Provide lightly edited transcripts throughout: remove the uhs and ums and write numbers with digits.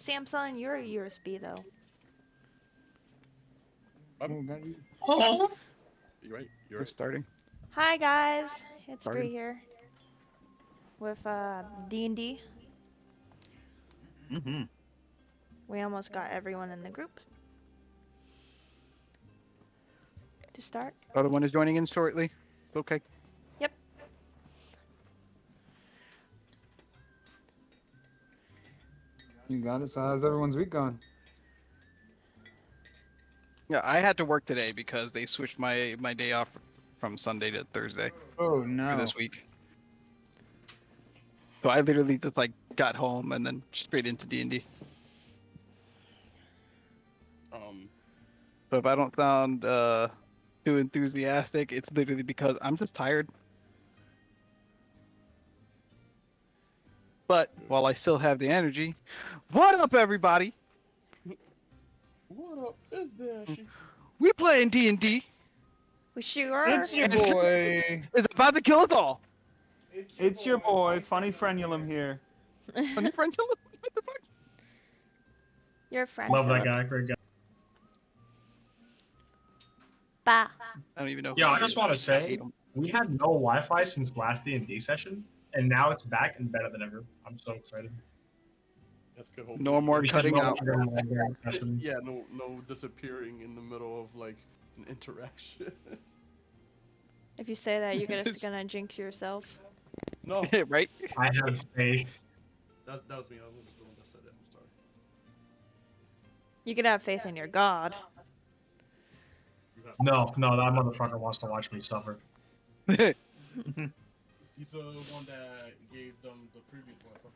Samsung, you're a USB though. Oh, You're right. You're We're right. starting. Hi guys, it's Started. Bree here with D&D. Mm-hmm. We almost got everyone in the group. To start. Other one is joining in shortly. Okay. Yep. You got it. So how's everyone's week going? Yeah, I had to work today because they switched my day off from Sunday to Thursday Oh for no. this week. So I literally just like got home and then straight into D&D. So if I don't sound too enthusiastic, it's literally because I'm just tired. But while I still have the energy, what up, everybody? What up? Is there? We playing D&D. We sure are. It's your boy. It's about to kill us all. It's your boy, Funny Frenulum here. Funny friend, what the fuck? Your friend. love that Philip. guy. Great guy. Bah. I don't even know. Yeah, who I he just is. want to I say hate him. we had no Wi-Fi since last D&D session, and now it's back and better than ever. I'm so excited. That's good. No more We should cutting no out. longer have sessions. Yeah, no disappearing in the middle of like an interaction. If you say that, you're gonna jinx yourself. No, Right? I have faith. that was me. I was the one that said it. I'm sorry. You could have faith in your god. No, that motherfucker wants to watch me suffer. He's the one that gave them the previous one.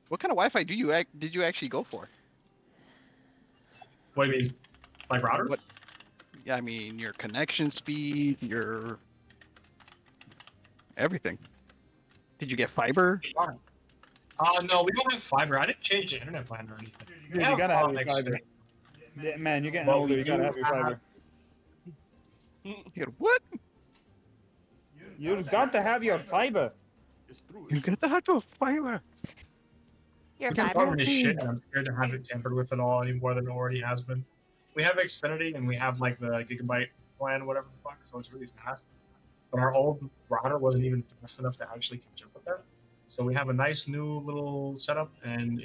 What kind of Wi-Fi did you actually go for? What do you mean? Like router? What? Yeah, I mean your connection speed, your everything. Did you get fiber? No, we don't have fiber. I didn't change the internet plan or anything. Dude, you gotta have your Xbox. fiber. Yeah, man, you're getting Well, older. we You gotta do have your have- fiber. You got what? You've got to have your fiber. It's true. You got to have your fiber. Your It's fiber. government is shit, and I'm scared to have it tampered with at all any more than it already has been. We have Xfinity, and we have like the gigabyte plan, whatever the fuck, so it's really fast. But our old router wasn't even fast enough to actually catch up with that. So we have a nice new little setup, and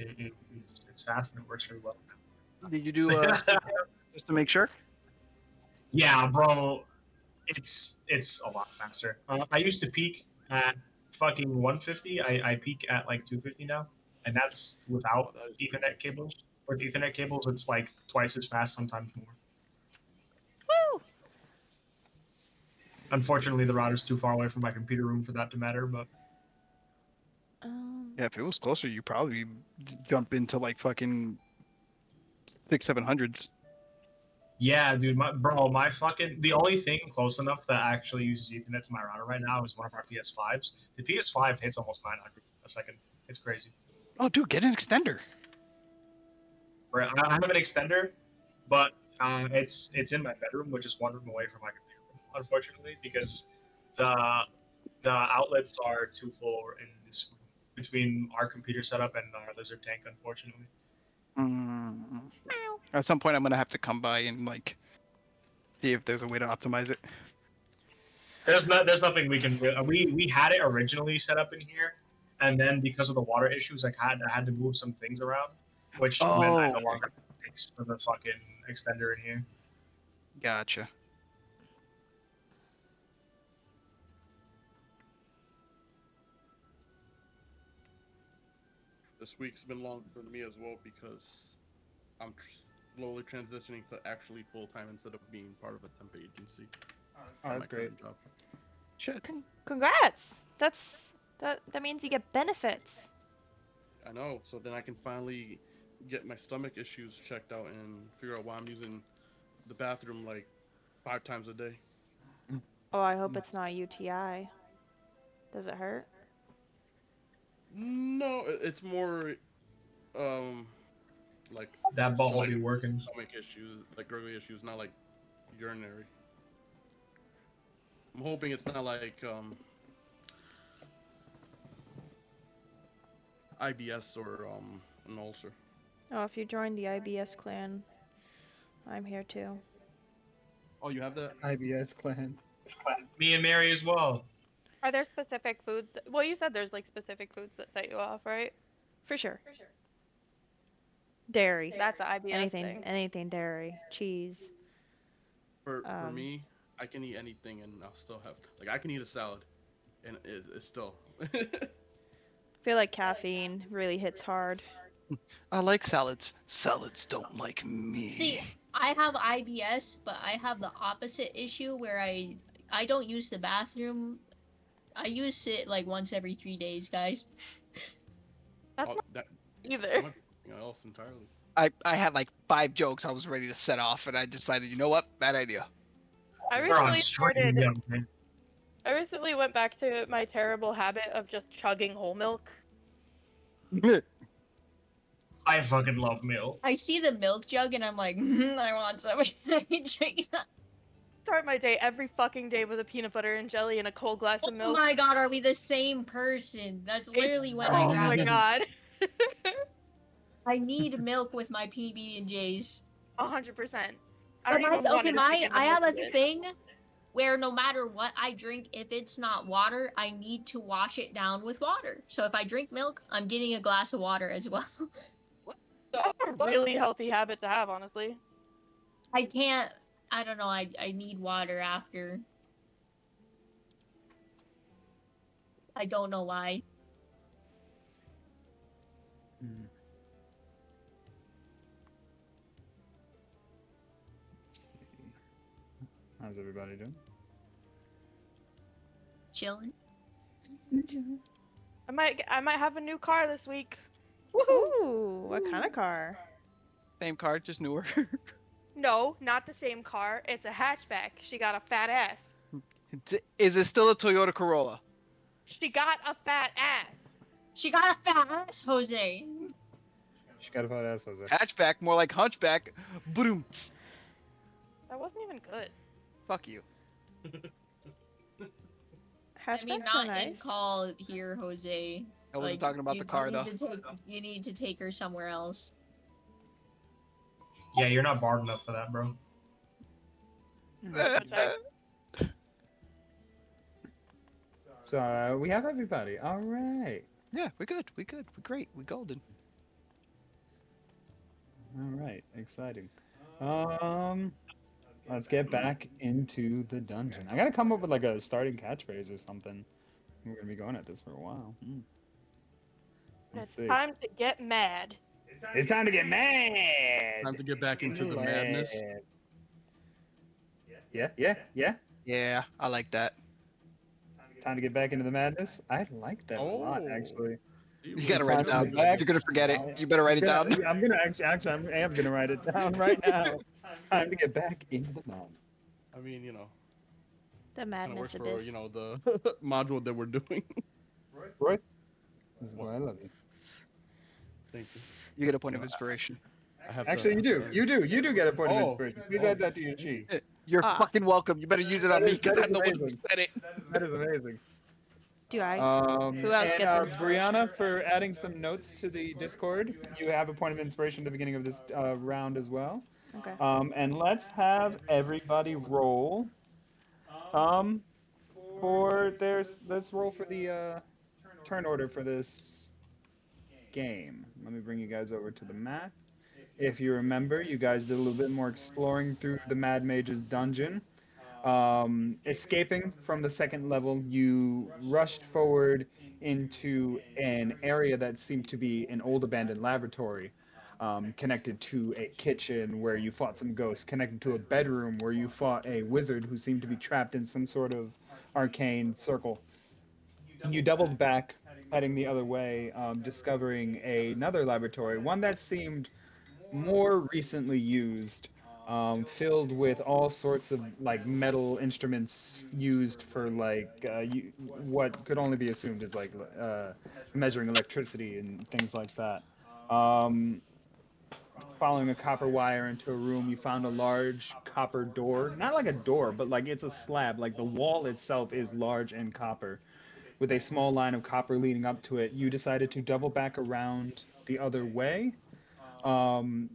it's fast and it works really well. Did you do just to make sure? Yeah, bro, it's a lot faster. I used to peak at fucking 150. I peak at like 250 now, and that's without Ethernet cables. With Ethernet cables, it's like twice as fast, sometimes more. Woo! Unfortunately, the router's too far away from my computer room for that to matter. But Yeah, if it was closer, you probably jump into like fucking 600-700s. yeah, dude, my fucking the only thing close enough that actually uses Ethernet to my router right now is one of our PS5s. The PS5 hits almost 900 a second. It's crazy. Oh, dude, get an extender. Right, I have an extender, but it's in my bedroom, which is one room away from my computer room, unfortunately, because the outlets are too full in this room between our computer setup and our lizard tank, unfortunately. At some point, I'm gonna have to come by and like see if there's a way to optimize it. There's nothing we can. We had it originally set up in here, and then because of the water issues, I had to move some things around, which meant I no longer have space for the fucking extender in here. Gotcha. This week's been long for me as well because I'm slowly transitioning to actually full time instead of being part of a temp agency. Oh, for that's my great. current job. Shit. Congrats. That means you get benefits. I know. So then I can finally get my stomach issues checked out and figure out why I'm using the bathroom like 5 times a day. Oh, I hope it's not UTI. Does it hurt? No, it's more like That butthole stomach, be working. stomach issues, like gurgly issues, not like urinary. I'm hoping it's not like IBS or an ulcer. Oh, if you join the IBS clan, I'm here too. Oh, you have that? IBS clan. Me and Mary as well. Are there specific foods? Well, you said there's like specific foods that set you off, right? For sure. Dairy. That's the IBS Anything, thing. anything dairy, cheese. For me, I can eat anything and I'll still have like I can eat a salad, and it's still. I feel like caffeine really hits hard. I like salads. Salads don't like me. See, I have IBS, but I have the opposite issue where I don't use the bathroom. I use it like once every 3 days, guys. That's Oh, not that either. something else entirely. I had like 5 jokes I was ready to set off, and I decided, you know what? Bad idea. I We're on recently stream, started. young man. I recently went back to my terrible habit of just chugging whole milk. I fucking love milk. I see the milk jug and I'm like, I want some. I drink that. Start my day every fucking day with a peanut butter and jelly and a cold glass Oh of milk. my god, are we the same person? That's literally when I Oh grab my them. god. I need milk with my PB and J's. 100%. I But don't even want okay, to stick in the I have milk a with it. thing where no matter what I drink, if it's not water, I need to wash it down with water. So if I drink milk, I'm getting a glass of water as well. That's a really healthy habit to have, honestly. I can't. I don't know. I need water after. I don't know why. Hmm. Let's see. How's everybody doing? Chilling. I might have a new car this week. Ooh, what kind of car? Same card, just newer. No, not the same car. It's a hatchback. She got a fat ass. Is it still a Toyota Corolla? She got a fat ass. She got a fat ass, Jose. She got a fat ass, Jose. Hatchback, more like hunchback. Boom. That wasn't even good. Fuck you. I mean, Hatchbacks are not in nice. call here, Jose. I wasn't Like, talking about you the car need though. to you need to take her somewhere else. Yeah, you're not barred enough for that, bro. So we have everybody. All right. Yeah, we're good. We're good. We're great. We're golden. All right. Exciting. Let's get back into the dungeon. I gotta come up with like a starting catchphrase or something. We're gonna be going at this for a while. Let's It's see. time to get mad. It's time to get mad. Time to get back into the madness. Yeah. Yeah, I like that. Time to get back into the madness. I like that a lot, Oh. actually. You gotta write it down. Back. You're gonna forget it. You better write it down. Yeah, I'm gonna actually, I am gonna write it down right now. Time to get back into the madness. I mean, The kind of madness works for abyss. the module that we're doing. Roy, this is why I love you. Thank you. You get a point of inspiration. I have Actually, you do. You do get a point of Oh. inspiration. Please add that to your sheet. You're Ah. fucking welcome. You better use it on me because That I'm is the one who amazing. said it. That is amazing. Do I? Who else and, gets inspiration? Brianna, for adding some notes to the Discord, you have a point of inspiration at the beginning of this round as well. Okay. And let's have everybody roll. Let's roll for the turn order for this game. Let me bring you guys over to the map. If you remember, you guys did a little bit more exploring through the Mad Mage's dungeon. Escaping from the second level, you rushed forward into an area that seemed to be an old abandoned laboratory, connected to a kitchen where you fought some ghosts, connected to a bedroom where you fought a wizard who seemed to be trapped in some sort of arcane circle. You doubled back, heading the other way, discovering another laboratory, one that seemed more recently used, filled with all sorts of like metal instruments used for like what could only be assumed is like measuring electricity and things like that. Following a copper wire into a room, you found a large copper door. Not like a door, but like it's a slab. Like the wall itself is large and copper. with a small line of copper leading up to it. You decided to double back around the other way. Um,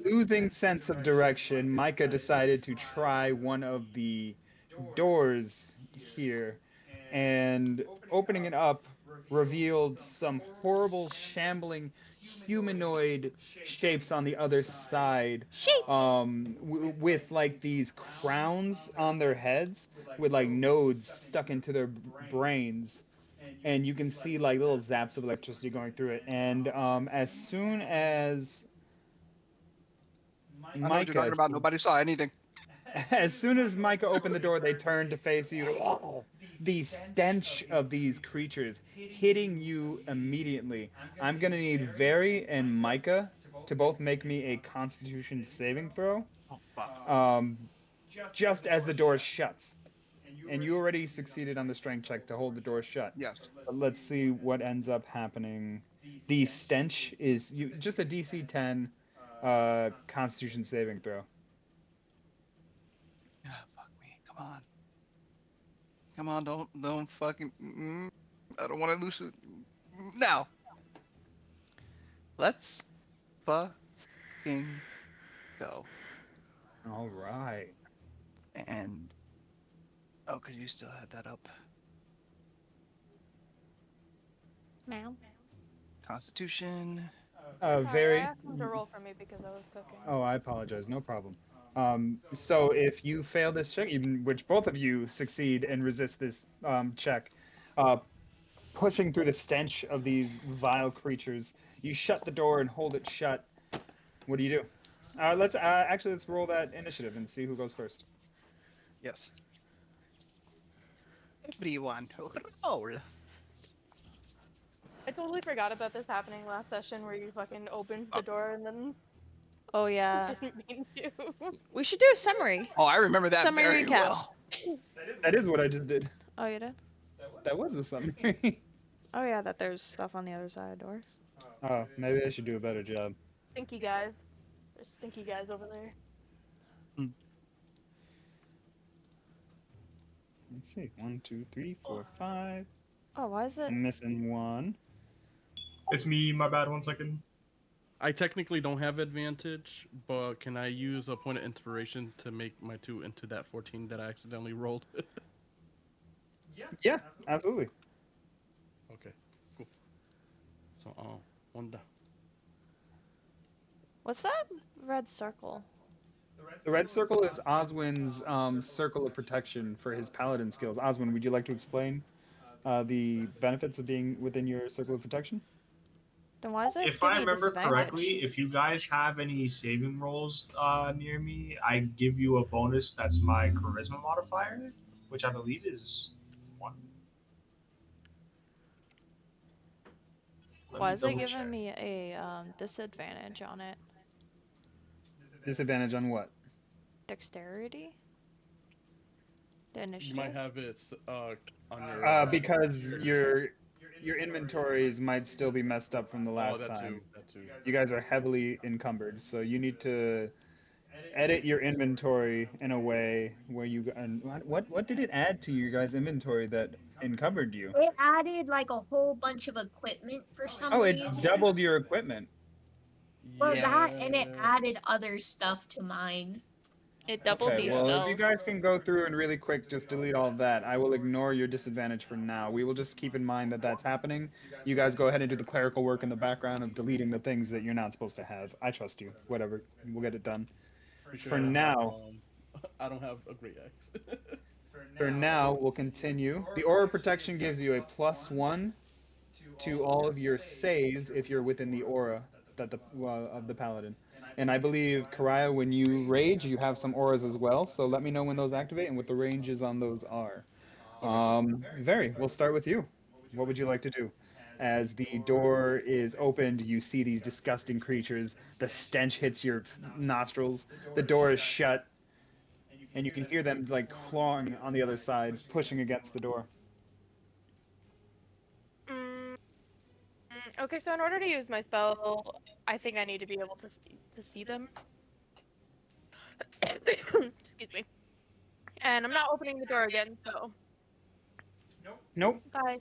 Losing sense of direction, Micah decided to try one of the doors here, and opening it up revealed some horrible, shambling humanoid shapes on the other side, Sheeps! with like these crowns on their heads, with like nodes stuck into their brains. And you can see like little zaps of electricity going through it. And as soon as I know what you're talking Micah about. Nobody saw anything. As soon as Micah opened the door, they turned to face you. Oh, the stench of these creatures hitting you immediately. I'm gonna need Very and Micah to both make me a Constitution saving throw. Oh fuck. Um, just as the door shuts, and you already succeeded on the strength check to hold the door shut. Yes. But let's see what ends up happening. The stench is just a DC 10 Constitution saving throw. Ah, fuck me. Come on. Come on. Don't fucking. I don't want to lose it. Now. Let's fucking go. All right. And oh, cause you still had that up. Meow. Constitution. Sorry, Very. I asked him to roll for me because I was cooking. Oh, I apologize. No problem. So if you fail this check, even which both of you succeed and resist this check, uh, pushing through the stench of these vile creatures, you shut the door and hold it shut. What do you do? Let's roll that initiative and see who goes first. Yes. Everyone, roll. I totally forgot about this happening last session where you fucking opened the door and then Oh yeah. didn't mean to. We should do a summary. Oh, I remember that Summary very recap. well. That is what I just did. Oh, you did? That was the summary. Oh yeah, that there's stuff on the other side of the door. Oh, maybe I should do a better job. Stinky guys. There's stinky guys over there. Let's see. 1, 2, 3, 4, 5. Oh, why is it? I'm missing one. It's me. My bad. 1 second. I technically don't have advantage, but can I use a point of inspiration to make my 2 into that 14 that I accidentally rolled? Yeah, absolutely. Okay, cool. So, one down. What's that red circle? The red circle is Oswin's circle of protection for his paladin skills. Oswin, would you like to explain the benefits of being within your circle of protection? Then why is it If give I me a remember disadvantage? correctly, if you guys have any saving rolls near me, I give you a bonus that's my charisma modifier, which I believe is 1. Let Why me is it double giving check. me a disadvantage on it? Disadvantage on what? Dexterity? The You initiative? might have it on your. Because your inventories might still be messed up from the last that time. too. That too. You guys are heavily encumbered, so you need to edit your inventory in a way where you. And what did it add to your guys' inventory that encumbered you? It added like a whole bunch of equipment for some Oh, it reason. doubled your equipment. Well, Yeah. that and it added other stuff to mine. It doubled Okay, these well, if spells. you guys can go through and really quick just delete all of that, I will ignore your disadvantage for now. We will just keep in mind that that's happening. You guys go ahead and do the clerical work in the background of deleting the things that you're not supposed to have. I trust you. Whatever. We'll get it done. Pretty sure For I don't now. Have, I don't have a great axe. For now, we'll continue. The aura protection gives you a +1 to all of your saves if you're within the aura that of the paladin. And I believe, Karaya, when you rage, you have some auras as well. So let me know when those activate and what the ranges on those are. Very, we'll start with you. What would you like to do? As the door is opened, you see these disgusting creatures. The stench hits your nostrils. The door is shut, and you can hear them like clawing on the other side, pushing against the door. Okay, so in order to use my spell, I think I need to be able to see them. Excuse me. And I'm not opening the door again, so Nope. Bye.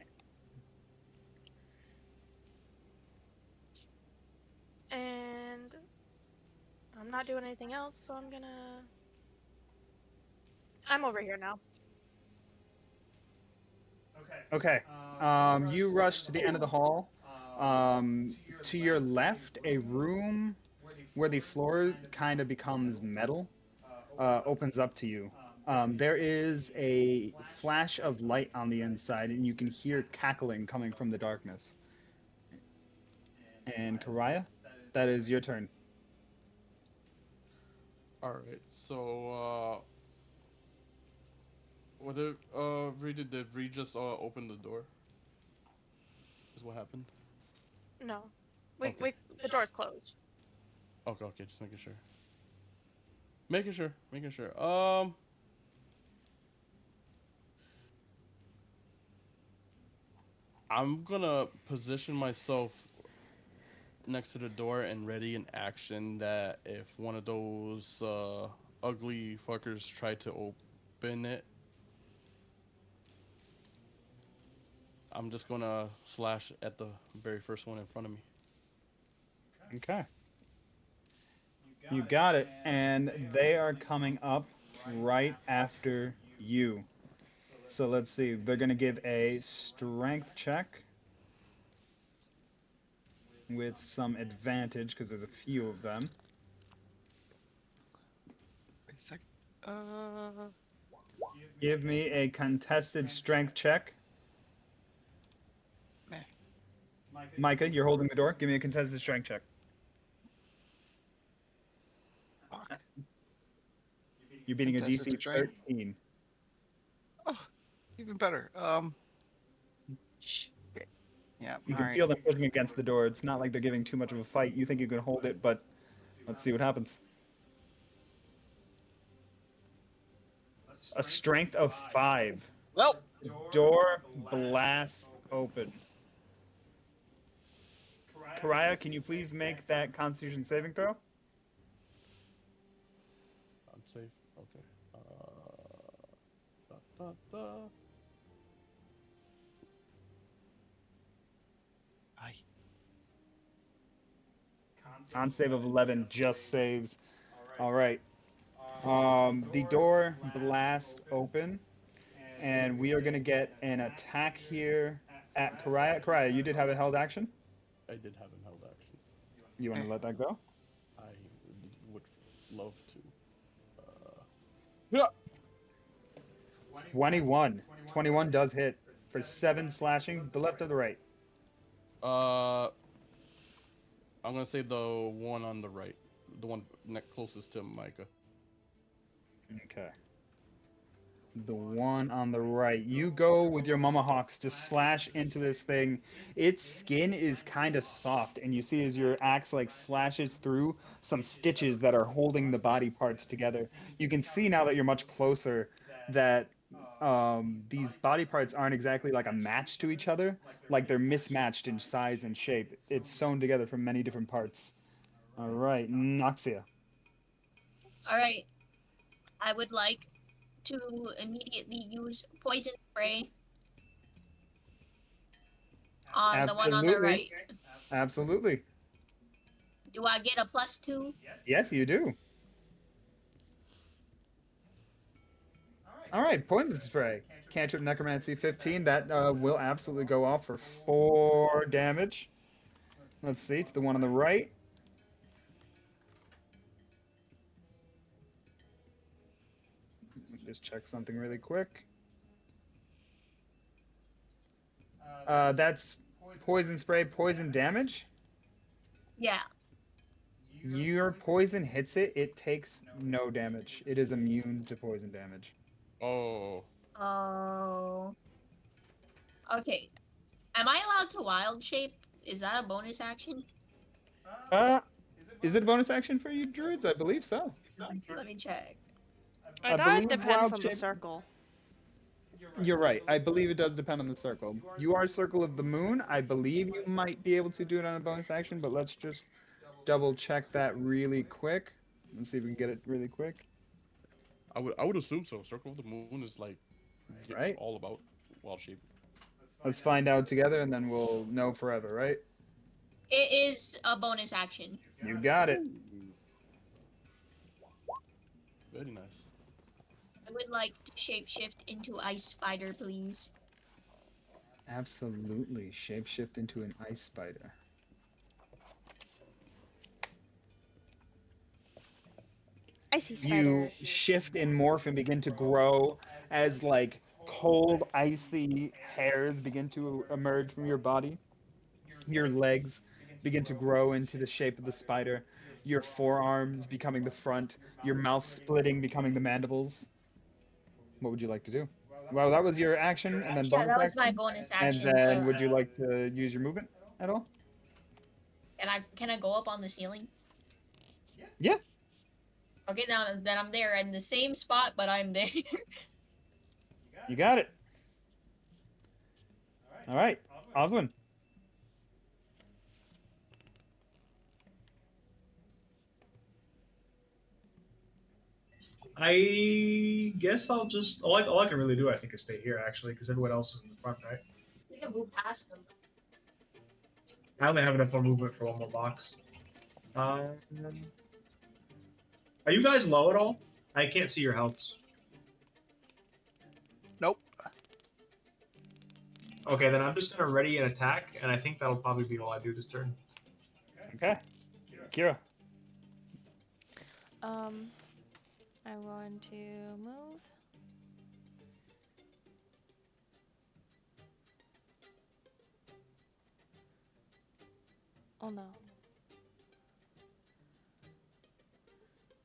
And I'm not doing anything else, so I'm gonna. I'm over here now. Okay. You rush to the end of the hall. To your left, a room where the floor kind of becomes metal opens up to you. There is a flash of light on the inside, and you can hear cackling coming from the darkness. And Karaya, that is your turn. All right. So, whether did Reed just open the door? Is what happened? No. Okay. The door's closed. Okay. Okay. Just making sure. Making sure. I'm gonna position myself next to the door and ready in action that if one of those ugly fuckers try to open it, I'm just gonna slash at the very first one in front of me. Okay. You got it. And they are coming up right after you. So let's see. They're going to give a strength check with some advantage because there's a few of them. Wait a second. Uh, Give me a contested strength check. meh. Micah, you're holding the door. Give me a contested strength check. Fuck. You're beating a Contested DC strength. 13. Oh, even better. Shit. Yeah. You All can right. feel them pushing against the door. It's not like they're giving too much of a fight. You think you can hold it, but let's see what happens. A strength of 5. Well, The door blasts open. Karaya, can you please make that Constitution saving throw? I'm safe. Okay. Da, da, da. I. On save of 11 just saves. All right. The door blasts open, and we are going to get an attack here at Karaya. Karaya, you did have a held action. I did have him held action. You want Eh. to let that go? I would love to. Yeah. 21. 21 does hit for 7 slashing. The left or the right? Uh, I'm gonna say the one on the right, the one closest to Micah. Okay. The one on the right. You go with your Mumahawks to slash into this thing. Its skin is kind of soft, and you see as your axe like slashes through some stitches that are holding the body parts together. You can see now that you're much closer that these body parts aren't exactly like a match to each other. Like they're mismatched in size and shape. It's sewn together from many different parts. All right, Noxia. All right. I would like to immediately use poison spray on the one on the Absolutely. right. Absolutely. Do I get a +2? Yes, you do. All right, poison spray. Cantrip Necromancy 15. That will absolutely go off for 4 damage. Let's see, to the one on the right. Let me just check something really quick. That's poison spray, poison damage. Yeah. Your poison hits it, it takes no damage. It is immune to poison damage. Oh, Oh. Okay. Am I allowed to wild shape? Is that a bonus action? Uh, is it a bonus action for you druids? I believe so. Let me check. I I thought it believe depends wild on the shape. circle. You're right. I believe it does depend on the circle. You are Circle of the Moon. I believe you might be able to do it on a bonus action, but let's just double check that really quick. Let's see if we can get it really quick. I would assume so. Circle of the Moon is like Right? all about wild shape. Let's find out together, and then we'll know forever, right? It is a bonus action. You got it. Very nice. I would like to shapeshift into Ice Spider, please. Absolutely. Shapeshift into an ice spider. Icy You spider. shift and morph and begin to grow as like cold, icy hairs begin to emerge from your body. Your legs begin to grow into the shape of the spider. Your forearms becoming the front. Your mouth splitting, becoming the mandibles. What would you like to do? Well, that was your action and then Yeah, bonus that was my action. bonus And action. So, then would you like to use your movement at all? can I go up on the ceiling? Yeah, Okay, then I'm there in the same spot, but I'm there. you got it. All right, Oswin. I guess I'll just all I can really do I think is stay here actually because everyone else is in the front, right? We can move past them. I only have enough more movement for one more box. Um, are you guys low at all? I can't see your healths. Nope. Okay, then I'm just gonna ready an attack, and I think that'll probably be all I do this turn. Okay, Kira. I'm going to move. Oh no.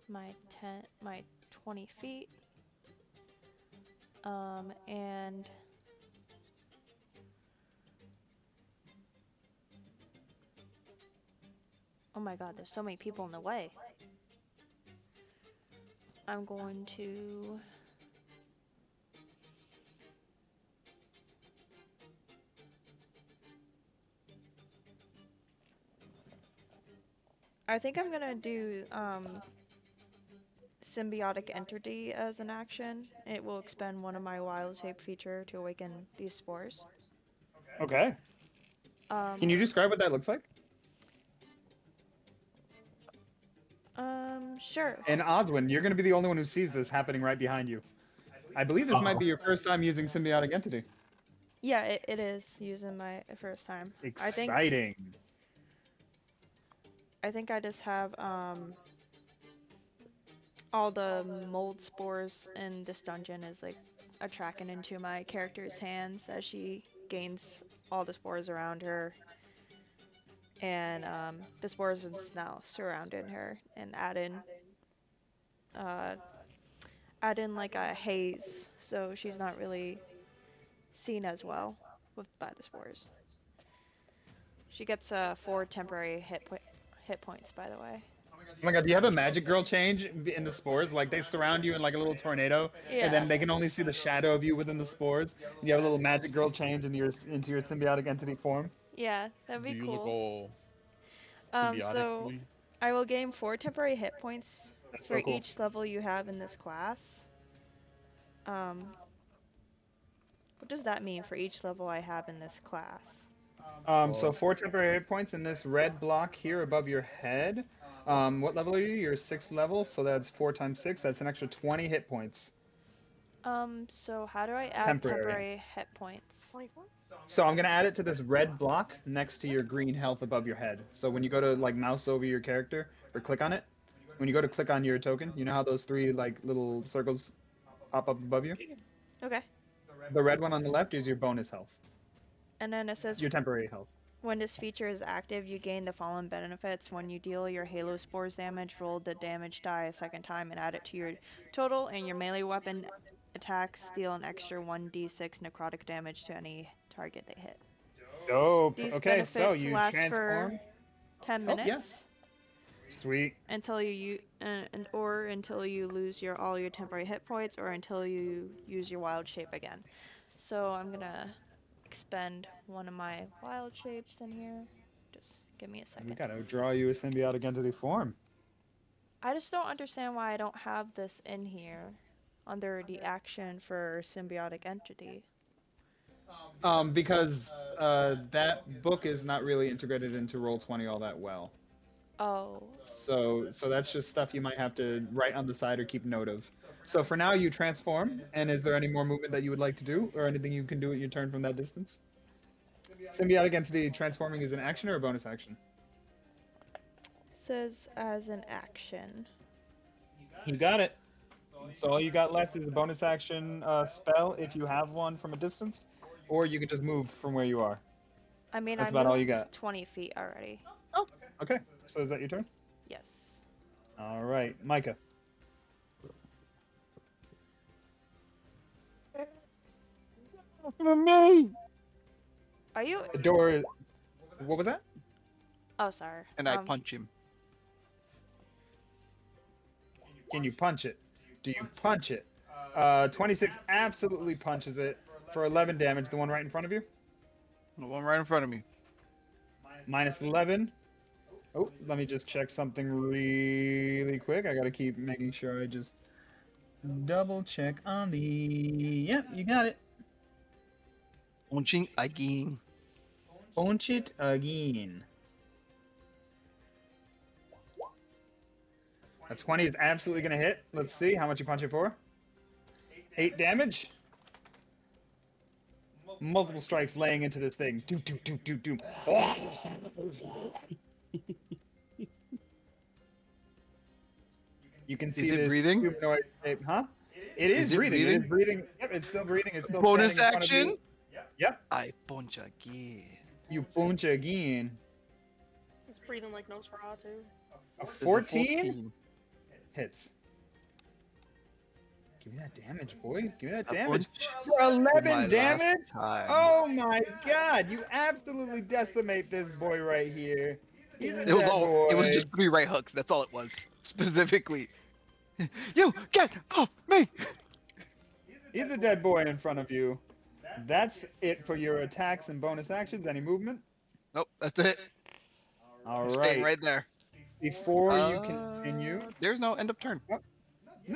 My 20 feet. And oh my god, there's so many people in the way. I'm going to I think I'm gonna do symbiotic entity as an action. It will expend one of my wild shape feature to awaken these spores. Okay. Um, Can you describe what that looks like? sure. And Oswin, you're going to be the only one who sees this happening right behind you. I believe this might Uh-oh. be your first time using symbiotic entity. Yeah, it is using my first time. Exciting. I think I just have all the mold spores in this dungeon is like attracting into my character's hands as she gains all the spores around her, and the spores is now surrounding her and uh, add in like a haze, so she's not really seen as well by the spores. She gets 4 temporary hit points, by the way. Oh my god, do you have a magic girl change in the spores? Like they surround you in like a little tornado, and Yeah. then they can only see the shadow of you within the spores. You have a little magic girl change into your symbiotic entity form. Yeah, that'd Do be you look cool. all So symbiotically? I will gain 4 temporary hit points That's for so cool. each level you have in this class. Um, what does that mean for each level I have in this class? So 4 temporary hit points in this red block here above your head. What level are you? You're 6th level, so that's 4 times 6. That's an extra 20 hit points. So how do I add Temporary. temporary hit points? So I'm gonna add it to this red block next to your green health above your head. So when you go to like mouse over your character or click on it, when you go to click on your token, you know how those 3 like little circles pop up above you? Okay. The red one on the left is your bonus health, And then it says your temporary health. when this feature is active, you gain the following benefits. When you deal your Halo Spores damage, roll the damage die a second time and add it to your total, and your melee weapon attacks deal an extra 1d6 necrotic damage to any target they hit. Dope. These Okay, so benefits you last transform. for 10 Oh, yeah. minutes Sweet. until until you lose all your temporary hit points, or until you use your wild shape again. So I'm gonna expend one of my wild shapes in here. Just give me a We second. gotta draw you a symbiotic entity form. I just don't understand why I don't have this in here under the action for symbiotic entity. Because that book is not really integrated into Roll20 all that well. Oh. So that's just stuff you might have to write on the side or keep note of. So for now, you transform. And is there any more movement that you would like to do, or anything you can do at your turn from that distance? Symbiotic entity transforming is an action or a bonus action? Says as an action. You got it. So all you got left is a bonus action spell if you have one from a distance, or you can just move from where you are. I mean, That's I about all you moved got. 20 feet already. Oh, okay. So is that your turn? Yes. All right, Micah. Are you? The door. What was that? Oh, sorry. And I punch him. Can you punch it? Do you punch it? 26 absolutely punches it for 11 damage. The one right in front of you. The one right in front of me. Minus 11. Oh, let me just check something really quick. I gotta keep making sure I just double check on the. Yep, you got it. Punching again. Punch it again. A 20 is absolutely gonna hit. Let's see how much you punch it for. 8 damage. Multiple strikes laying into this thing. Doom, doom, doom, doom, doom. You can see Is it this breathing? humanoid shape, huh? It is Is it breathing. It is breathing? breathing. Yep, it's still breathing. It's still Bonus standing in front of action? you. Yep. I punch again. You punch again. It's breathing like Nosferatu. A There's a 14 hits. Give me that damage, boy. Give me that A damage. punch For for 11 my last damage? time. Oh my god. You absolutely decimate this boy right here. He's a It was dead all. boy. It was just 3 right hooks. That's all it was. Specifically. You get off me! He's a dead boy in front of you. That's it for your attacks and bonus actions. Any movement? Nope, that's it. All I'm staying right. right there. Before you continue. There's no end of turn. No,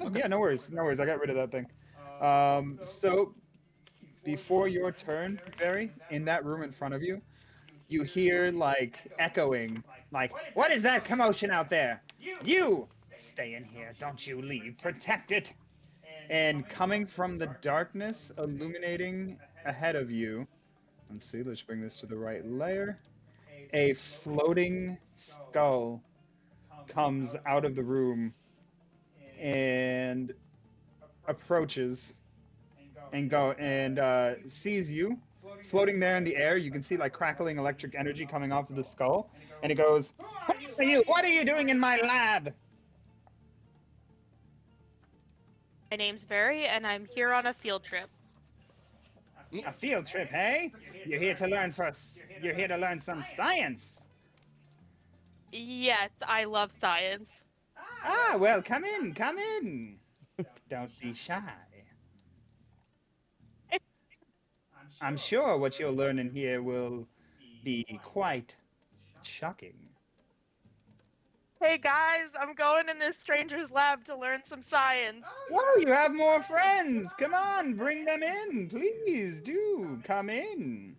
Okay. yeah, no worries. No worries. I got rid of that thing. So before your turn, Barry, in that room in front of you, you hear like echoing, like, "What is that commotion out there? You stay in here. Don't you leave. Protect it." And coming from the darkness, illuminating ahead of you. Let's see. Let's bring this to the right layer. A floating skull comes out of the room and approaches and sees you floating there in the air. You can see like crackling electric energy coming off of the skull, and it goes, "Who are you? What are you doing in my lab?" My name's Barry, and I'm here on a field trip. A field trip, hey? You're here to learn You're here to learn some science. Yes, I love science. Ah, well, come in, come in. Don't be shy. I'm sure what you'll learn in here will be quite shocking. Hey guys, I'm going in this stranger's lab to learn some science. Oh, you have more friends. Come on, bring them in. Please do come in.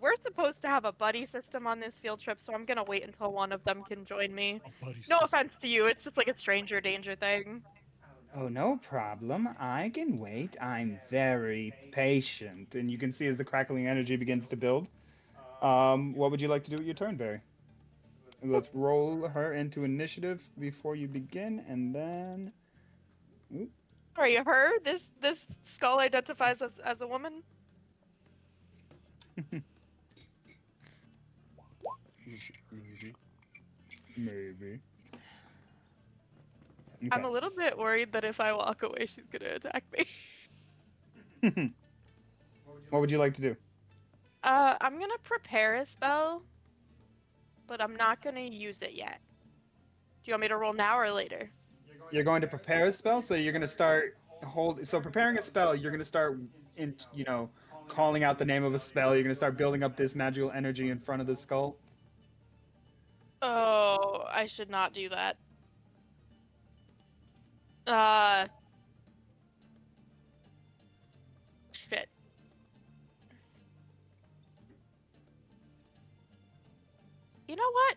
We're supposed to have a buddy system on this field trip, so I'm gonna wait until one of them can join me. A buddy No system. offense to you, it's just like a stranger danger thing. Oh, no problem. I can wait. I'm very patient. And you can see as the crackling energy begins to build. What would you like to do with your turn, Barry? Let's roll her into initiative before you begin, and then. Are you her? This skull identifies as a woman? Maybe. I'm a little bit worried that if I walk away, she's gonna attack me. What would you like to do? I'm gonna prepare a spell, but I'm not gonna use it yet. Do you want me to roll now or later? You're going to prepare a spell, so you're going to start So preparing a spell, you're going to start calling out the name of a spell. You're going to start building up this magical energy in front of the skull. Oh, I should not do that. Shit. You know what?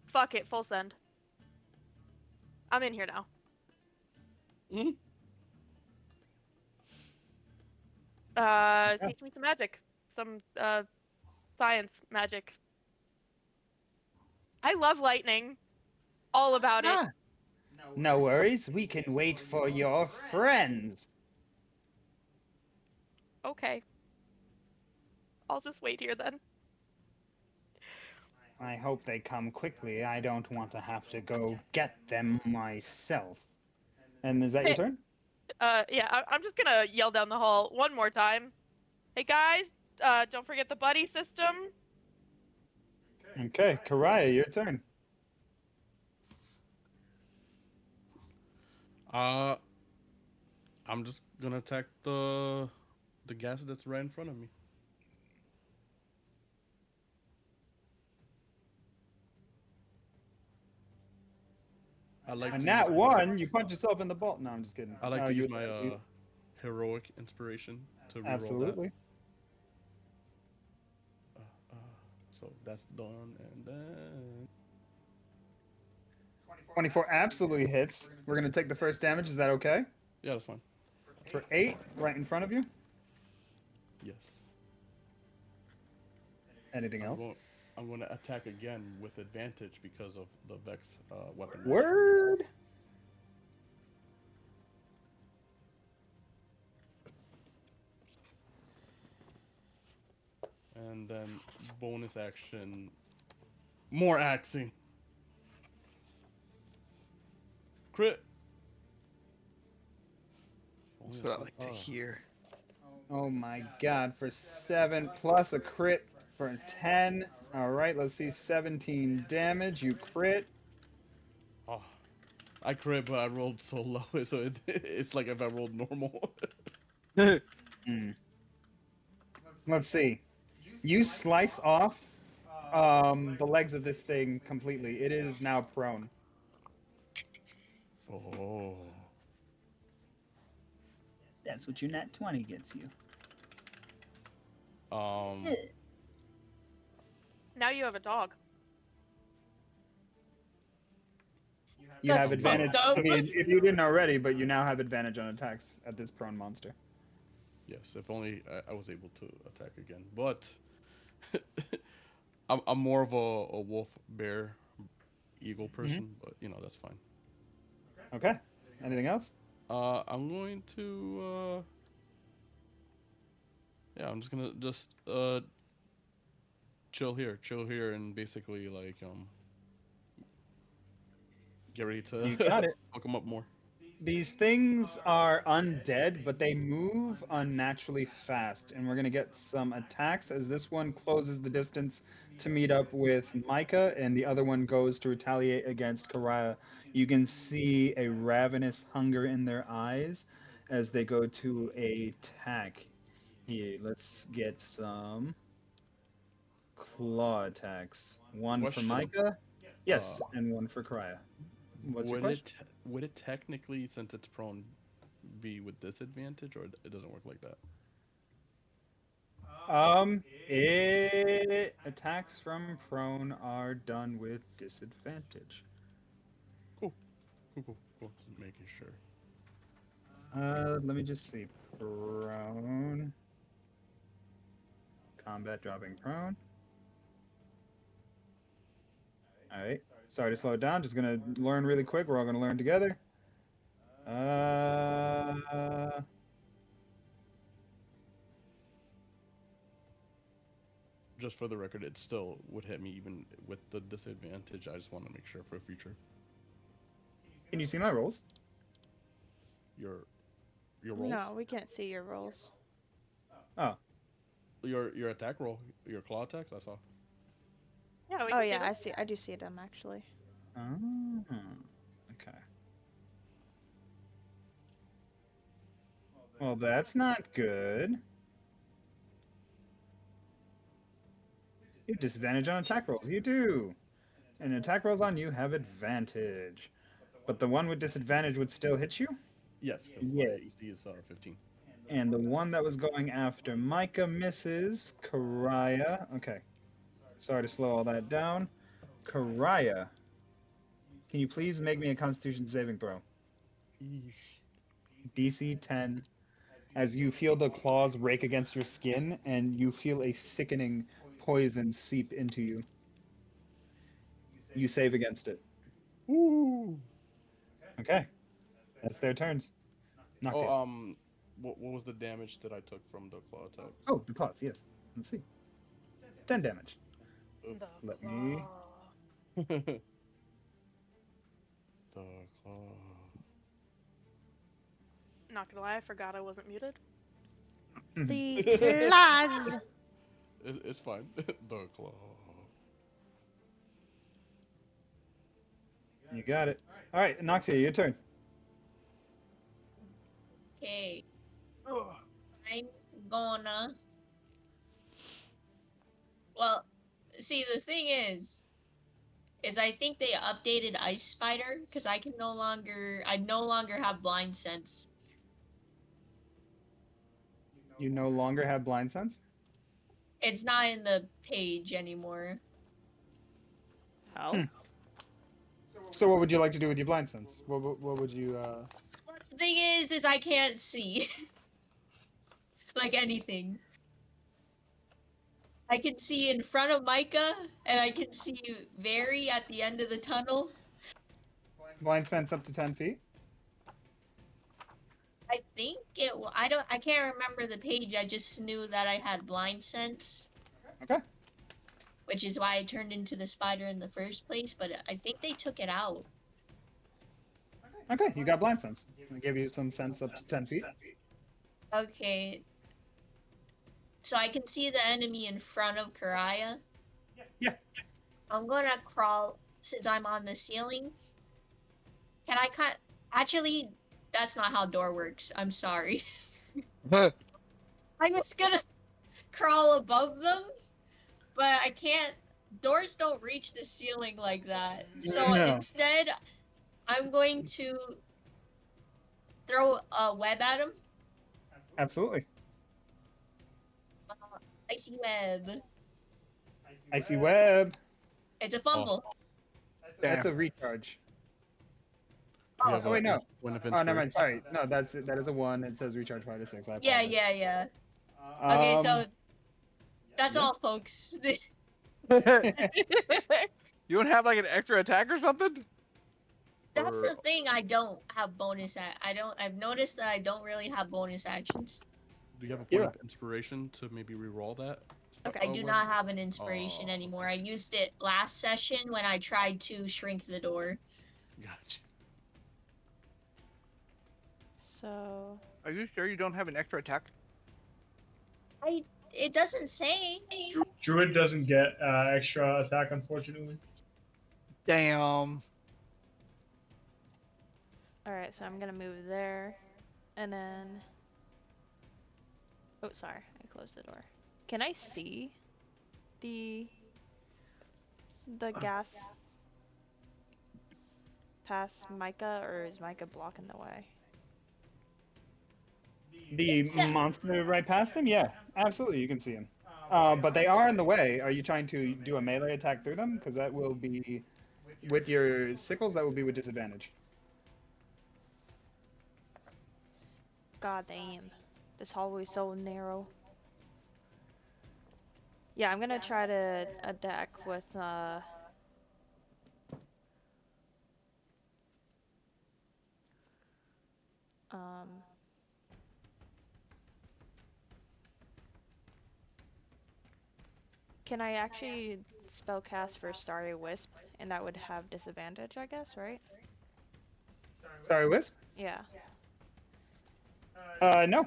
Fuck it, full send. I'm in here now. Mhm. Teach me some magic. Some, science magic. I love lightning. All about it. Ah, no worries. We can wait for your friends. Okay. I'll just wait here then. I hope they come quickly. I don't want to have to go get them myself. And is that your Hey, turn? yeah, I'm just gonna yell down the hall one more time. Hey guys, don't forget the buddy system. Okay, Karaya, your turn. Uh, I'm just gonna attack the gas that's right in front of me. I like And to use that my one, you punch yourself in the ball. No, I'm just kidding. I like to You use my heroic inspiration to reroll that. absolutely. Uh, uh, so that's done, and then 24 absolutely hits. We're gonna take the first damage. Is that okay? yeah, that's fine. For 8, right in front of you. Yes, Anything I'm else? going. I'm going to attack again with advantage because of the Vex weapon master. Word. And then bonus action, more axing. Crit. That's Only a what I like to 25. hear. Oh my god, for 7 plus a crit for 10. All right, let's see. 17 damage. You crit. Oh, I crit, but I rolled so low, so it's like if I rolled normal. Hmm. Let's see. You slice off the legs of this thing completely. It is now prone. Oh. That's what your nat 20 gets you. Um. Now you have a dog. You That's have Yeah. advantage. fucked up. I mean, if you didn't already, but you now have advantage on attacks at this prone monster. Yes. If only I was able to attack again, but I'm more of a wolf, bear, eagle Mhm. person. But that's fine. Okay. Anything else? I'm going to yeah. I'm just gonna chill here, and basically like get ready to You got it. fuck them up more. These things are undead, but they move unnaturally fast, and we're gonna get some attacks as this one closes the distance to meet up with Micah, and the other one goes to retaliate against Karaya. You can see a ravenous hunger in their eyes as they go to attack. Here, let's get some claw attacks. One for Question: Micah, uh, yes, and one for Karaya. What's your would question? it technically, since it's prone, be with disadvantage, or it doesn't work like that? Attacks from prone are done with disadvantage. Cool, cool. Just making sure. Let me just see. Prone. Combat dropping prone. Alright. Sorry to slow it down. Just gonna learn really quick. We're all gonna learn together. Uh, Just for the record, it still would hit me even with the disadvantage. I just want to make sure for future. can you see my rolls? Your your rolls, No, we can't see your rolls. Oh. your attack roll, your claw attacks. I saw. Yeah, we Oh can see yeah, them. I do see them actually. Oh. Okay. Well, that's not good. You have disadvantage on attack rolls. You do. And attack rolls on you have advantage. But the one with disadvantage would still hit you? Yes, because my Yeah. AC is 15. And the one that was going after Micah misses. Karaya. Okay. Sorry to slow all that down. Karaya. Can you please make me a Constitution saving throw? Eesh. DC 10. As you feel the claws rake against your skin and you feel a sickening poison seep into you. You save against it. Ooh. Okay. That's their turns. Oh, Noxia. what was the damage that I took from the claw attacks? Oh, the claws, yes. Let's see. 10 damage. Oof. The Let me. claw. The claw. Not gonna lie, I forgot I wasn't muted. The claws. It's fine. The claw. You got it. All right, Noxia, your turn. Okay. I'm gonna. Well, see, the thing is I think they updated Ice Spider because I no longer have blind sense. You no longer have blind sense. It's not in the page anymore. Oh. So what would you like to do with your blind sense? What would you? The thing is I can't see like anything. I can see in front of Micah, and I can see Very at the end of the tunnel. Blind sense up to 10 feet. I think I can't remember the page. I just knew that I had blind sense. Okay. Which is why I turned into the spider in the first place, but I think they took it out. Okay, you got blind sense. I give you some sense up to 10 feet. Okay. So I can see the enemy in front of Karaya. Yeah. I'm gonna crawl since I'm on the ceiling. Can I cut? Actually, that's not how door works. I'm sorry. I was gonna crawl above them, but I can't. Doors don't reach the ceiling like that. So No. instead, I'm going to throw a web at him. Absolutely. Icy web. Icy web. It's a fumble. That's a recharge. You have Oh wait, no. One of Oh, never mind. inspiration. Sorry. No, that is a 1. It says recharge 5 to 6. I Yeah, apologize. yeah. Okay, so that's yes. all, folks. You don't have like an extra attack or something? That's the thing. I don't have bonus. I've noticed that I don't really have bonus actions. Do you have a point of inspiration to maybe re-roll that? Okay. I do not have an inspiration anymore. I used it last session when I tried to shrink the door. Gotcha. So. Are you sure you don't have an extra attack? It doesn't say. Druid doesn't get extra attack, unfortunately. Damn. Alright, so I'm gonna move there. And then. Oh, sorry. I closed the door. Can I see the gas past Micah, or is Micah blocking the way? The monster right past him? Yeah, absolutely. You can see him. But they are in the way. Are you trying to do a melee attack through them? Because that will be with your sickles. That will be with disadvantage. God damn. This hallway's so narrow. Yeah, I'm gonna try to attack with can I actually spellcast for Starry Wisp, and that would have disadvantage, I guess, right? Sorry, Wisp? Yeah. No.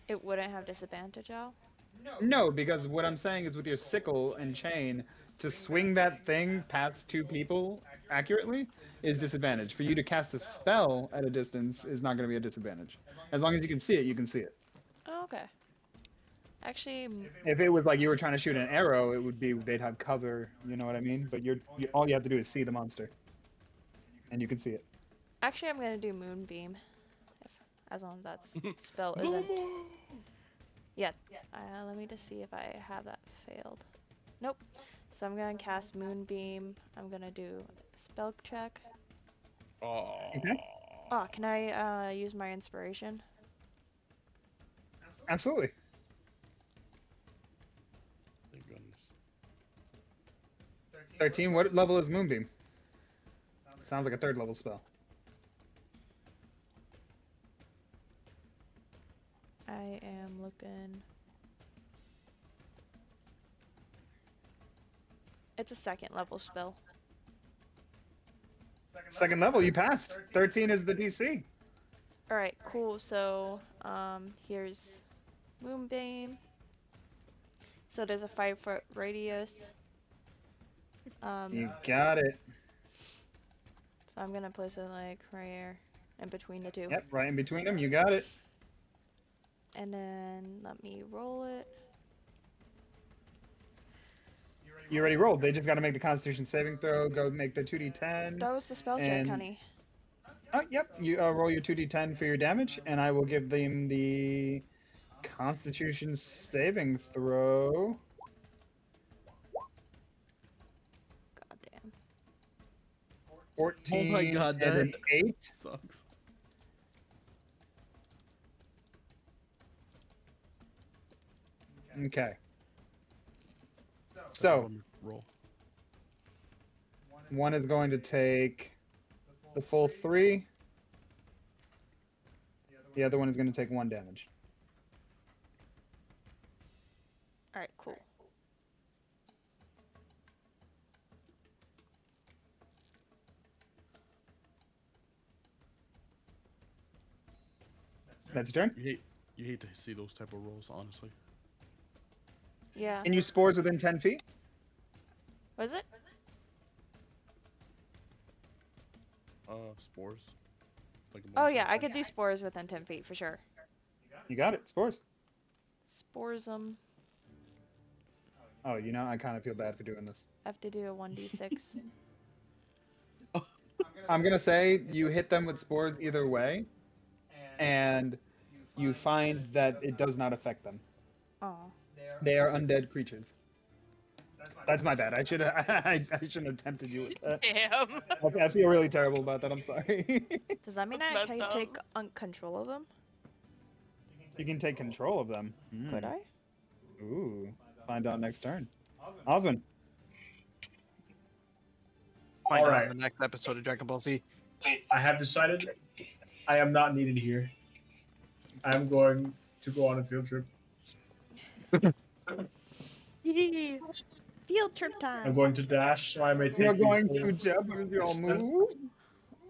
It wouldn't have disadvantage, Al? No, because what I'm saying is with your sickle and chain, to swing that thing past 2 people accurately is disadvantage. For you to cast a spell at a distance is not going to be a disadvantage. As long as you can see it, you can see it. Oh, okay. Actually, If it was like you were trying to shoot an arrow, it would be they'd have cover. You know what I mean? But all you have to do is see the monster, and you can see it. actually, I'm gonna do Moonbeam. as long as that spell No isn't. more! Yeah. Let me just see if I have that failed. Nope. So I'm gonna cast Moonbeam. I'm gonna do spell check. Oh. Okay. Oh, can I use my inspiration? Absolutely. Thank goodness. 13. What level is Moonbeam? Sounds like a 3rd level spell. I am looking. It's a 2nd level spell. 2nd level, you passed. 13 is the DC. Alright, cool. So, here's Moonbeam. So there's a 5-foot radius. You got it. So I'm gonna place it like right here, in between the two. Yep, right in between them. You got it. And then let me roll it. You already rolled. They just got to make the Constitution saving throw. Go make the 2d10. That was the spell check, And- honey. Oh, yep. You roll your 2d10 for your damage, and I will give them the Constitution saving throw. God damn. 14 Oh my god, and that an 8. sucks. Okay. So, Roll. one is going to take the full 3. The other one is going to take 1 damage. Alright, cool. That's your turn. You hate to see those type of rolls, honestly. Yeah. And you spores within 10 feet? Was it? Spores. Like a Oh bonus yeah, I action. could do spores within 10 feet for sure. You got it. Spores. Spores them. Oh, you know, I kind of feel bad for doing this. I have to do a 1d6. I'm going to say you hit them with spores either way, and you find that it does not affect them. Aw. They are undead creatures. That's my bad. I should I shouldn't have tempted you with that. Damn. Okay, I feel really terrible about that. I'm sorry. Does that mean That's I messed can up. take control of them? You can take control of them. Could I? Ooh. Find out next turn. Osmond. Find out Alright. in the next episode of Dragon Ball Z. I have decided I am not needed here. I'm going to go on a field trip. Field trip I'm time. going to dash, so I may You're take going the to jump with your move.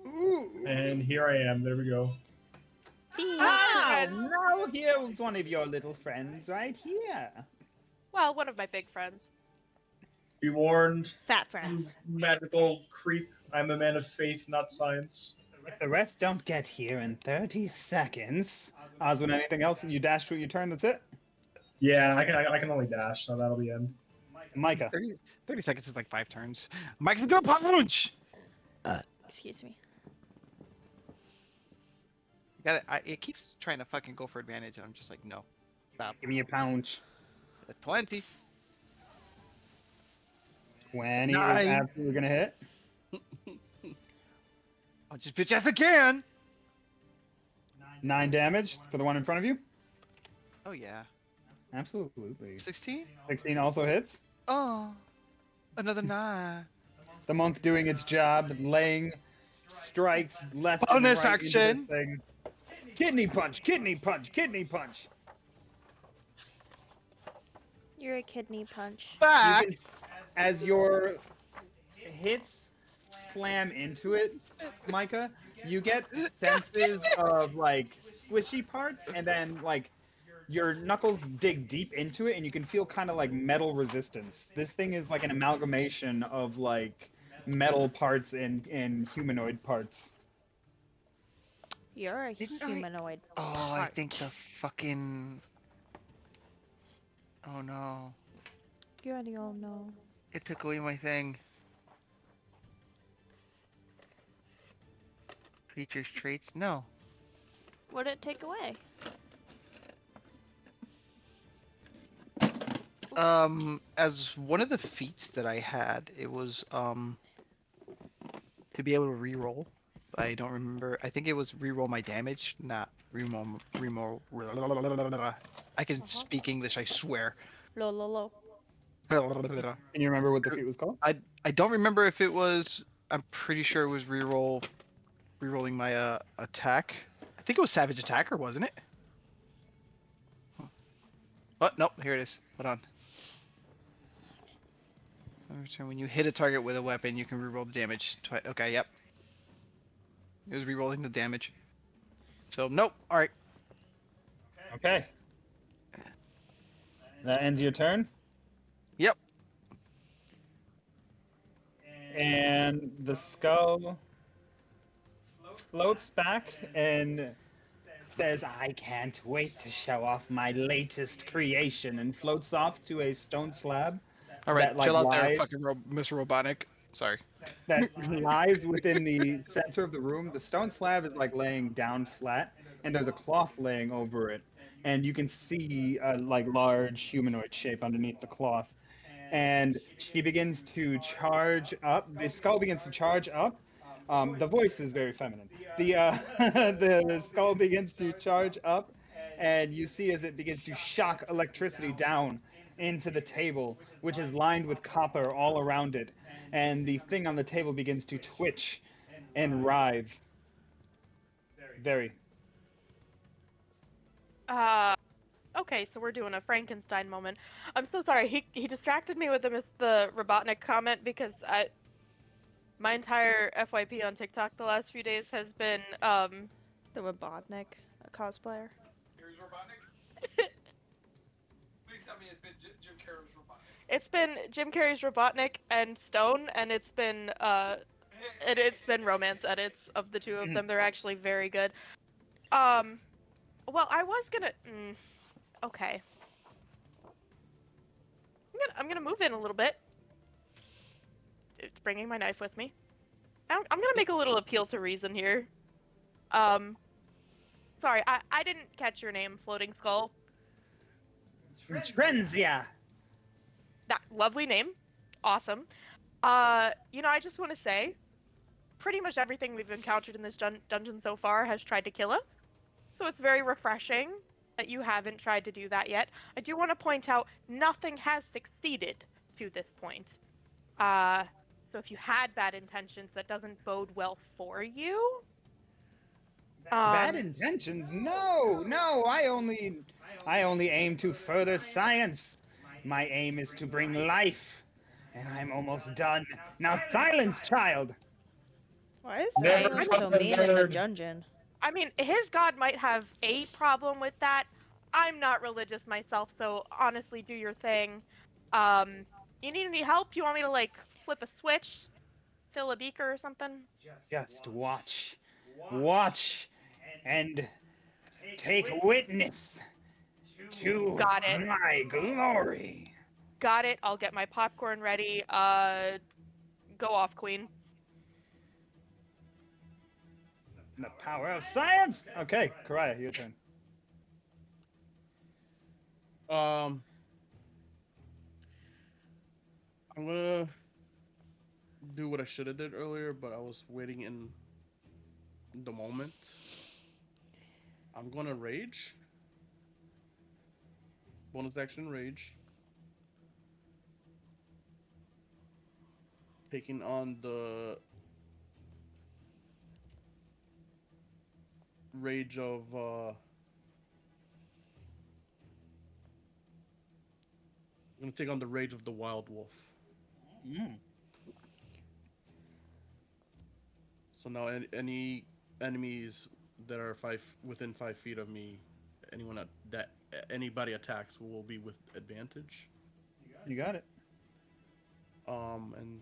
Ooh. And here I am. There we go. Field Ah, trip. now here's one of your little friends right here. Well, one of my big friends. Be warned, Fat you friends. magical creep. I'm a man of faith, not science. If the rest don't get here in 30 seconds. Osmond, anything else? You dash to your turn, that's it? Yeah, I can only dash, so that'll be end. Micah. 30 seconds is like 5 turns. Mike's gonna punch! Excuse me. It keeps trying to fucking go for advantage, and I'm just like, no. Stop. Give me a pounce. A 20. 20 is Nine. absolutely gonna hit. I'll just bitch as I can. 9 damage for the one in front of you. Oh yeah. Absolutely. 16. 16 also hits. Oh, another 9. The monk doing its job, laying strikes left Bonus and right into action. this thing. Kidney punch, kidney punch, kidney punch. You're a kidney punch. Back. You can, as your hits slam into it, Micah, you get senses of like squishy parts, and then like your knuckles dig deep into it, and you can feel kind of like metal resistance. This thing is like an amalgamation of like metal parts and humanoid parts. You're a Didn't I- humanoid. Oh, I part. think the fucking. Oh no! You already all know. It took away my thing. Creatures traits? No. What'd it take away? As one of the feats that I had, it was to be able to re-roll. I don't remember. I think it was re-roll my damage, not re-roll. I can speak English, I swear. Lo lo lo. Can you remember what the feat was called? I don't remember if it was. I'm pretty sure it was re-rolling my attack. I think it was Savage Attacker, wasn't it? Oh nope, here it is. Hold on. When you hit a target with a weapon, you can re-roll the damage. Okay, yep. It was re-rolling the damage. So nope. All right. Okay. That ends your turn. Yep. And the skull floats back and says, I can't wait to show off my latest creation, and floats off to a stone slab All right. that like Chill out there, lies fucking Mr. Robotnik. Sorry. that lies within the center of the room. The stone slab is like laying down flat, and there's a cloth laying over it, and you can see a like large humanoid shape underneath the cloth. And she begins to charge up. The skull begins to charge up. The voice is very feminine. The skull begins to charge up, and you see as it begins to shock electricity down into the table, which is lined with copper all around it. And the thing on the table begins to twitch and writhe. Very. Okay, so we're doing a Frankenstein moment. I'm so sorry. He distracted me with the Robotnik comment because my entire FYP on TikTok the last few days has been The Robotnik cosplayer. Here's Robotnik. Please tell me it's been Jim Carrey's Robotnik. It's been Jim Carrey's Robotnik and Stone, and it's been romance edits of the two of them. They're actually very good. Well, I was gonna. Okay. I'm gonna move in a little bit. It's bringing my knife with me. I'm gonna make a little appeal to reason here. Sorry, I didn't catch your name, Floating Skull. Trenzia. That lovely name. Awesome. I just want to say, pretty much everything we've encountered in this dungeon so far has tried to kill us. So it's very refreshing that you haven't tried to do that yet. I do want to point out, nothing has succeeded to this point. So if you had bad intentions, that doesn't bode well for you. Bad intentions? No, no. I only aim to further science. My aim is to bring life, and I'm almost done. Now, silence, child. Why is Never Silence trust so a mean in the nerd. dungeon? I mean, his god might have a problem with that. I'm not religious myself, so honestly, do your thing. You need any help? You want me to, like, flip a switch? Fill a beaker or something? Just watch. Watch and take witness to Got it. my glory. Got it. I'll get my popcorn ready. Go off, Queen. The power of science. Okay, Karaya, your turn. I'm gonna do what I should have did earlier, but I was waiting in the moment. I'm gonna rage. Bonus action rage. Taking on the rage of I'm gonna take on the rage of the wild wolf. So now any enemies that are within 5 feet of me, anybody attacks will be with advantage. You got it. And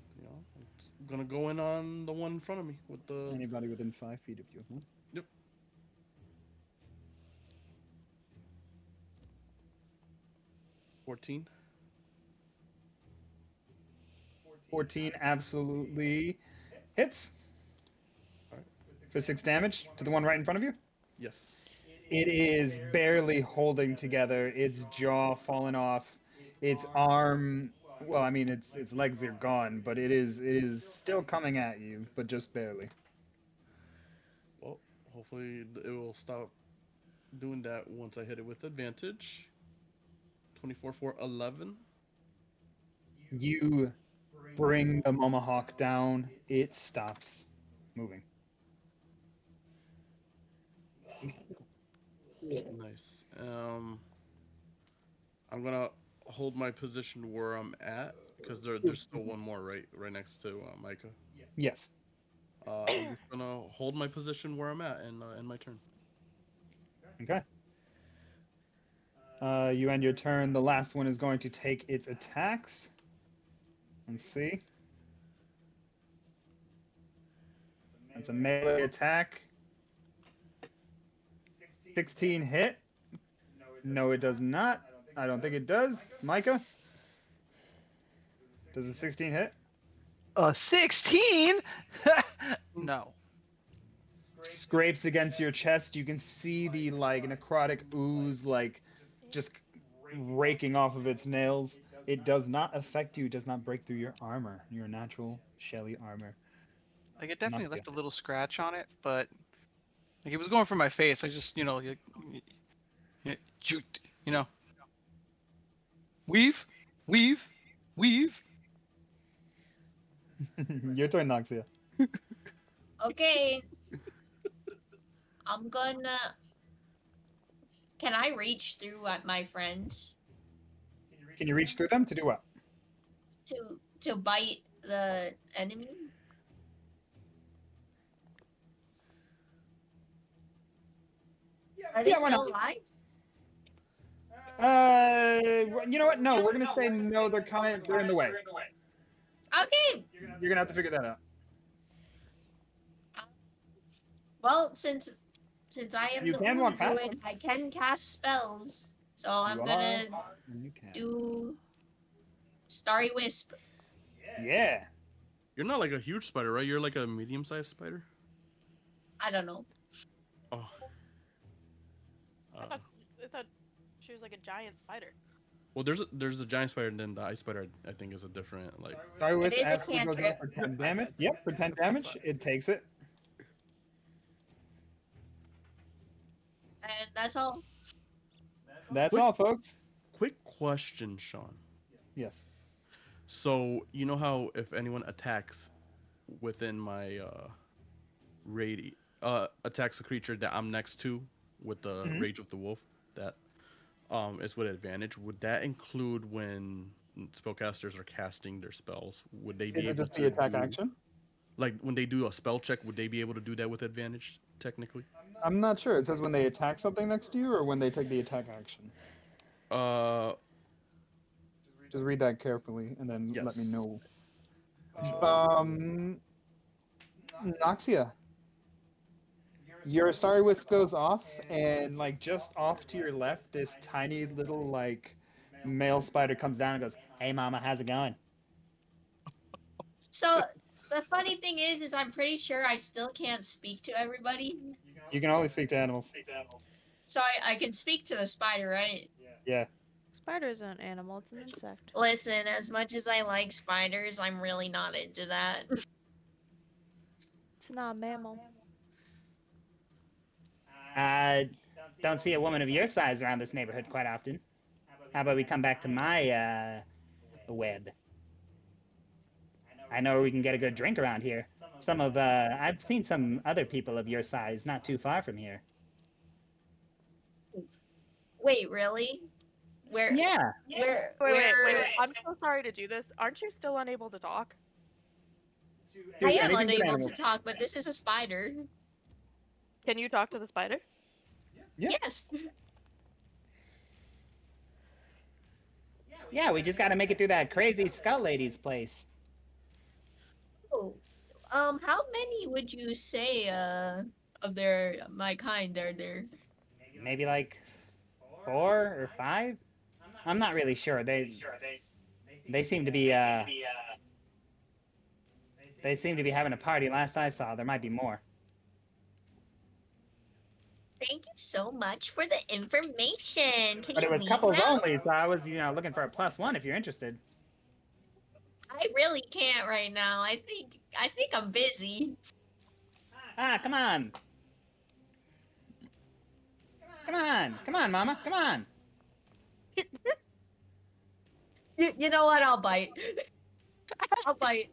it's gonna go in on the one in front of me with the Anybody within 5 feet of you, huh? Yep. 14. 14 absolutely hits. All right. For 6 damage to the one right in front of you. Yes. It is barely holding together. Its jaw fallen off. Its arm, well, I mean, its legs are gone, but it is still coming at you, but just barely. Well, hopefully it will stop doing that once I hit it with advantage. 24 for 11. You bring the Momahawk down. It stops moving. Nice. I'm gonna hold my position where I'm at because there's still one more right next to Micah. Yes. I'm just gonna hold my position where I'm at and end my turn. Okay. You end your turn. The last one is going to take its attacks. Let's see. That's a melee attack. 16 hit. No, it does not. I don't think it does. Micah? Does a 16 hit? 16? No. Scrapes against your chest. You can see the like necrotic ooze like just raking off of its nails. It does not affect you. It does not break through your armor, your natural Shelly armor. Like, it definitely Nothing. left a little scratch on it, but like, it was going for my face. I just, juked, weave, weave, weave. Your turn, Noxia. Okay. I'm gonna. Can I reach through my friends Can you reach through them to do what? to bite the enemy? Are they Yeah, why not? still alive? You know what? No, we're gonna say no. They're coming. They're in the way. Okay. You're gonna have to figure that out. Well, since I am You the can Ulu walk past Druid, them. I can cast spells. So I'm You gonna are. And you can. do Starry Wisp. Yeah. You're not like a huge spider, right? You're like a medium-sized spider. I don't know. Oh. I thought she was like a giant spider. Well, there's a giant spider, and then the ice spider I think is a different like. Star It Wisp is a actually goes cantrip, off for 10 damage. Yep, for 10 damage, it takes it. and that's all. That's Quick, all, folks. quick question, Sean. Yes. So you know how if anyone attacks within my attacks a creature that I'm next to with the Mhm. Rage of the Wolf, that is with advantage. Would that include when spellcasters are casting their spells? Would they be It'll able just be to attack do action. like when they do a spell check? Would they be able to do that with advantage technically? I'm not sure. It says when they attack something next to you or when they take the attack action. Uh, Just read that carefully and then let me yes. know. I shall. Noxia, your Starry Wisp goes off, and like just off to your left, this tiny little like male spider comes down and goes, "Hey, mama, how's it going?" So the funny thing is I'm pretty sure I still can't speak to everybody. You can only speak to animals. So I can speak to the spider, right? Yeah. Spider isn't an animal, it's an insect. Listen, as much as I like spiders, I'm really not into that. It's not a mammal. Uh, don't see a woman of your size around this neighborhood quite often. How about we come back to my web? I know where we can get a good drink around here. I've seen some other people of your size not too far from here. Wait, really? Where? Yeah, Wait. I'm so sorry to do this. Aren't you still unable to talk? Do I am anything but unable animals. to talk, but this is a spider. Can you talk to the spider? Yeah. Yes. yeah, we just gotta make it through that crazy skull lady's place. Oh, how many would you say of my kind are there? Maybe like 4 or 5. I'm not really sure. They seem to be they seem to be having a party. Last I saw, there might be more. Thank you so much for the information. Can But you it was leave couples now? only, so I was, looking for a +1 if you're interested. I really can't right now. I think I'm busy. Ah, come on. Come on. Come on, Mama. Come on. You know what? I'll bite. I'll bite.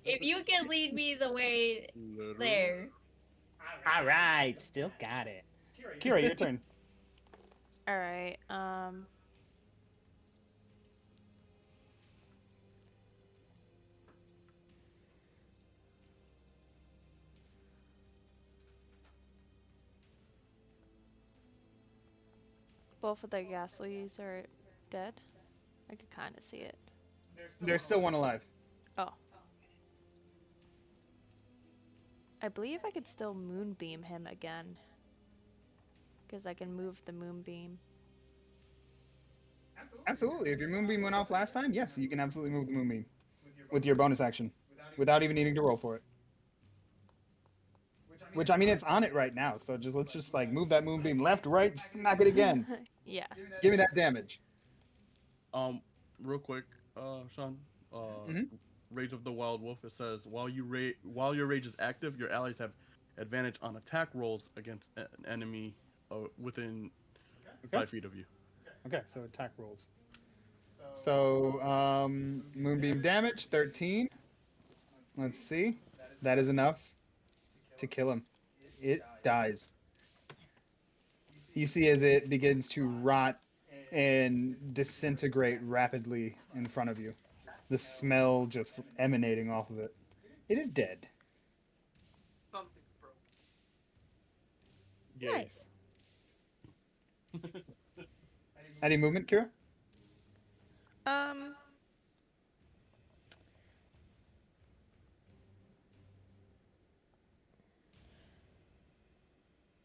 If you can lead me the way Literally. there. All right. Still got it. Kira, your turn. All right. Both of the Ghastlies are dead. I could kind of see it. There's still one alive. Oh. I believe I could still moonbeam him again. Because I can move the moonbeam. Absolutely. If your moonbeam went off last time, yes, you can absolutely move the moonbeam with your bonus action without even needing to roll for it. Which I mean, it's on it right now. So let's just like move that moonbeam left, right, smack it again. Yeah. Give me that damage. Real quick, Sean. Mhm. Rage of the Wild Wolf. It says while your rage is active, your allies have advantage on attack rolls against an enemy within Okay. 5 feet of you. Okay. So attack rolls. So moonbeam damage 13. Let's see. That is enough to kill him. It dies. You see as it begins to rot and disintegrate rapidly in front of you. The smell just emanating off of it. It is dead. Yay. Nice. Any movement, Kira? Um.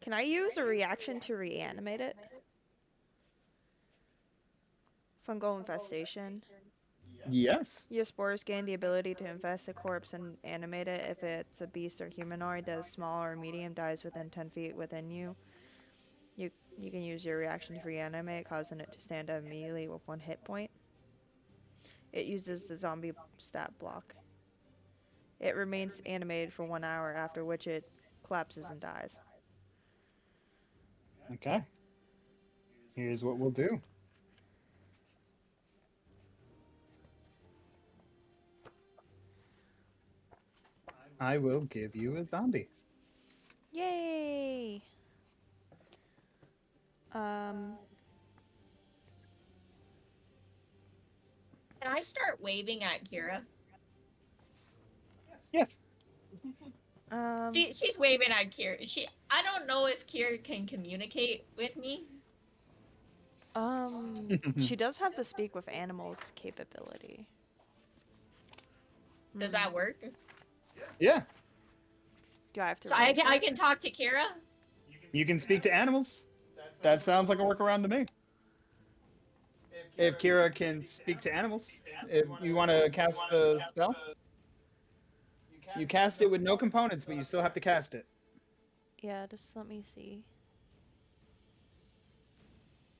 Can I use a reaction to reanimate it? Fungal infestation. Yes. Your spores gain the ability to infest a corpse and animate it if it's a beast or humanoid that is small or medium, dies within 10 feet within you. You can use your reaction to reanimate, causing it to stand up immediately with 1 hit point. It uses the zombie stat block. It remains animated for 1 hour, after which it collapses and dies. Okay. Here's what we'll do. I will give you a zombie. Yay! Um, Can I start waving at Kira? Yes. She's waving at Kira. I don't know if Kira can communicate with me. she does have the speak with animals capability. Does that work? Yeah. Do I have to So roll I for it? can talk to Kira? You can speak to animals. That sounds like a workaround to me. If Kira can speak to animals, if you want to cast the spell, you cast it with no components, but you still have to cast it. Yeah, just let me see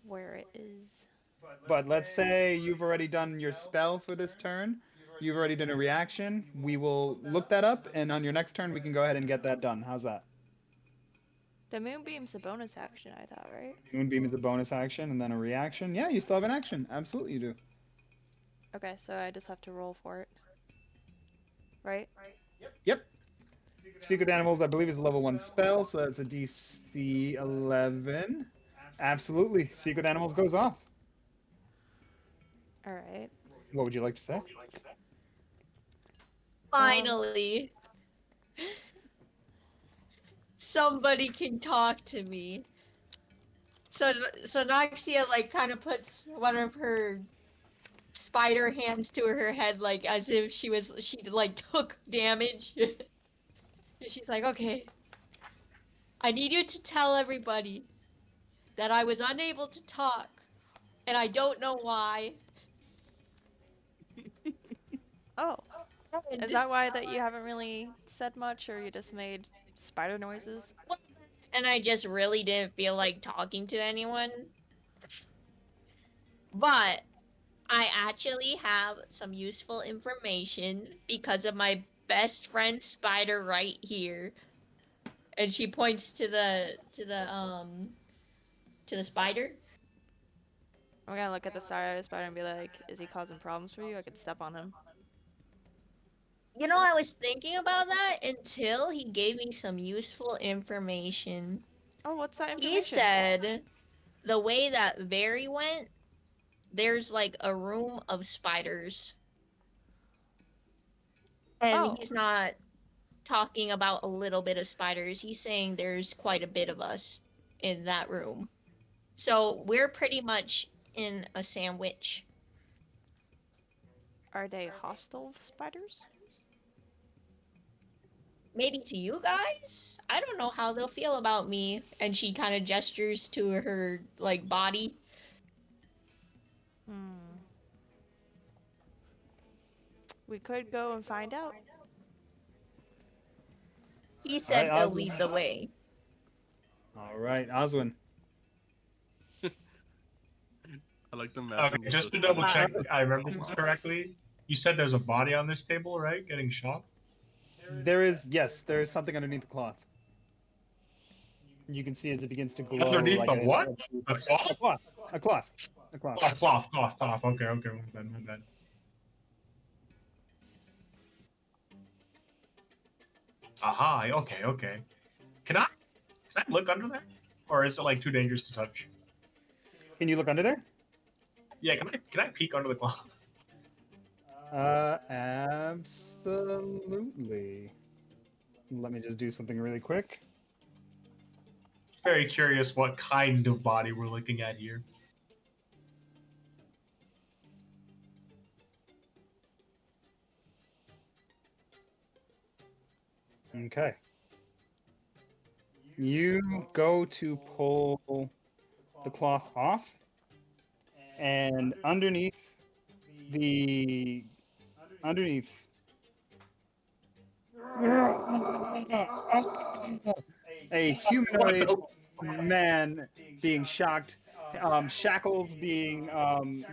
where it is. But let's say you've already done your spell for this turn. You've already done a reaction. We will look that up, and on your next turn, we can go ahead and get that done. How's that? The moonbeam's a bonus action, I thought, right? Moonbeam is a bonus action, and then a reaction. Yeah, you still have an action. Absolutely, you do. Okay, so I just have to roll for it. Right? Yep. Speak with animals, I believe, is a level 1 spell, so that's a DC 11. Absolutely. Speak with animals goes off. Alright. What would you like to say? Finally. Somebody can talk to me. So Noxia like kind of puts one of her spider hands to her head, like as if she like took damage. She's like, okay, I need you to tell everybody that I was unable to talk, and I don't know why. Oh. And Is that why that you haven't really said much, or you just made spider noises? and I just really didn't feel like talking to anyone. But I actually have some useful information because of my best friend Spider right here. And she points to the spider. I'm gonna look at the spider and be like, is he causing problems for you? I could step on him. You know, I was thinking about that until he gave me some useful information. Oh, what's that He information? said the way that Very went, there's like a room of spiders. And Oh, he's not talking about a little bit of spiders. He's saying there's quite a bit of us in that room. So we're pretty much in a sandwich. are they hostile spiders? Maybe to you guys? I don't know how they'll feel about me. And she kind of gestures to her like body. Hmm. We could go and find out. He All right, said he'll Oswin. lead the way. All right, Oswin. I like the Okay, matching. just to double check, I remember this correctly. You said there's a body on this table, right? Getting shot. There is, yes, there is something underneath the cloth. You can see as it begins to glow. Underneath like the what? A A cloth? cloth. A cloth. A cloth. Oh, cloth. Okay, my bad. Aha, okay. Can I look under there? Or is it like too dangerous to touch? Can you look under there? Yeah, can I peek under the cloth? Absolutely. Let me just do something really quick. Very curious what kind of body we're looking at here. Okay. You go to pull the cloth off, and the underneath a humanoid man being shocked, shackles being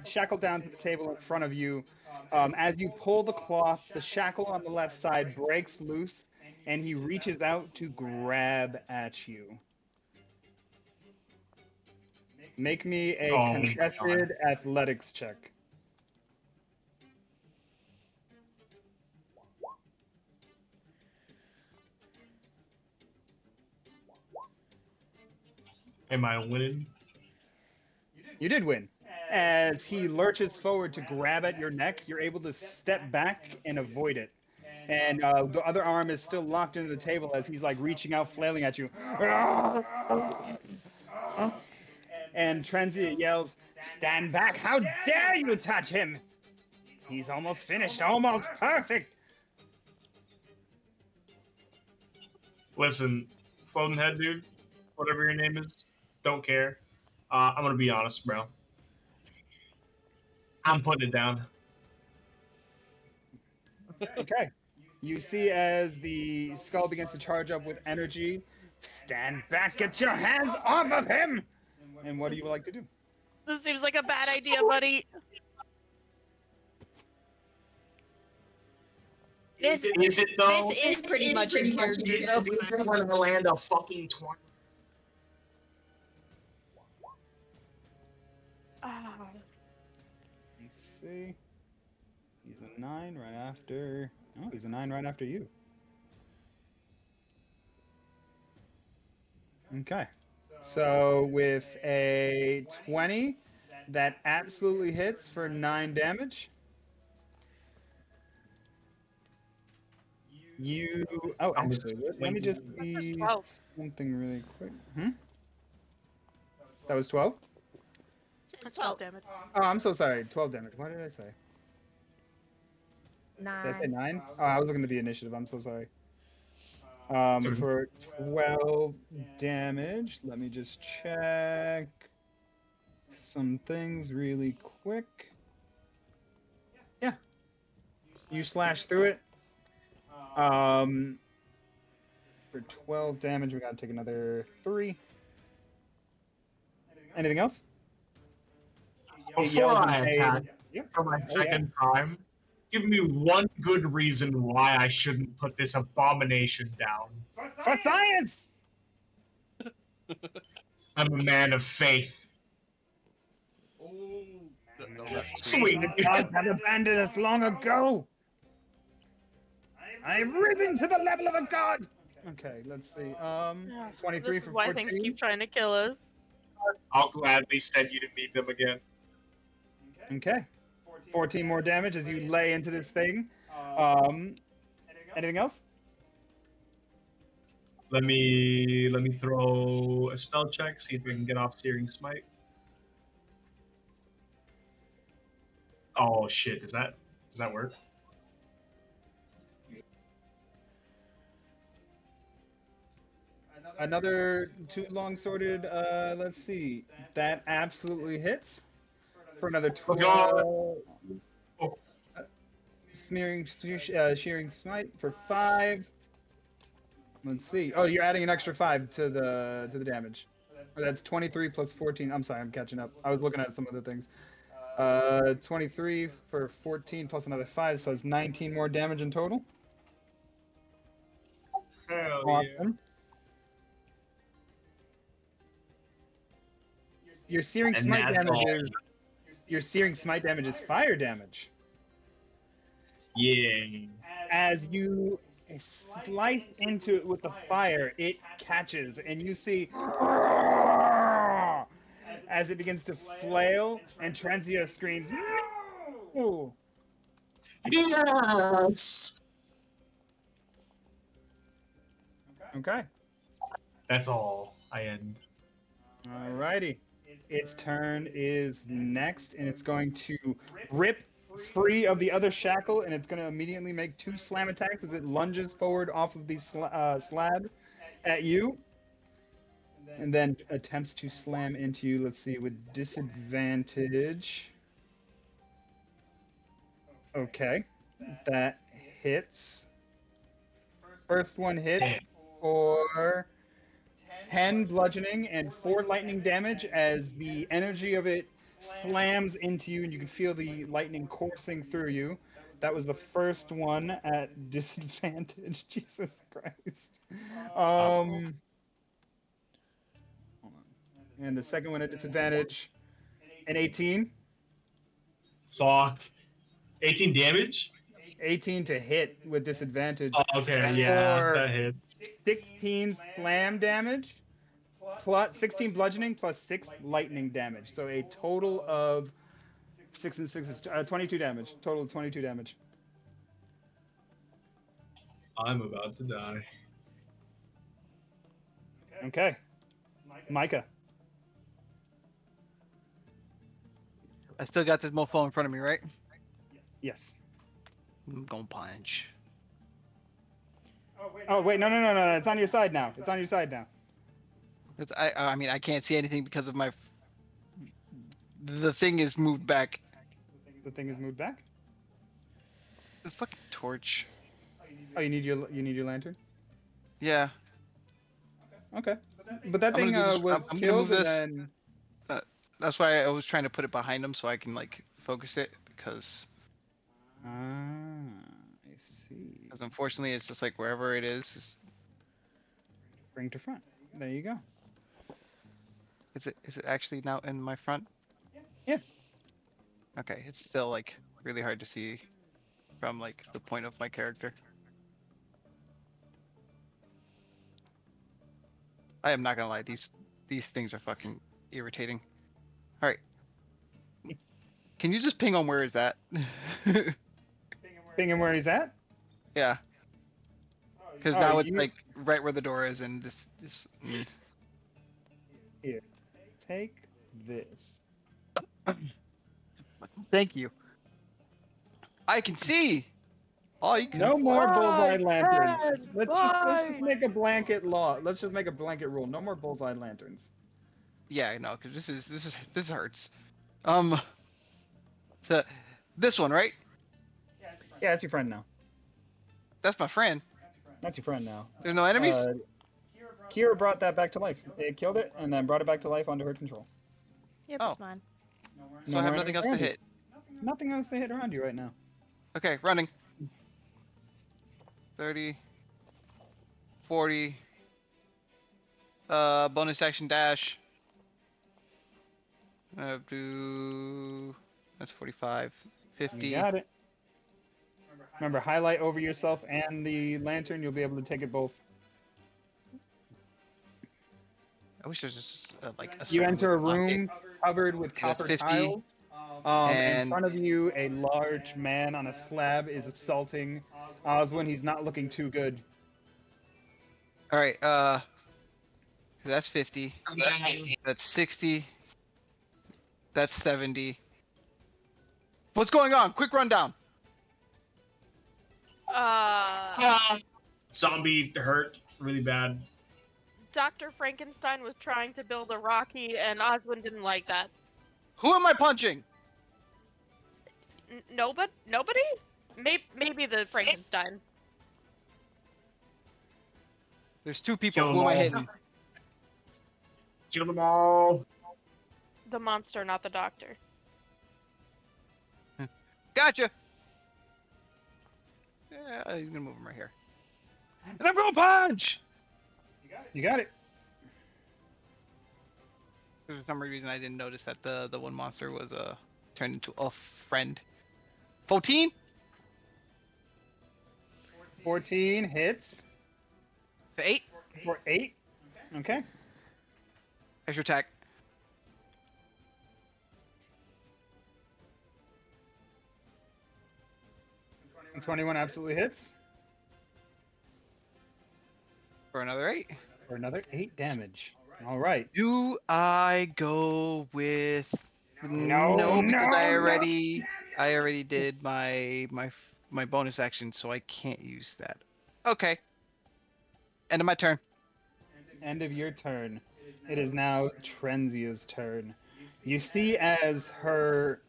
shackled down to the table in front of you. As you pull the cloth, the shackle on the left side breaks loose, and he reaches out to grab at you. Make me a Oh, contested athletics check. am I winning? You did win. As he lurches forward to grab at your neck, you're able to step back and avoid it. And the other arm is still locked into the table as he's like reaching out, flailing at you. And Transient yells, "Stand back! How dare you touch him! He's almost finished, almost perfect!" Listen, floating head dude, whatever your name is, don't care. I'm gonna be honest, bro. I'm putting it down. Okay. You see as the skull begins to charge up with energy. Stand back! Get your hands off of him! And what do you like to do? This seems like a bad idea, buddy. This Is it though? this is pretty much in character. though. Is it when I land a fucking 20? Ah, Let's see. He's a 9 right after. Oh, he's a 9 right after you. Okay. So with a 20, that absolutely hits for 9 damage. You. Oh, I'm actually, just let me just That's see 12. something really quick. That was 12? Says that's 12. 12 damage. Oh, I'm so sorry. 12 damage. What did I say? Did I say 9? Oh, I was looking at the initiative. I'm so sorry. For 12 damage, let me just check some things really quick. Yeah. You slash through it. For for 12 damage. We gotta take another 3. Anything else? It Before yells in I pain. attack Yep. for my Oh, yeah. second time, give me one good reason why I shouldn't put this abomination down. For science! I'm a man of faith. Oh, no, that's Sweet. The gods have abandoned us long ago. I have risen to the level of a god. Okay, let's see. This 23 is for why things 14. keep trying to kill us. I'll gladly send you to meet them again. Okay. 14 more damage as you lay into this thing. Anything else? Let me throw a spell check, see if we can get off Searing Smite. Oh shit, does that work? Another 2 long-sworded, let's see. That absolutely hits. For another 12. Oh. Shearing Smite for 5. Let's see. Oh, you're adding an extra 5 to the damage. Oh, that's 23 plus 14. I'm sorry, I'm catching up. I was looking at some other things. 23 for 14 plus another 5, so it's 19 more damage in total. Hell Awesome. Your Searing And Smite that's damage all. is your Searing Smite damage is fire damage. Yeah. As you slice into it with the fire, it catches, and you see as it begins to flail, and Trenzia screams, "No!" Yes. Okay. That's all. I end. Alrighty. Its turn is next, and it's going to rip free of the other shackle, and it's going to immediately make 2 slam attacks as it lunges forward off of the slab at you, and then attempts to slam into you. Let's see, with disadvantage. Okay, that hits. First one hits Damn. for 10 bludgeoning and 4 lightning damage as the energy of it slams into you, and you can feel the lightning coursing through you. That was the first one at disadvantage. Jesus Christ. Hold on. And the second one at disadvantage, an 18. Fuck. 18 damage? 18 to hit with disadvantage. Oh, okay, yeah, For that hits. 16 slam damage, plus 16 bludgeoning, plus 6 lightning damage. So a total of 6 and 6 is 22 damage. Total of 22 damage. I'm about to die. Okay. Micah. I still got this mofo in front of me, right? Yes. I'm gonna punch. Oh, wait, no. It's on your side now. It's on your side now. I mean, I can't see anything because of my. The thing is moved back. The thing is moved back. The fucking torch. Oh, you need your lantern? Yeah. Okay. But that I'm thing gonna do this- was I'm gonna killed, move and this. then... That's why I was trying to put it behind him so I can like focus it because Ah, I see. unfortunately it's just like wherever it is Bring to front. There you go. is it actually now in my front? Yeah. Okay, it's still like really hard to see from like the point of my character. I am not gonna lie, these things are fucking irritating. All right. Can you just ping on where is that? Ping him where he's at? Yeah. Because Oh, now it's you- like right where the door is, and Here. Take this. Thank you. I can see. Oh, you can. No more bullseye Fly, lanterns. Fred, Let's just fly! make a blanket law. Let's just make a blanket rule. No more bullseye lanterns. Yeah, I know, because this hurts. This one, right? Yeah, it's your friend now. That's my friend. That's your friend now. There's no enemies? Kira brought that back to life. It killed it and then brought it back to life under her control. Yep, Oh. it's mine. So No I have more nothing enemies else to around you. hit. Nothing else to hit around you right now. Okay, running. 30. 40. Bonus action dash. That's 45. 50. You got it. Remember, highlight over yourself and the lantern. You'll be able to take it both. I wish there was just like a You certain enter a way to lock it. room covered with You got copper 50, tiles. In and- front of you, a large man on a slab is assaulting Oswin. He's not looking too good. All right. That's 50. That's 60. That's 70. What's going on? Quick rundown. Zombie hurt really bad. Dr. Frankenstein was trying to build a Rocky, and Oswin didn't like that. Who am I punching? Nobody? Maybe the Frankenstein. There's two people. Kill Who am I them all. hitting? Kill them all. The monster, not the doctor. Gotcha. Yeah, he's gonna move him right here. And I'm gonna punch. You got it. For some reason, I didn't notice that the one monster was turned into a friend. 14. 14 hits For 8. for 8. Okay. Extra attack. And 21 absolutely hits For another 8. for another 8 damage. All right. Do I go with? No, because no, I already did my bonus action, so I can't use that. Okay. End of my turn. End of your turn. It is now Trenzia's turn. You see as her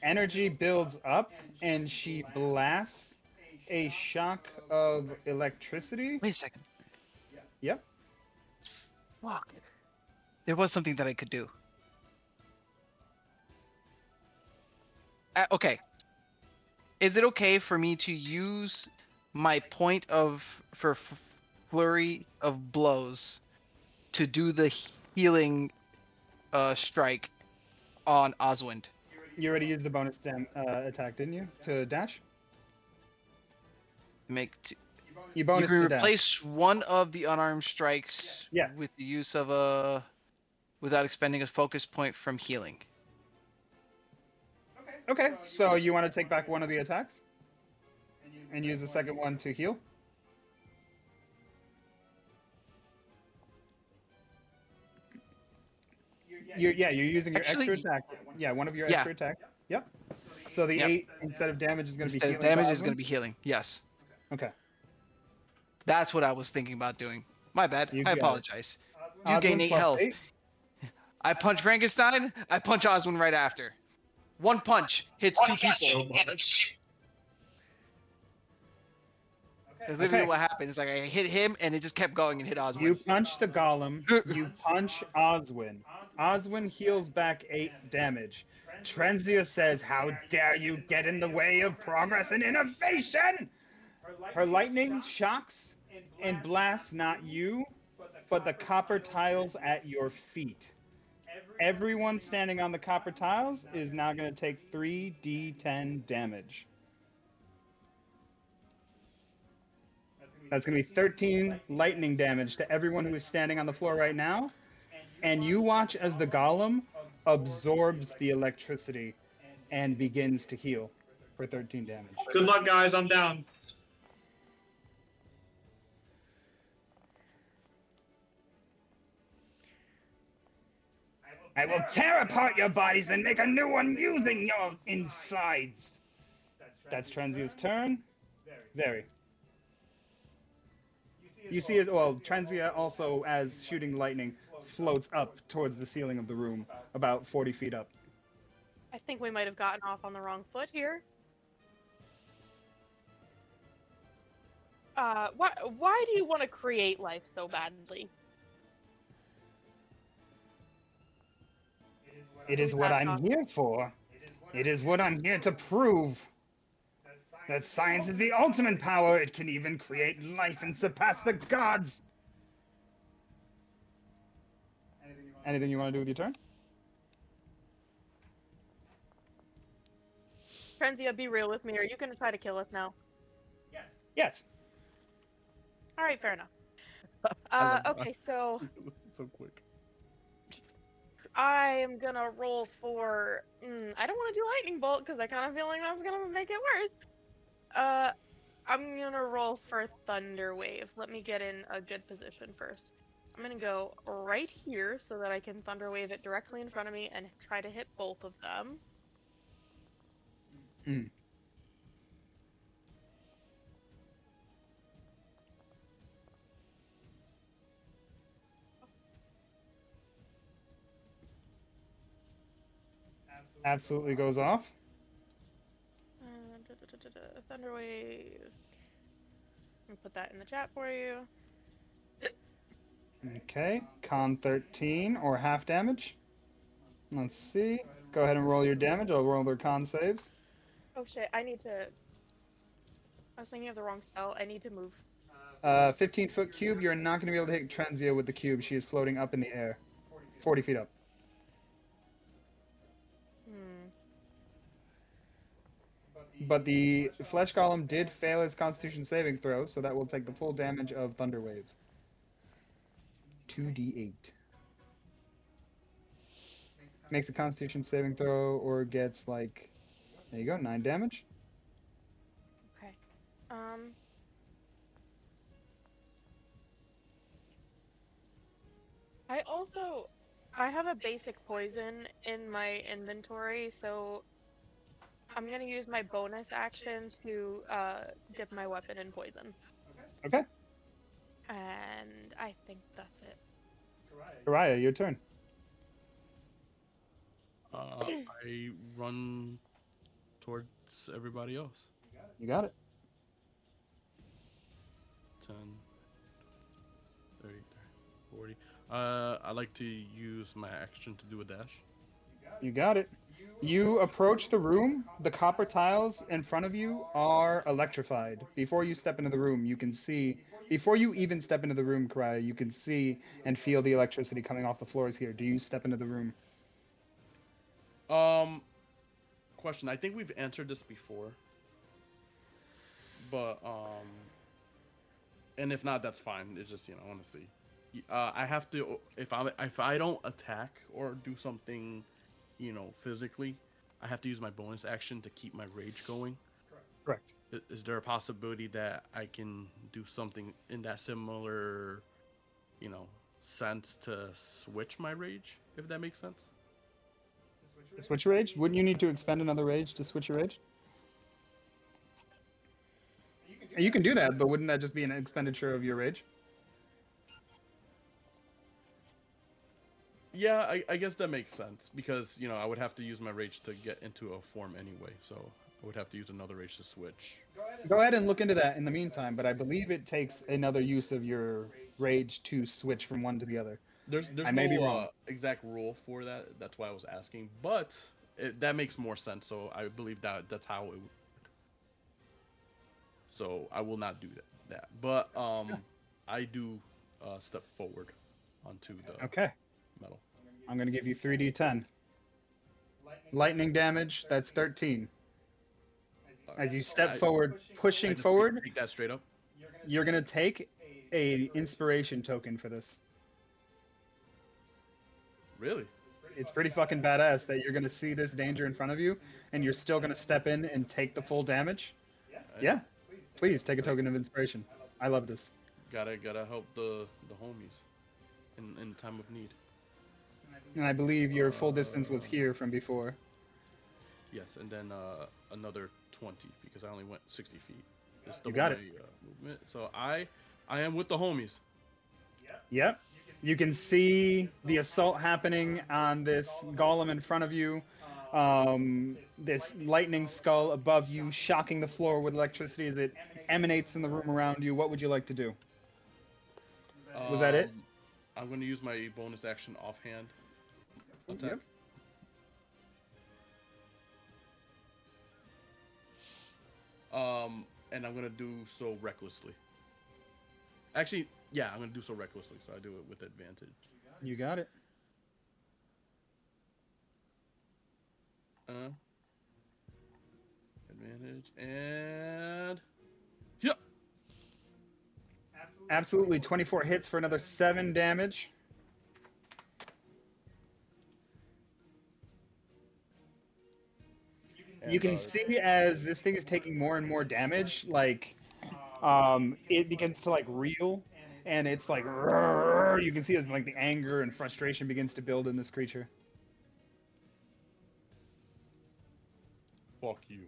energy builds up and she blasts a shock of electricity. Wait a second. Yep. Fuck. There was something that I could do. Okay. Is it okay for me to use my point for flurry of blows to do the healing strike on Oswind? You already used the bonus attack, didn't you? To dash? You bonus you can to dash. replace one of the unarmed strikes Yeah. with the use of a without expending a focus point from healing. Okay, so you want to take back one of the attacks? And use the second one to heal? You're using your Actually, extra attack. Yeah, one of your yeah. extra attack. Yep. So the Yep. 8 instead of damage is going to be Instead of healing. damage to is going to Oswin? be healing. Yes. Okay. That's what I was thinking about doing. My bad. You I got it. apologize. You gain Oswin 8 plus health. 8. I punch Frankenstein. I punch Oswin right after. One punch hits 2 people. So much. That's literally Okay. what happened. It's like I hit him and it just kept going and hit Oswin. You punch the golem. You punch Oswin. Oswin heals back 8 damage. Trenzia says, "How dare you get in the way of progress and innovation!" Her lightning shocks and blasts not you, but the copper tiles at your feet. Everyone standing on the copper tiles is now going to take 3d10 damage. That's going to be 13 lightning damage to everyone who is standing on the floor right now. And you watch as the golem absorbs the electricity and begins to heal for 13 damage. Good luck, guys. I'm down. I will tear apart your bodies and make a new one using your insides. That's Trenzia's turn. Very. You see as well, Trenzia also, as shooting lightning, floats up towards the ceiling of the room, about 40 feet up. I think we might have gotten off on the wrong foot here. Why do you want to create life so badly? It Can is we what back I'm off? here for. It is what I'm here to prove. That science is the ultimate power. It can even create life and surpass the gods. Anything you want to do with your turn? Trenzia, be real with me. Are you gonna try to kill us now? Yes. All right, fair enough. I love Okay, so so quick. I am gonna roll for. I don't want to do lightning bolt because I kind of feel like that's gonna make it worse. Uh, I'm gonna roll for thunder wave. Let me get in a good position first. I'm gonna go right here so that I can thunder wave it directly in front of me and try to hit both of them. Mm. Absolutely goes off. Thunder wave. Let me put that in the chat for you. Okay, con 13 or half damage. Let's see. Go ahead and roll your damage. I'll roll their con saves. Oh shit! I need to. I was thinking of the wrong spell. I need to move. 15-foot cube. You're not going to be able to hit Trenzia with the cube. She is floating up in the air, 40 feet up. Hmm. But the flesh golem did fail its Constitution saving throw, so that will take the full damage of Thunder Wave. 2d8. Makes a Constitution saving throw or gets like, there you go, 9 damage. Okay. I have a basic poison in my inventory, so I'm gonna use my bonus action to dip my weapon in poison. Okay. And I think that's it. Karaya, your turn. I run towards everybody else. You got it. 10, 30, 40. I like to use my action to do a dash. You got it. You approach the room. The copper tiles in front of you are electrified. Before you step into the room, you can see. Before you even step into the room, Karaya, you can see and feel the electricity coming off the floors here. Do you step into the room? Question. I think we've answered this before, but and if not, that's fine. It's just I want to see. I have to if I don't attack or do something, physically, I have to use my bonus action to keep my rage going. Correct. Is there a possibility that I can do something in that similar, sense to switch my rage, if that makes sense? Switch your rage? Wouldn't you need to expend another rage to switch your rage? You can do that, but wouldn't that just be an expenditure of your rage? Yeah, I guess that makes sense because I would have to use my rage to get into a form anyway, so I would have to use another rage to switch. Go ahead and look into that in the meantime, but I believe it takes another use of your rage to switch from one to the other. There's I may be no wrong. exact rule for that. That's why I was asking, but that makes more sense. So I believe that's how it would work. So I will not do that. But I do step forward onto the Okay. metal. I'm going to give you 3d10. Lightning damage, that's 13. As you step forward, pushing forward, Take that straight up. you're going to take a inspiration token for this. Really? It's pretty fucking badass that you're going to see this danger in front of you, and you're still going to step in and take the full damage. Yeah. Please take a token of inspiration. I love this. Gotta help the homies in time of need. And I believe your full distance was here from before. Yes, and then another 20 because I only went 60 feet. It's You got it. Movement. So I am with the homies. Yep. You can see the assault happening on this golem in front of you. this lightning skull above you, shocking the floor with electricity as it emanates in the room around you. What would you like to do? Was that it? I'm going to use my bonus action offhand attack. Yep. And I'm going to do so recklessly. Actually, yeah, I'm going to do so recklessly, so I do it with advantage. You got it. Advantage and yeah. Absolutely, 24 hits for another 7 damage. You can see as this thing is taking more and more damage, like it begins to like reel, and it's like "Rrrr." You can see as like the anger and frustration begins to build in this creature. Fuck you.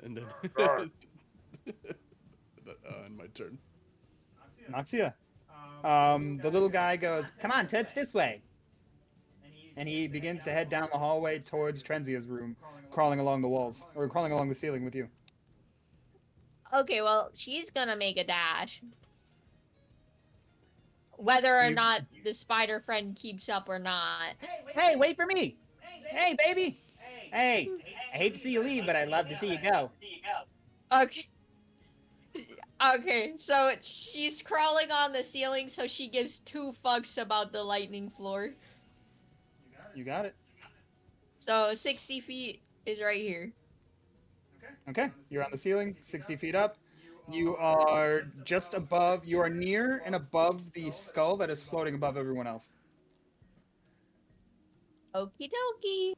And then and my turn. Noxia. The little guy goes, "Come on, Tits, this way." And he begins to head down the hallway towards Trenzia's room, crawling along the walls, or crawling along the ceiling with you. Okay, well, she's gonna make a dash. Whether or not the spider friend keeps up or not. Hey, wait for me! Hey, baby! Hey, I hate to see you leave, but I'd love to see you go. Okay. Okay, so she's crawling on the ceiling, so she gives 2 fucks about the lightning floor. You got it. So 60 feet is right here. Okay, you're on the ceiling, 60 feet up. You are just above, you are near and above the skull that is floating above everyone else. Okie dokie.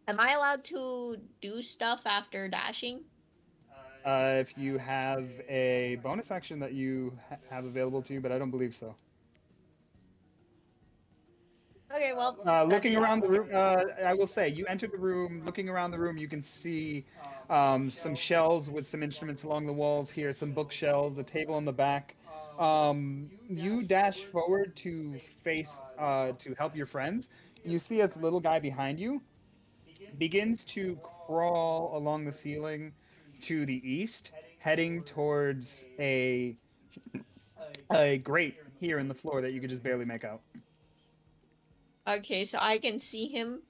Am I allowed to do stuff after dashing? If you have a bonus action that you have available to you, but I don't believe so. Okay, well. Looking around the room, I will say, you entered the room, looking around the room, you can see some shelves with some instruments along the walls here, some bookshelves, a table in the back. You dash forward to face, to help your friends. You see a little guy behind you begins to crawl along the ceiling to the east, heading towards a grate here in the floor that you could just barely make out. Okay, so I can see him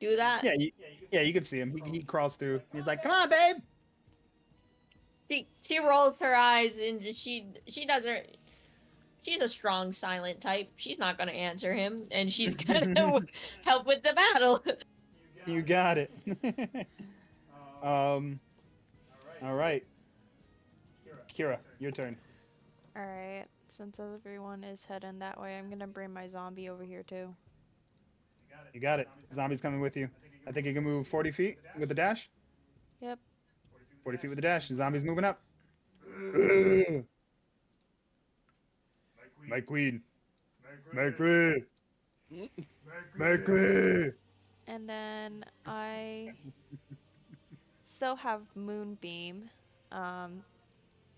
do that? Yeah, you can see him. He crawls through. He's like, "Come on, babe!" She rolls her eyes and she doesn't. She's a strong silent type. She's not gonna answer him, and she's gonna help with the battle. You got it. All right. Kira, your turn. Alright, since everyone is heading that way, I'm gonna bring my zombie over here too. You got it. Zombie's coming with you. I think you can move 40 feet with the dash. Yep. 40 feet with the dash. Zombie's moving up. My queen. My queen. My queen. And then I still have Moonbeam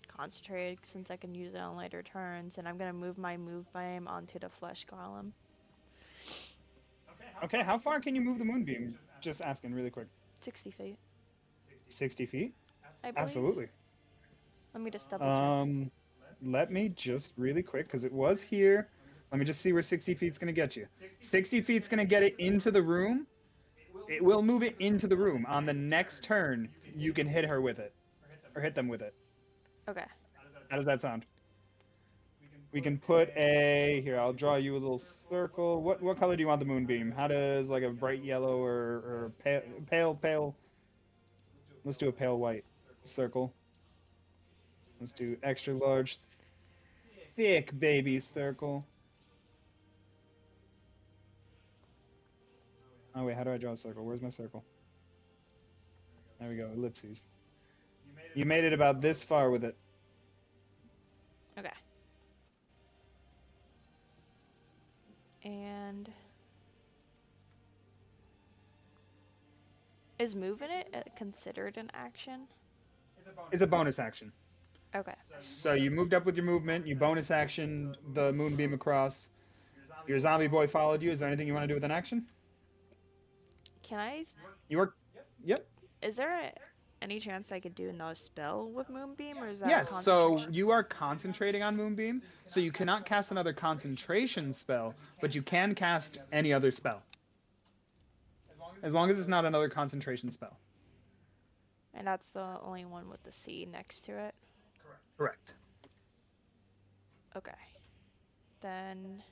concentrated since I can use it on later turns, and I'm gonna move my Moonbeam onto the Flesh Golem. Okay, how far can you move the moonbeam? Just asking really quick. 60 feet. 60 feet? I believe. Absolutely. Let me just double check. Let me just really quick, because it was here. Let me just see where 60 feet's going to get you. 60 feet's going to get it into the room. It will move it into the room. On the next turn, you can hit her with it. Or hit them with it. Okay. How does that sound? We can put a... Here, I'll draw you a little circle. What color do you want the moonbeam? How does, like, a bright yellow or pale... Let's do a pale white circle. Let's do extra large, thick baby circle. Oh wait, how do I draw a circle? Where's my circle? There we go, ellipses. You made it about this far with it. Okay. And is moving it considered an action? It's a bonus action. Okay. So you moved up with your movement, you bonus action the moonbeam across. Your zombie boy followed you. Is there anything you want to do with an action? Can I? You are. Yep. Is there any chance I could do no spell with Moonbeam, or is that a Yes. So concentration? you are concentrating on Moonbeam, so you cannot cast another concentration spell, but you can cast any other spell, as long as it's not another concentration spell. And that's the only one with the C next to it. Correct. Okay. Then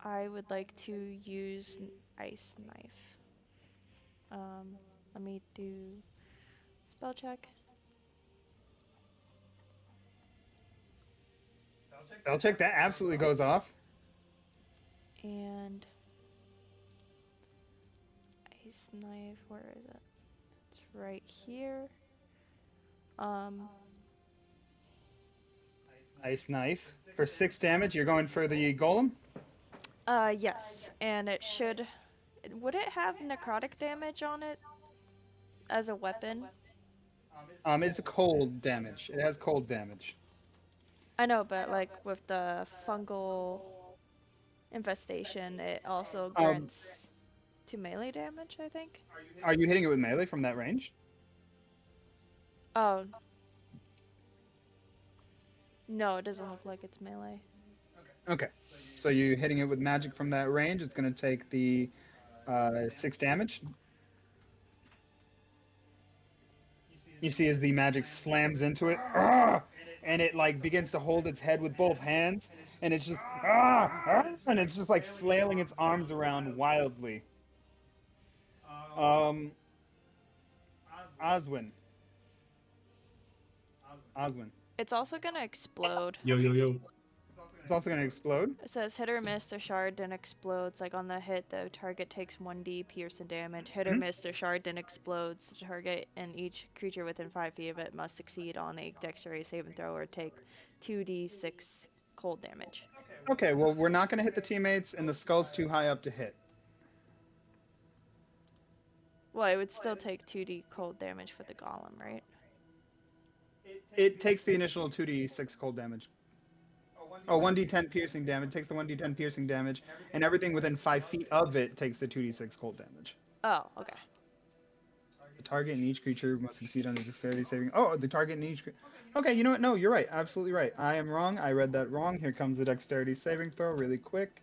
I would like to use Ice Knife. Let me do spell check. Spell check. That absolutely goes off. And Ice Knife, where is it? It's right here. Ice knife for 6 damage. You're going for the golem. Yes, and it should. Would it have necrotic damage on it as a weapon? It's a cold damage. It has cold damage. I know, but like with the fungal infestation, it also grants 2 melee damage, I think. Are you hitting it with melee from that range? Oh. No, it doesn't look like it's melee. Okay. So you're hitting it with magic from that range. It's going to take the 6 damage. You see as the magic slams into it, and it like begins to hold its head with both hands, and it's just and it's just like flailing its arms around wildly. Oswin. Oswin. It's also gonna explode. Yo, yo, yo. It's also going to explode. It says hit or miss, the shard then explodes. Like on the hit, the target takes 1d piercing damage. Hit or miss, the shard then explodes. The target and each creature within 5 feet of it must succeed on a dexterity saving throw or take 2d6 cold damage. Okay, well, we're not going to hit the teammates, and the skull's too high up to hit. Well, it would still take 2d cold damage for the golem, right? It takes the initial 2d6 cold damage. Oh, 1d10 piercing damage. Takes the 1d10 piercing damage, and everything within 5 feet of it takes the 2d6 cold damage. Oh, okay. The target and each creature must succeed on a dexterity saving. Oh, the target and each. Okay, you know what? No, you're right. Absolutely right. I am wrong. I read that wrong. Here comes the dexterity saving throw, really quick.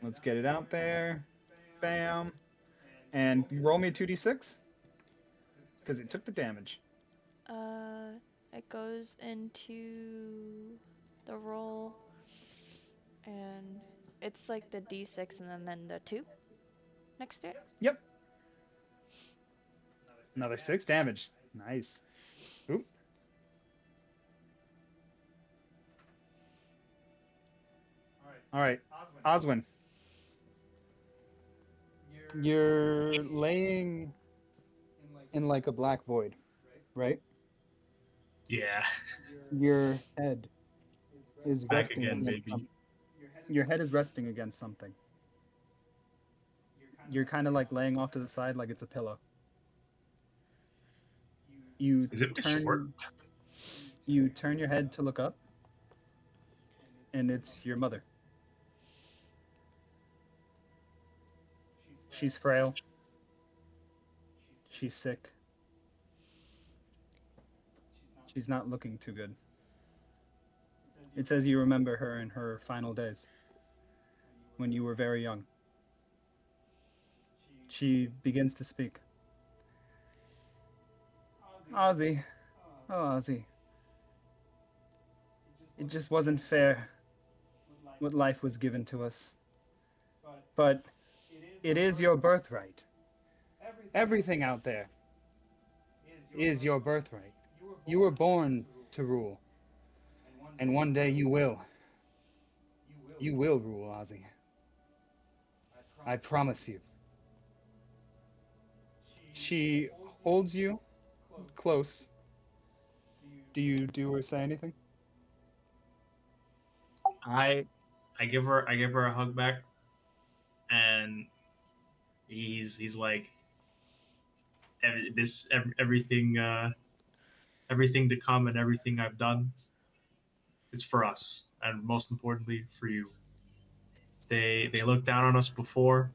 Let's get it out there. Bam. And roll me a 2d6 because it took the damage. It goes into the roll, and it's like the d6 and then the 2 next to it. Yep. Another 6 damage. Nice. Oop. All right, Oswin. You're laying in like a black void, right? Yeah. Your head is Back resting again, against baby. something. Your head is resting against something. You're kind of like laying off to the side like it's a pillow. You Is it my sword? turn your head to look up, and it's your mother. She's frail. She's sick. She's not looking too good. It says you remember her in her final days, when you were very young. She begins to speak. Ozzy. Oh, Ozzy. It just wasn't fair what life was given to us. But it is your birthright. Everything out there is your birthright. You were born to rule. And one day you will. You will rule, Ozzy. I promise you. She holds you close. Do you do or say anything? I give her a hug back, and he's like everything everything to come and everything I've done is for us, and most importantly for you. They looked down on us before,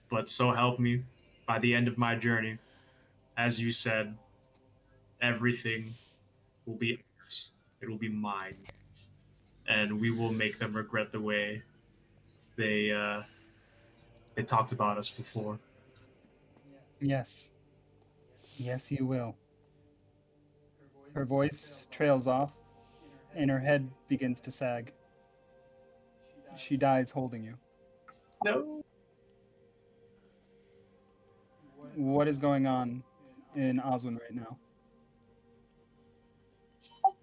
but so help me, by the end of my journey, as you said, everything will be ours. It will be mine, and we will make them regret the way they uh, they talked about us before. Yes, yes, you will. Her voice trails off, and her head begins to sag. She dies holding you. No, What is going on in Oswin right now?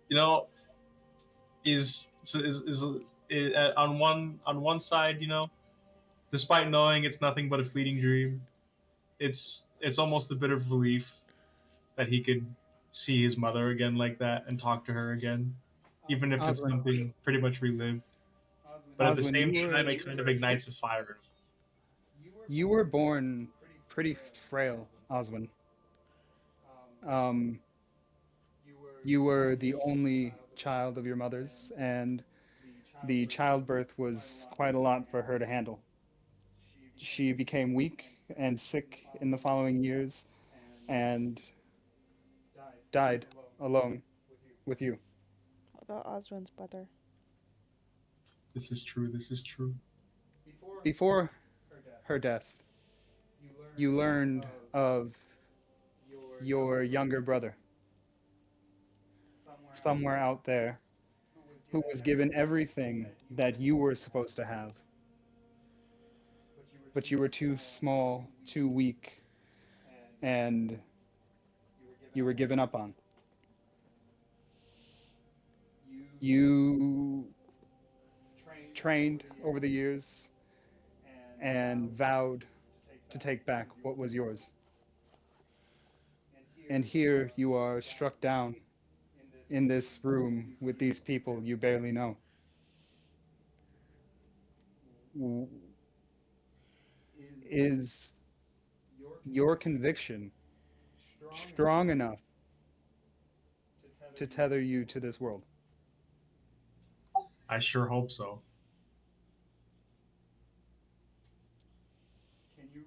you know, is on one side, despite knowing it's nothing but a fleeting dream, it's almost a bit of relief that he could see his mother again like that and talk to her again, even if it's Oswin, something pretty much relived. But at the Oswin, same time, it kind of ignites a fire in him. you were born pretty frail, Oswin. Um, you were the only child of your mother's, and the childbirth was quite a lot for her to handle. She became weak and sick in the following years and died alone with you. What about Oswin's brother? This is true. This is true. Before her death, you learned of your younger brother somewhere out there who was given everything that you were supposed to have, but you were too small, too weak, and you were given up on. You trained over the years and vowed to take back what was yours. And here you are struck down in this room with these people you barely know. Is your conviction strong enough to tether you to this world? I sure hope so.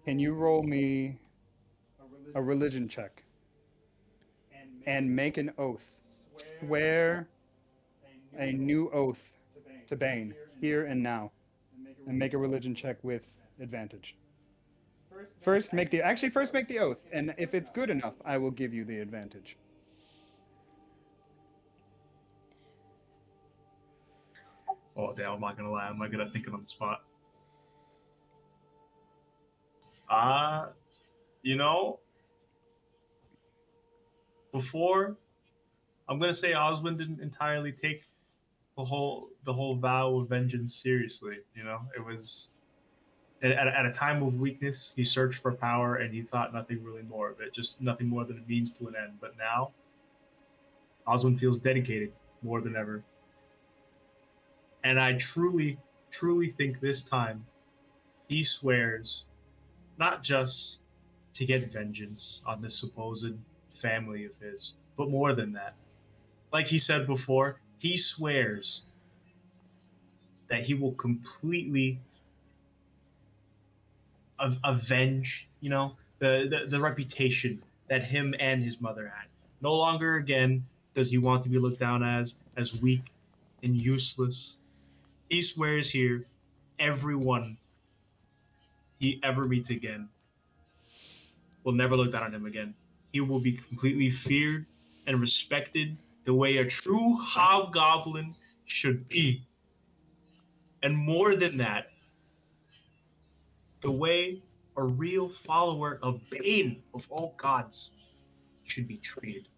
Can you roll me a religion check and make an oath? Swear a new oath to Bane here and now, and make a religion check with advantage. First make the oath, and if it's good enough, I will give you the advantage. Oh damn! I'm not gonna lie. I'm not good at thinking on the spot. Uh, you know, before I'm gonna say Oswin didn't entirely take the whole vow of vengeance seriously. It was at a time of weakness, he searched for power and he thought nothing really more of it, just nothing more than a means to an end. But now, Oswin feels dedicated more than ever. And I truly, truly think this time he swears not just to get vengeance on this supposed family of his, but more than that. Like he said before, he swears that he will completely avenge, the reputation that him and his mother had. No longer again does he want to be looked down as weak and useless. He swears here everyone he ever meets again will never look down on him again. He will be completely feared and respected the way a true hobgoblin should be. And more than that, the way a real follower of Bane of all gods should be treated.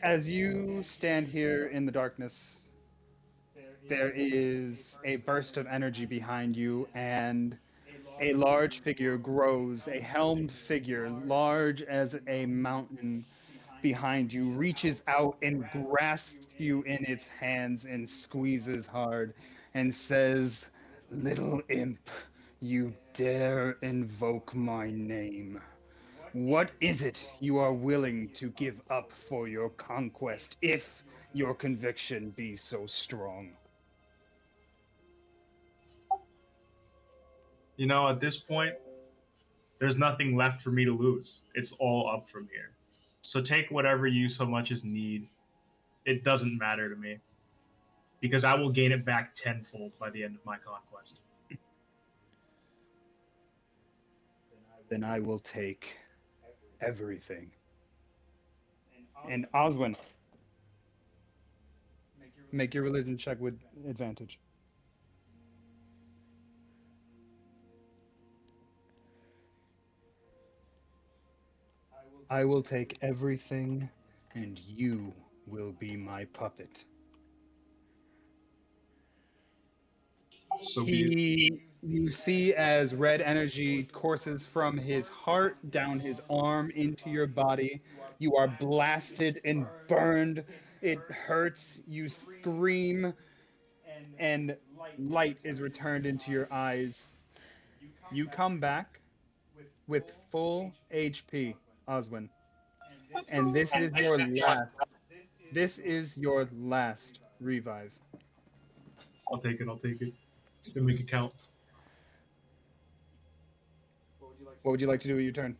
As you stand here in the darkness, there is a burst of energy behind you, and a large figure grows, a helmed figure, large as a mountain behind you, reaches out and grasps you in its hands and squeezes hard and says, "Little imp, you dare invoke my name. What is it you are willing to give up for your conquest if your conviction be so strong?" You know, at this point, there's nothing left for me to lose. It's all up from here. So take whatever you so much as need. It doesn't matter to me because I will gain it back tenfold by the end of my conquest. Then I will take everything. And Oswin, make your religion check with advantage. I will take everything, and you will be my puppet. So be it. You see as red energy courses from his heart down his arm into your body. You are blasted and burned. It hurts. You scream, and light is returned into your eyes. You come back with full HP, Oswin. Let's And go. this is your last. This is your last revive. I'll take it. I'll take it. To make it count. What would you like to do with your turn?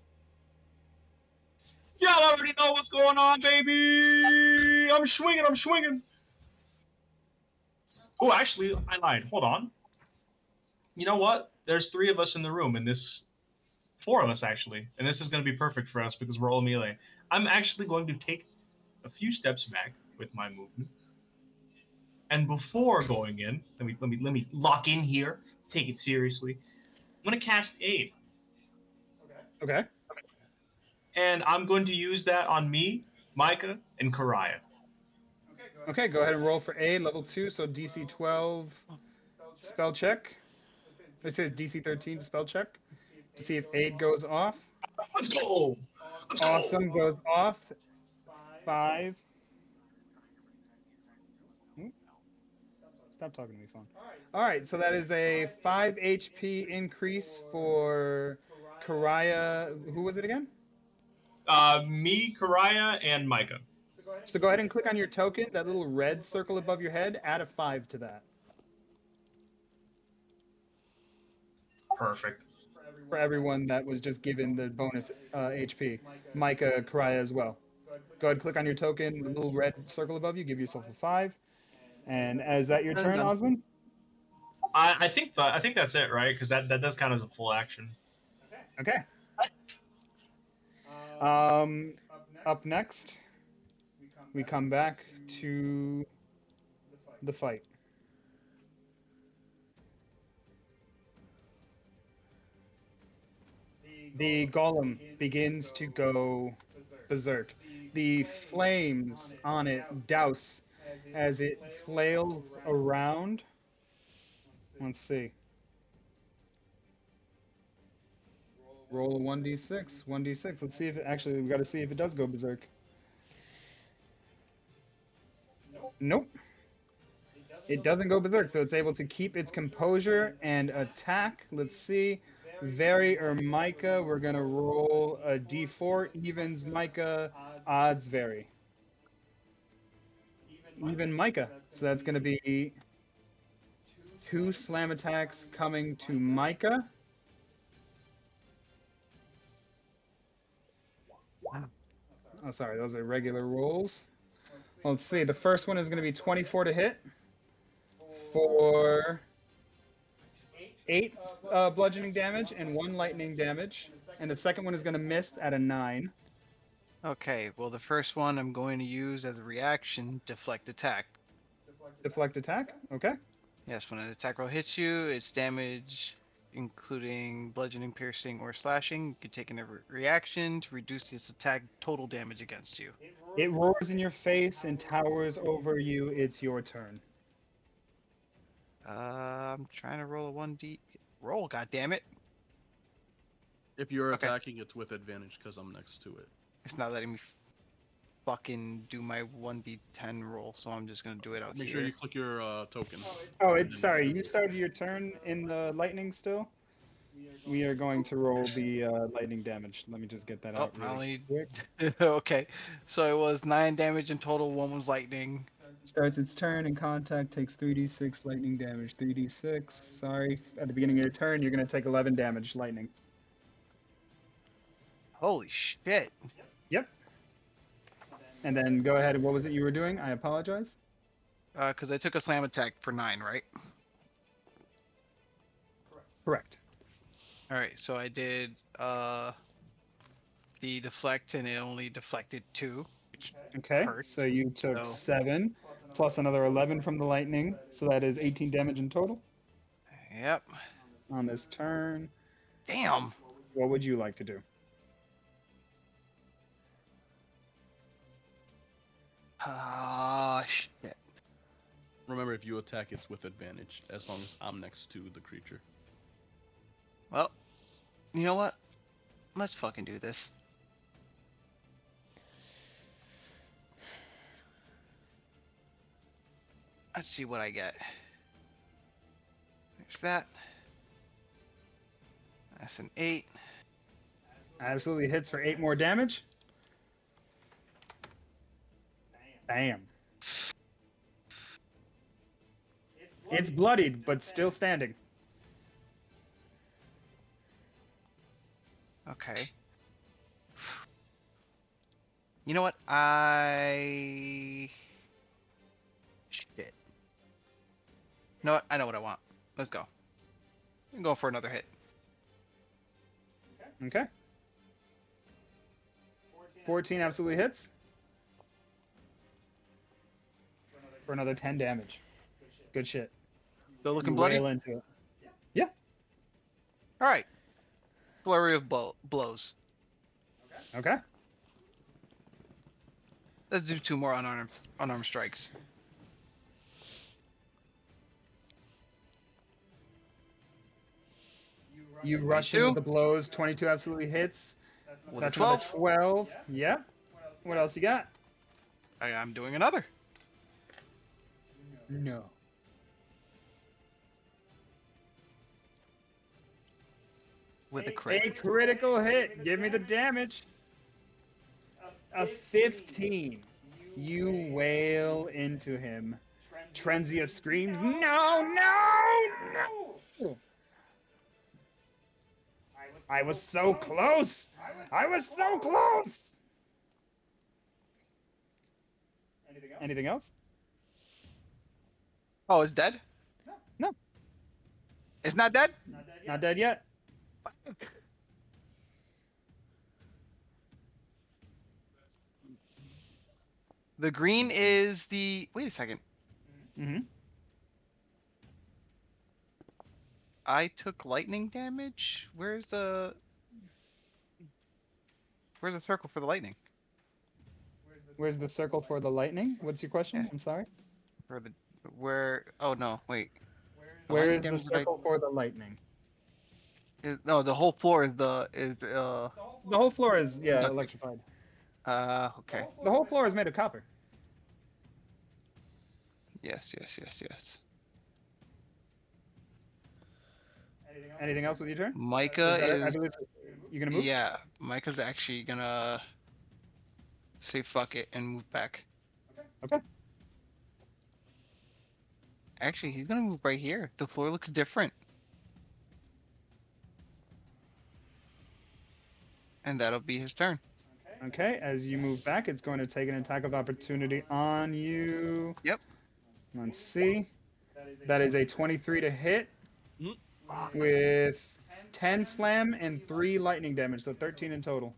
Y'all already know what's going on, baby. I'm swinging. I'm swinging. Oh, actually, I lied. Hold on. You know what? There's three of us in the room, and this four of us actually, and this is going to be perfect for us because we're all melee. I'm actually going to take a few steps back with my movement, and before going in, let me lock in here. Take it seriously. I'm going to cast aid, Okay. and I'm going to use that on me, Micah, and Karaya. Okay, go ahead and roll for A, level 2, so DC 12 spell check. I say DC 13 spell check to see if aid goes off. Let's go. Let's Awesome go. goes off. 5. Stop talking to me, phone. All right, so that is a 5 HP increase for Karaya. Who was it again? Me, Karaya, and Micah. So go ahead and click on your token, that little red circle above your head, add a 5 to that. Perfect. For everyone that was just given the bonus HP. Micah, Karaya as well. Go ahead, click on your token, the little red circle above you, give yourself a 5. And is that your turn, Done. Osmond? I think that's it, right? Because that does count as a full action. Okay. Up next, we come back to the fight. The golem begins to go berserk. The flames on it douse as it flails around. Let's see. Roll a 1d6. 1d6. Let's see if it actually, we got to see if it does go berserk. Nope. It doesn't go berserk, so it's able to keep its composure and attack. Let's see. Vary or Micah, we're going to roll a d4. Evens Micah, odds vary. Even Micah. So that's going to be 2 slam attacks coming to Micah. Oh, sorry, those are regular rolls. Let's see. The first one is going to be 24 to hit for 8 bludgeoning damage and 1 lightning damage. And the second one is going to miss at a 9. Okay, well, the first one I'm going to use as a reaction, deflect attack. Deflect attack? Okay. Yes, when an attack roll hits you, its damage, including bludgeoning, piercing, or slashing, you can take a reaction to reduce its attack total damage against you. It roars in your face and towers over you. It's your turn. I'm trying to roll a 1d. Roll, goddammit. If you're Okay. attacking, it's with advantage because I'm next to it. It's not letting me fucking do my 1d10 roll, so I'm just gonna do it out Make here. sure you click your token. Oh, it's sorry. You started your turn in the lightning still? We are going to roll the lightning damage. Let me just get that Oh, out I really only. quick. Okay, so it was 9 damage in total. 1 was lightning. Starts its turn in contact, takes 3d6 lightning damage. 3d6. Sorry, at the beginning of your turn, you're going to take 11 damage lightning. Holy shit. Yep. And then go ahead. What was it you were doing? I apologize. Because I took a slam attack for 9, right? Correct. All right, so I did the deflect, and it only deflected 2, which Okay. hurt. So you took So- 7 plus another 11 from the lightning. So that is 18 damage in total Yep. on this turn. Damn. What would you like to do? Ah, shit. Remember, if you attack, it's with advantage, as long as I'm next to the creature. Well, you know what? Let's fucking do this. Let's see what I get. There's that. That's an 8. Absolutely hits for 8 more damage. Bam. It's bloodied, but still standing. Okay. You know what? Shit. You know what? I know what I want. Let's go. I'm going for another hit. Okay. 14 absolutely hits. For another 10 damage. Good shit. Still looking You bloody? wail into it. Alright. Flurry of blows. Okay. Let's do 2 more unarmed strikes. You rush 22. into the blows. 22 absolutely hits. With That's a 12. another 12. Yeah. What else you got? I'm doing another. No. With a A crit. critical hit. Give me the damage. A 15. You wail into him. Trenzia screams, "No, no, no!" I was so close. I was so close. Anything else? Oh, it's dead? No. It's not dead? Not dead yet. The green is the... Wait a second. Mm-hmm. I took lightning damage? Where's the circle for the lightning? Where's the circle for the lightning? What's your question? Yeah. I'm sorry. Oh no, wait. Where lightning is the damage that I- circle for the lightning? No, the whole floor is The whole floor is Okay. electrified. Okay. The whole floor is made of copper. Yes. Anything else with your turn? Micah I is believe you're gonna move. yeah, Micah's actually gonna say fuck it and move back. Okay. Actually, he's gonna move right here. The floor looks different. And that'll be his turn. Okay. As you move back, it's going to take an attack of opportunity on you. Yep. Let's see. That is a 23 to hit Mm. with 10 slam and 3 lightning damage, so 13 in total.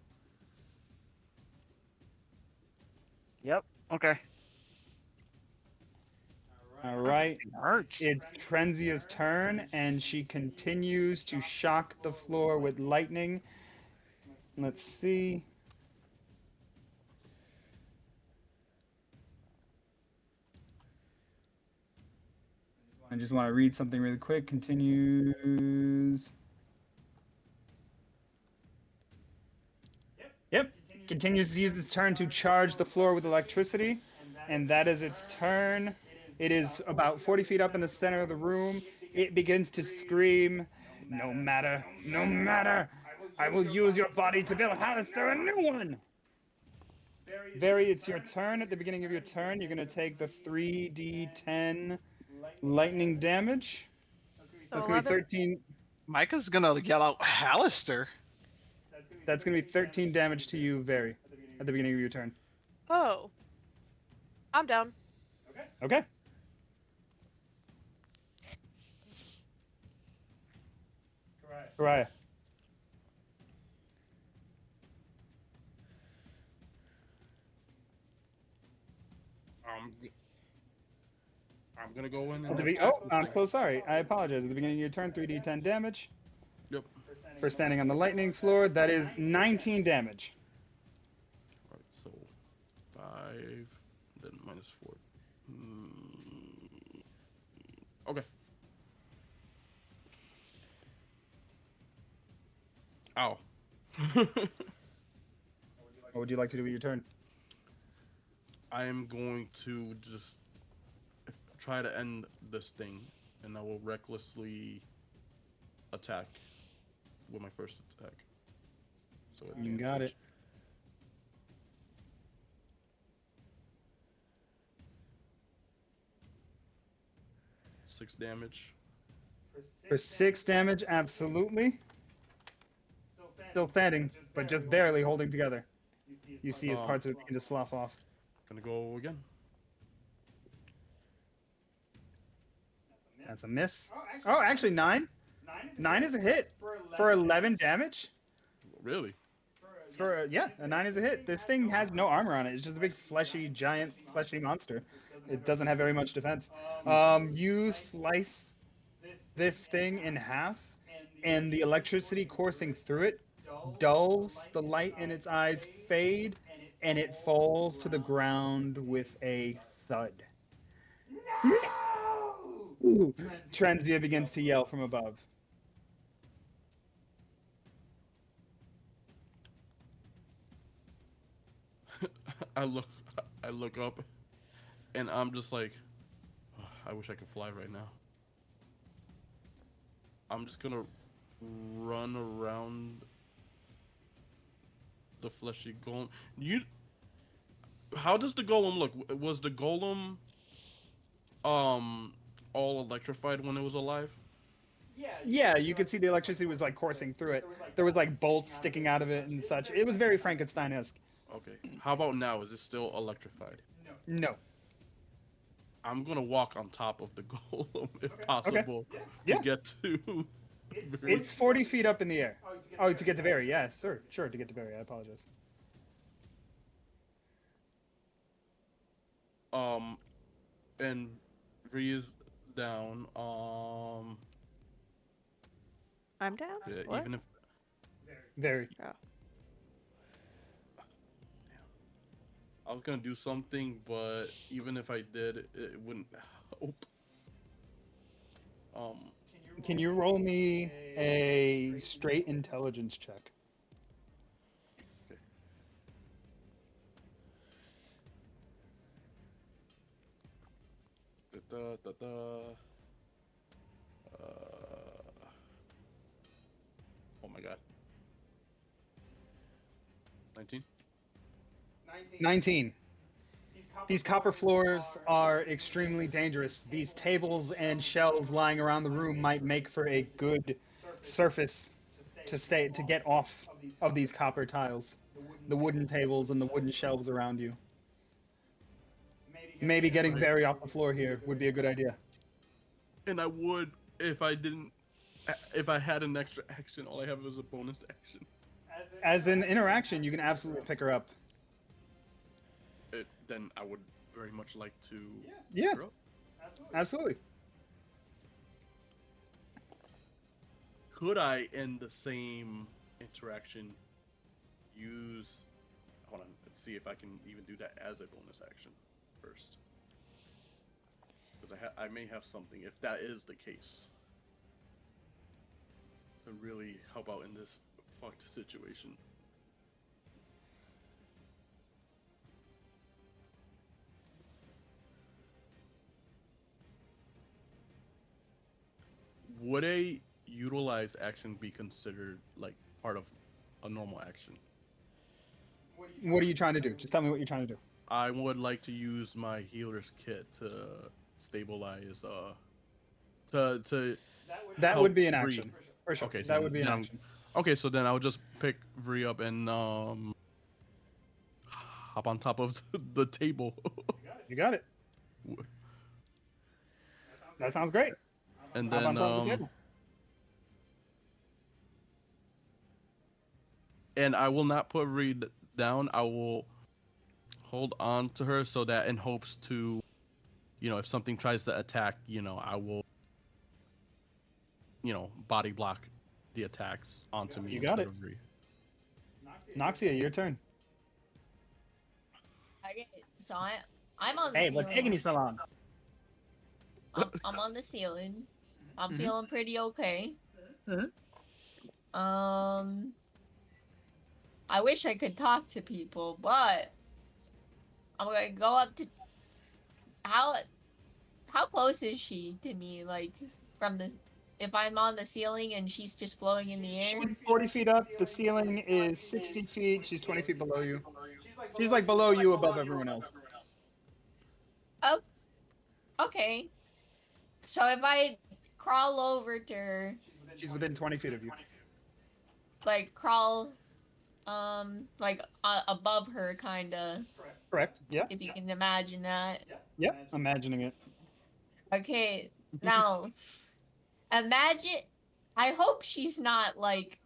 Yep. Okay. All right. Hurts. It's Trenzia's turn, and she continues to shock the floor with lightning. Let's see. I just want to read something really quick. Continues. Yep. Continues to use its turn to charge the floor with electricity, and that is its turn. It is about 40 feet up in the center of the room. It begins to scream, "No matter, no matter, I will use your body to build Hollister a new one." Very, it's your turn. At the beginning of your turn, you're going to take the 3d10 lightning damage. So That's going to be 11. 13. Micah's gonna yell out, Hallister. That's going to be 13 damage to you, Very, at the beginning of your turn. Oh. I'm down. Okay. Raya. I'm I'm gonna go in At and the attack oh, this I'm thing. so sorry. I apologize. At the beginning of your turn, 3d10 damage. Yep. For standing on the lightning floor, that is 19 damage. Alright, so 5, then -4. Okay. Ow. What would you like to do with your turn? I am going to just try to end this thing, and I will recklessly attack with my first attack. So You got it. 6 damage. For 6 damage, absolutely. Still standing, but just barely holding together. You see his parts of it begin to slough off. Gonna go again. That's a miss. Oh, actually, 9. 9 is a hit. For 11 damage? Really? Yeah, a 9 is a hit. This thing has no armor on it. It's just a big fleshy, giant, fleshy monster. It doesn't have very much defense. You slice this thing in half, and the electricity coursing through it dulls the light in its eyes fade, and it falls to the ground with a thud. Ooh, Trenzia begins to yell from above. I look I look up, and I'm just like, "Ugh, I wish I could fly right now. I'm just gonna run around the fleshy golem. How does the golem look? Was the golem um all electrified when it was alive? Yeah, you could see the electricity was like coursing through it. There was like bolts sticking out of it and such. It was very Frankenstein-esque. Okay. How about now? Is it still electrified? No. I'm gonna walk on top of the golem if Okay. possible to Yeah. get to. It's 40 feet up in the air. Oh, to get to Barry, yeah, sure, to get to Barry. I apologize. And V is down. I'm down? Yeah, What? even if Very. Oh. I was gonna do something, but even if I did, it wouldn't help. Can you roll me a straight intelligence check? Okay. Da, da, da, oh my god. 19? 19. These copper floors are extremely dangerous. These tables and shelves lying around the room might make for a good surface to get off of these copper tiles. The wooden tables and the wooden shelves around you. Maybe getting Right. Barry off the floor here would be a good idea. And I would if I didn't. If I had an extra action, all I have is a bonus action. As an interaction, you can absolutely pick her up. Then I would very much like to Yeah, pick her up. absolutely. Could I, in the same interaction, use? Hold on. Let's see if I can even do that as a bonus action first, because I may have something. If that is the case, to really help out in this fucked situation. Would a utilized action be considered like part of a normal action? What are you trying to do? Just tell me what you're trying to do. I would like to use my healer's kit to stabilize, to That help would be an Vree. action. For sure. Okay, That would be an then action. okay, so then I would just pick Vree up and hop on top of the table. You got it. That sounds great. And Hop on then top of the table. and I will not put Vree down. I will hold on to her so that in hopes to, if something tries to attack, I will, body block the attacks onto me You got instead it. of Vree. Noxia, your turn. Okay, so I'm on the Hey, what's taking ceiling. you so long? I'm on the ceiling. I'm Mhm. feeling pretty okay. Mhm. I wish I could talk to people, but I'm gonna go up to how close is she to me? Like from the if I'm on the ceiling and she's just floating in the air. She's 40 feet up. The ceiling is 60 feet. She's 20 feet below you. She's like below you, above everyone else. Oh, okay. So if I crawl over to her, She's within 20 feet of you. like crawl, like above her, kinda. Correct. Yeah. If you can imagine that. Yeah. Imagining it. Okay, now imagine. I hope she's not like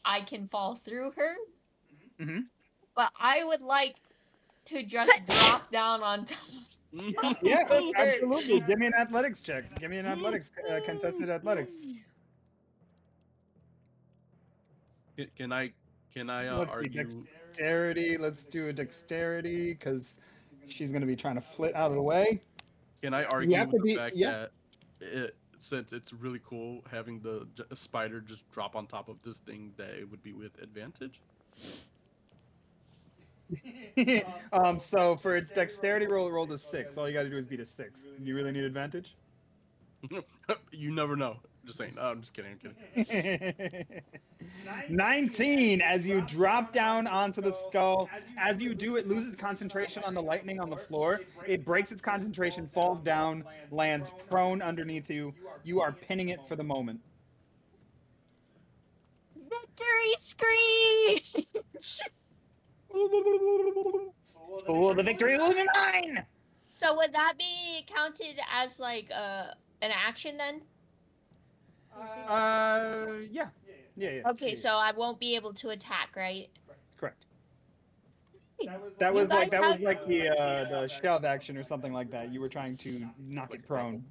I can fall through her, Mm-hmm. but I would like to just drop down on top Yeah, of her. absolutely. Give me an athletics check. Give me an athletics, contested athletics. Can I Let's see, argue? dexterity. Let's do a dexterity because she's going to be trying to flit out of the way. Can I You argue have with to the be, fact yeah. that since it's really cool having the spider just drop on top of this thing, that it would be with advantage? So for its dexterity roll, it rolled a 6. All you got to do is beat a 6. Do you really need advantage? You never know. Just saying. I'm just kidding. I'm kidding. 19 as you drop down onto the skull. As you do, it loses concentration on the lightning on the floor. It breaks its concentration, falls down, lands prone underneath you. You are pinning it for the moment. Victory screech! Oh, the victory will be mine! So would that be counted as like an action then? Yeah. Yeah. Okay, so I won't be able to attack, right? Correct. You That was guys have the shove action or something like that. You were trying to knock Like it a grapple. prone.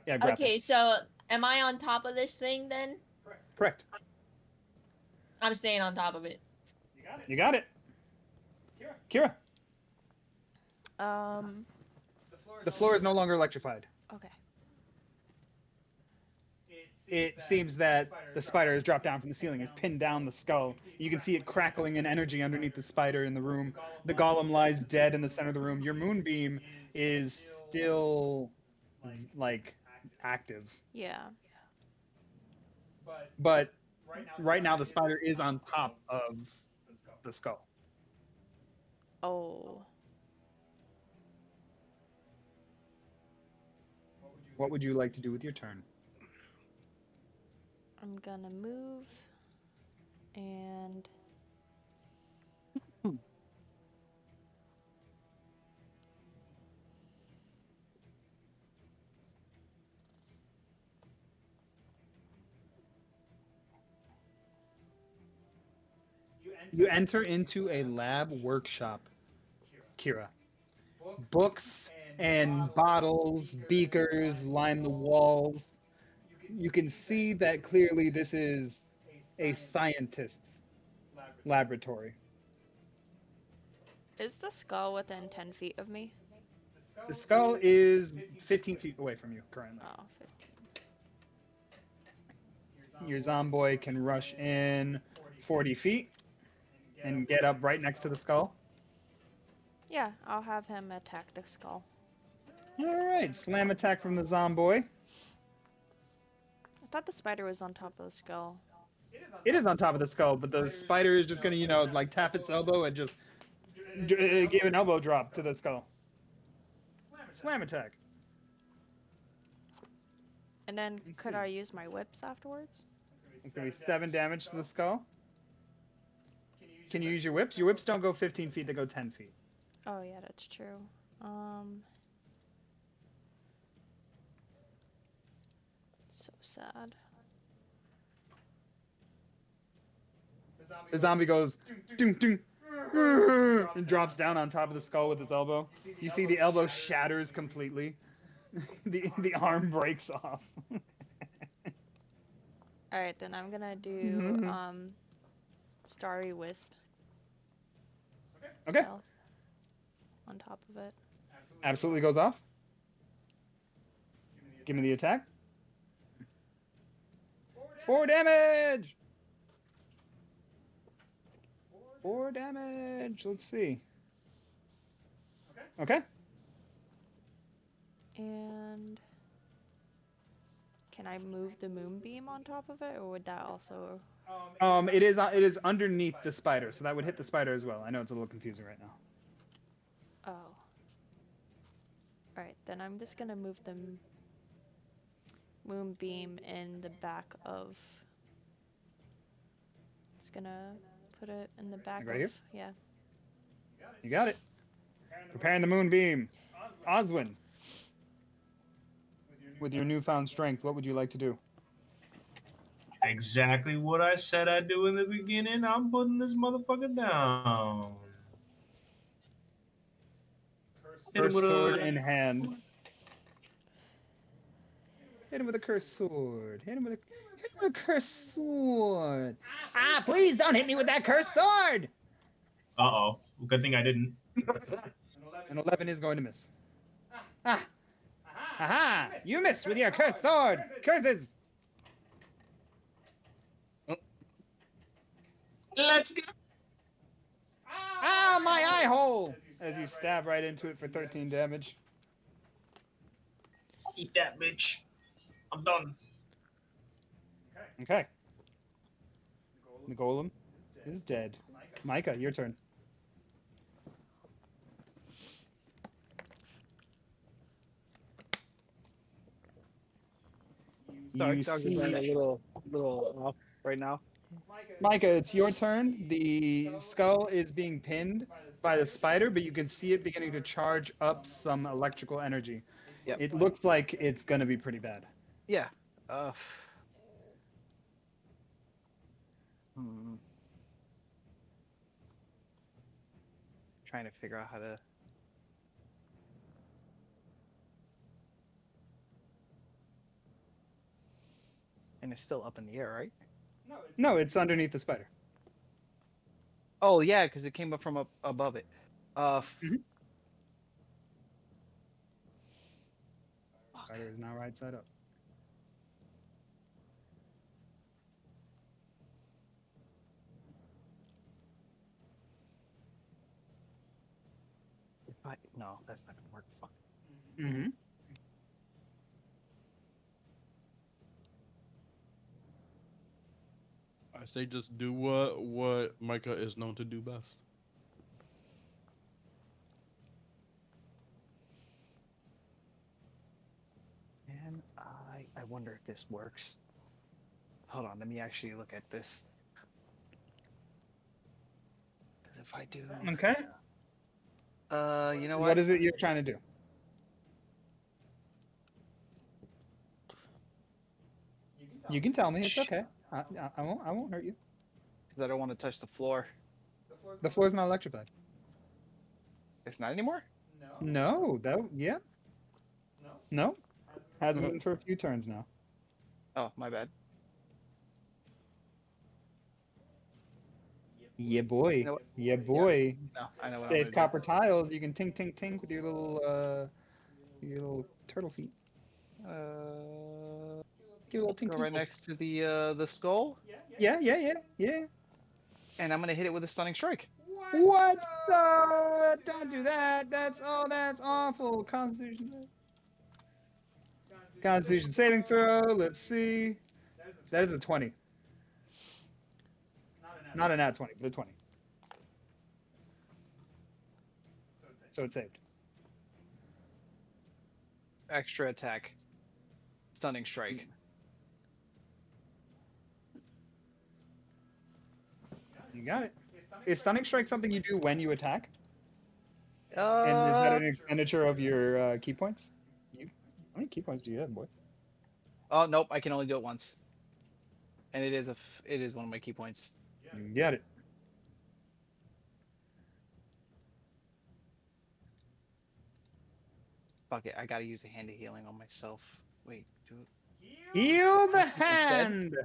Yeah, grapple. Okay, so am I on top of this thing then? Correct. I'm staying on top of it. You got it. Kira, Um. the floor is no longer electrified. Okay. It seems that the spider has dropped down from the ceiling, has pinned down the skull. You can see it crackling in energy underneath the spider in the room. The golem lies dead in the center of the room. Your moonbeam is still like active, Yeah. but right now the spider is on top of the skull. Oh. What would you like to do with your turn? I'm gonna move and You enter into a lab workshop, Kira. Books and bottles, beakers line the walls. You can see that clearly this is a scientist laboratory. is the skull within 10 feet of me? The skull is 15 feet away from you currently. Oh, 15. Your zomboy can rush in 40 feet and get up right next to the skull. Yeah, I'll have him attack the skull. All right, slam attack from the zomboy. I thought the spider was on top of the skull. It is on top of the skull, but the spider is just gonna, like tap its elbow and just give an elbow drop to the skull. Slam attack. And then Let's could see. I use my whips afterwards? It's gonna be 7 damage to the skull. Can you use your whips? Your whips don't go 15 feet; they go 10 feet. Oh yeah, that's true. So sad. The zombie goes ding ding and drops down on top of the skull with its elbow. You see the elbow shatters completely. The arm breaks off. All right, then I'm gonna do Starry Wisp Okay, spell on top of it. absolutely goes off. Give me the attack. 4 damage. 4 damage. Let's see. Okay. And can I move the moonbeam on top of it, or would that also? It is underneath the spider, so that would hit the spider as well. I know it's a little confusing right now. Oh. All right, then I'm just gonna move the moonbeam in the back of. Just gonna put it in the back Right of. here? Yeah. You got it. Preparing the moonbeam. Oswin, with your newfound strength, what would you like to do? Exactly what I said I'd do in the beginning. I'm putting this motherfucker down. Hit him Cursed with sword a. in hand. Hit him with a cursed sword. Hit him with a cursed sword. Ah, please don't hit me with that cursed sword! Uh-oh. Good thing I didn't. An 11 is going to miss. Ah! Aha! You missed with your cursed sword! Curses! Let's go. Ah, my eye hole! As you stab right into it for 13 damage. Eat that, bitch. I'm done. Okay. The golem is dead. Micah, your turn. Sorry, You dogs are going see, a little off right now. Micah, it's your turn. The skull is being pinned by the spider, but you can see it beginning to charge up some electrical energy. Yep. It looks like it's gonna be pretty bad. Yeah. Uh. Hmm. Trying to figure out how to. And it's still up in the air, right? No, it's underneath the spider. Oh yeah, because it came up from up above it. Mhm. Spider is now right side up. No, that's not gonna work. Fuck. Mm-hmm. I say just do what Micah is known to do best. And I wonder if this works. Hold on, let me actually look at this. Because if I do, Okay. you know What what? is it you're trying to do? You can tell me. It's okay. I won't hurt you. Because I don't want to touch the floor. The floor's not electrified. It's not anymore. No, yeah. No. Hasn't been for a few turns now. Oh, my bad. Yeah, boy. You know what? Yeah, boy. No, I know what I'm Save gonna copper tiles. You can tink, tink, tink with your little turtle feet. do. Give a little tink, Go tink. right next to the skull, Yeah, yeah, yeah, yeah. and I'm gonna hit it with a stunning strike. What the? Don't do that. That's awful. Constitution saving throw. Let's see. That is a 20. Not a nat 20, but a 20. So it's saved. Extra attack. Stunning strike. You got it. Is stunning strike something you do when you attack? And is that Uh an expenditure of your key points? You, how many key points do you have, boy? oh nope, I can only do it once. And it is it is one of my key points. You got it. Fuck it, I gotta use a hand of healing on myself. Wait, Heal the Instead? hand.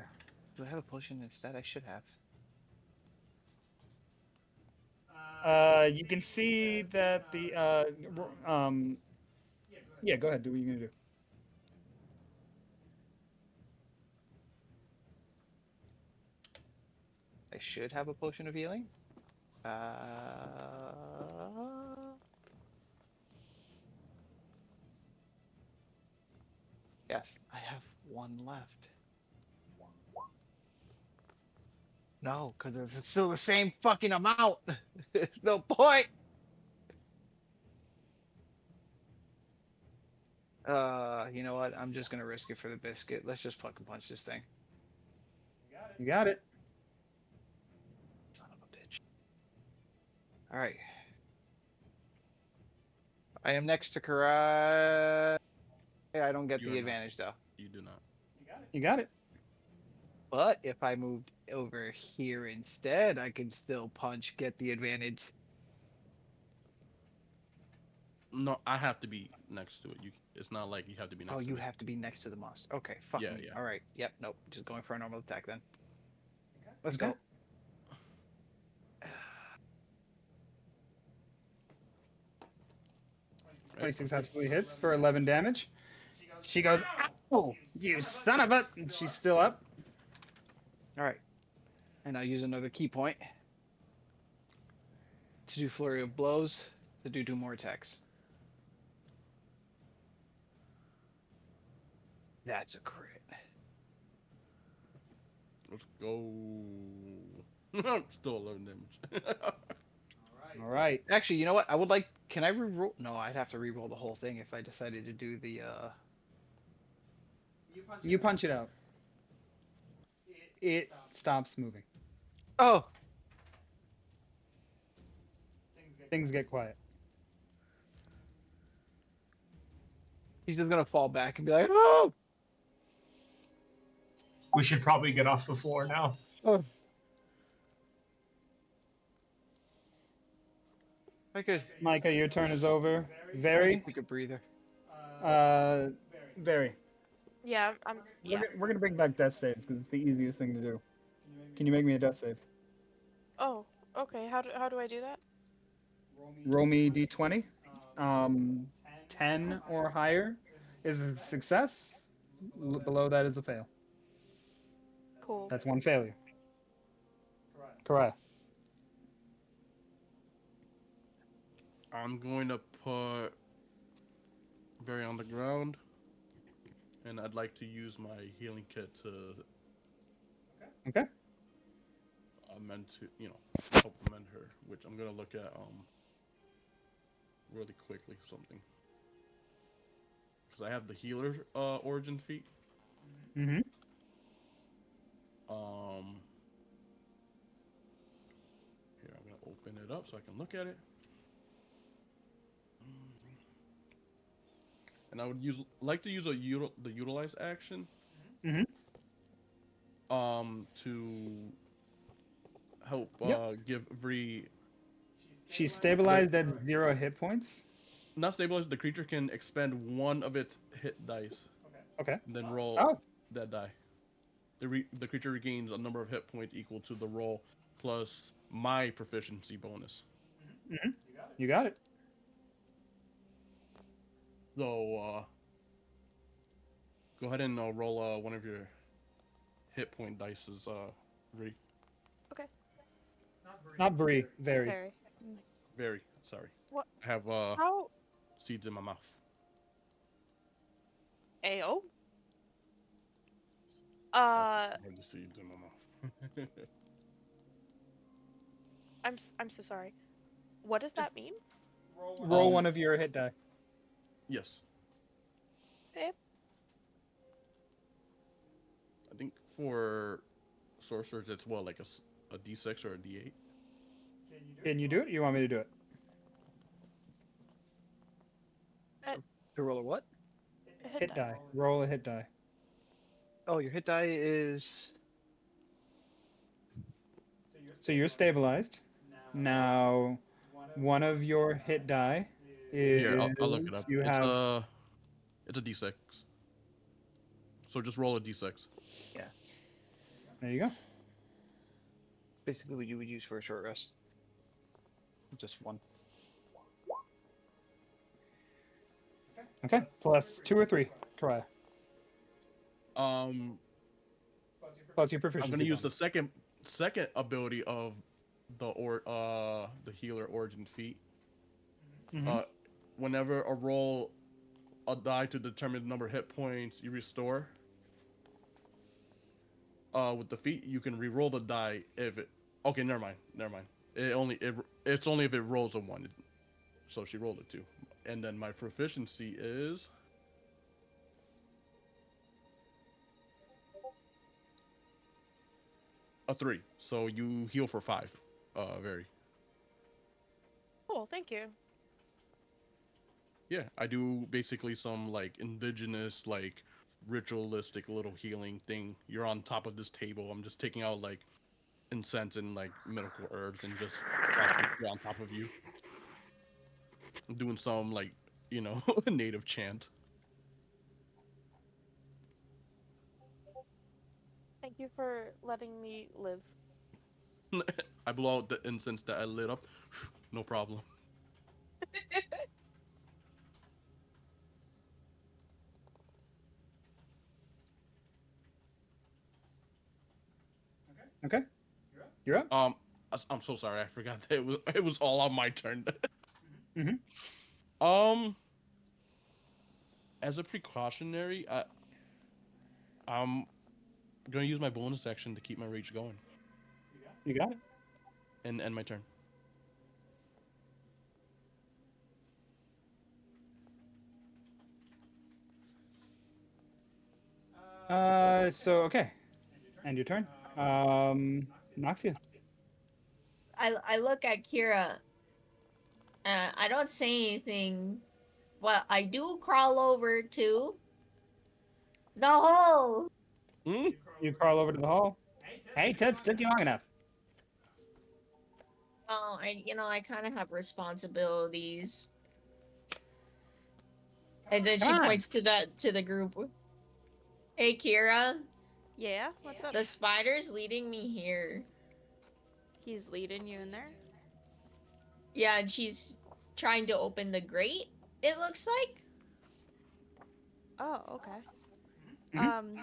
do I have a potion instead? I should have. You can see that the yeah. Go ahead. Do what you're gonna do. I should have a potion of healing. Yes, I have one left. No, because it's still the same fucking amount. There's no point. You know what? I'm just gonna risk it for the biscuit. Let's just fucking punch this thing. You got it. Son of a bitch. All right. I am next to Karai. I don't get You the are not. advantage though. You do not. You got it. But if I moved over here instead, I can still punch, get the advantage. No, I have to be next to it. It's not like you have to be next Oh, to you me. have to be next to the monster. Okay, fuck Yeah, me. yeah. All right. Yep. Nope. Just going for a normal attack then. Let's Okay. go. 26 absolutely hits for 11 damage. She goes, "Ow, you son of a!" And she's still up. All right. And I'll use another key point to do flurry of blows to do 2 more attacks. That's a crit. Let's go. Still 11 damage. All right. Actually, you know what? I would like. Can I re-roll? No, I'd have to re-roll the whole thing if I decided to do the. You punch it out. It stops moving. Oh, Things get quiet. he's just gonna fall back and be like, oh. We should probably get off the floor now. I could Micah, your turn is over. Very, take a breather. uh, very. Yeah, yeah. We're gonna bring back death saves because it's the easiest thing to do. Can you make me a death save? Oh, okay. How do I do that? Roll me d20. 10 or higher is a success. Below that is a fail. Cool. That's one failure. Correct. I'm going to put Barry on the ground, and I'd like to use my healing kit to Okay. amend to, help amend her. Which I'm gonna look at really quickly something because I have the healer origin feat. Mm-hmm. Here I'm gonna open it up so I can look at it. And I would like to use the utilize action. Mm-hmm. To help Yep. give Vree. She's stabilized at 0 hit points. Not stabilized. The creature can expend one of its hit dice. Okay. And then roll Oh. that die. The creature regains a number of hit points equal to the roll plus my proficiency bonus. Mm-hmm. You got it. So go ahead and roll one of your hit point dices, Vree. Okay. Not Bree. Very. Very. Very sorry. What? I have How? seeds in my mouth. Ayo. I have the seeds in my mouth. I'm so sorry. What does that mean? Roll one of your hit die. Yes. Eh, I think for sorcerers, it's what, like a d6 or a d8? Can you do it? You want me to do it? To roll a what? a hit Hit die. die. Roll a hit die. Oh, your hit die is. So you're stabilized. Now, one of your hit die Here, I'll look it is up. you have. It's a d6. So just roll a d6. Yeah. There you go. Basically what you would use for a short rest. Just one. Okay. Plus 2 or 3. Try. Um, Plus your I'm gonna proficiency use the bonus. second ability of the healer origin feat. Mm-hmm. Uh, whenever a die to determine the number of hit points you restore. With the feat, you can re-roll the die if it. Okay, never mind. Never mind. It's only if it rolls a one. So she rolled it too. And then my proficiency is a 3. So you heal for 5. Very. Cool, thank you. Yeah, I do basically some like indigenous, like ritualistic little healing thing. You're on top of this table. I'm just taking out like incense and like medical herbs and just splashing it on top of you. I'm doing some like, native chant. Thank you for letting me live. I blow out the incense that I lit up. No problem. Okay. You're up. I'm so sorry. I forgot that it was all on my turn. Mm-hmm. um, as a precautionary, I'm gonna use my bonus action to keep my rage going You got it. and end my turn. So okay. And your turn. Noxia. I look at Kira. I don't say anything, but I do crawl over to the hole. Hmm? You crawl over to the hall. Hey, Ted, took you long enough. Oh, I kind of have responsibilities. And then Come she on. points to the group. Hey, Kira, Yeah, what's up? the spider's leading me here. He's leading you in there? Yeah, and she's trying to open the grate. It looks like. Oh, okay. Mm-hmm. Um,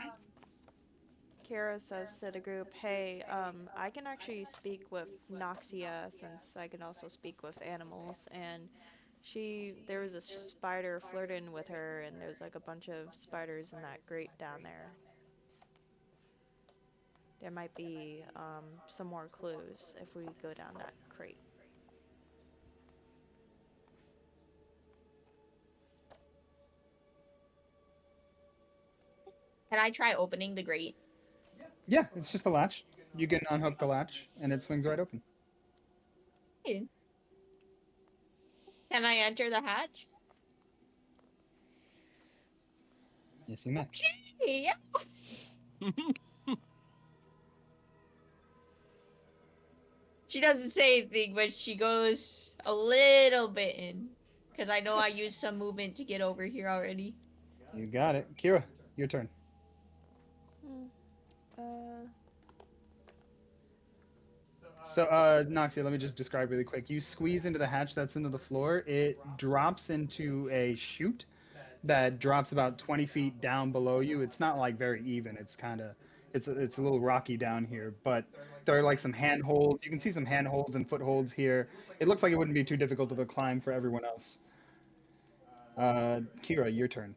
Kara says to the group, "Hey, I can actually speak with Noxia since I can also speak with animals, and there was a spider flirting with her, and there's like a bunch of spiders in that grate down there. There might be some more clues if we go down that crate." Can I try opening the grate? Yeah, it's just a latch. You can unhook the latch, and it swings right open. Can I enter the hatch? Yes, you may. Okay, yeah. She doesn't say anything, but she goes a little bit in. Because I know I used some movement to get over here already. You got it. Kira, your turn. Hmm. Uh, So, Noxia, let me just describe really quick. You squeeze into the hatch that's into the floor. It drops into a chute that drops about 20 feet down below you. It's not like very even. It's a little rocky down here, but there are like some handholds. You can see some handholds and footholds here. It looks like it wouldn't be too difficult of a climb for everyone else. Kira, your turn.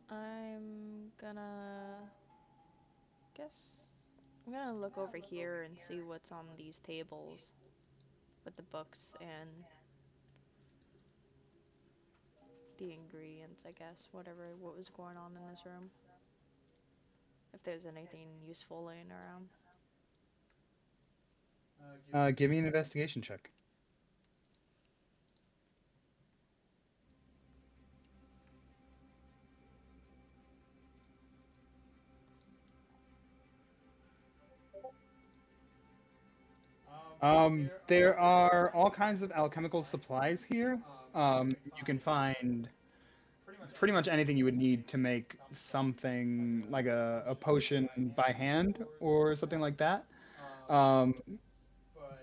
I'm gonna guess. I'm gonna look over here and see what's on these tables with the books and the ingredients, I guess. What was going on in this room. If there's anything useful laying around. Give me an investigation check. There are all kinds of alchemical supplies here. You can find pretty much anything you would need to make something like a potion by hand or something like that. Um,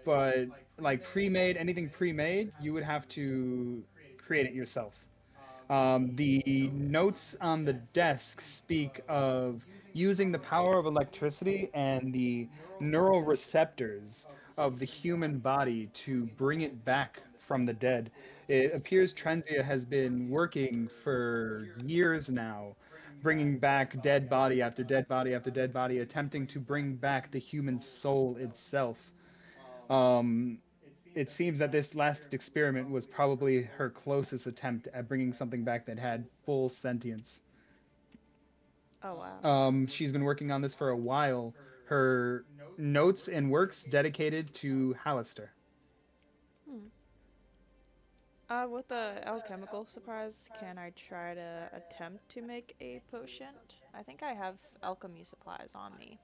but like pre-made, anything pre-made, you would have to create it yourself. The notes on the desk speak of using the power of electricity and the neural receptors of the human body to bring it back from the dead. It appears Trenzia has been working for years now, bringing back dead body after dead body after dead body, attempting to bring back the human soul itself. Um, it seems that this last experiment was probably her closest attempt at bringing something back that had full sentience. Oh wow. She's been working on this for a while. Her notes and works dedicated to Hallister. Hmm. With the alchemical supplies, can I try to attempt to make a potion? I think I have alchemy supplies on me.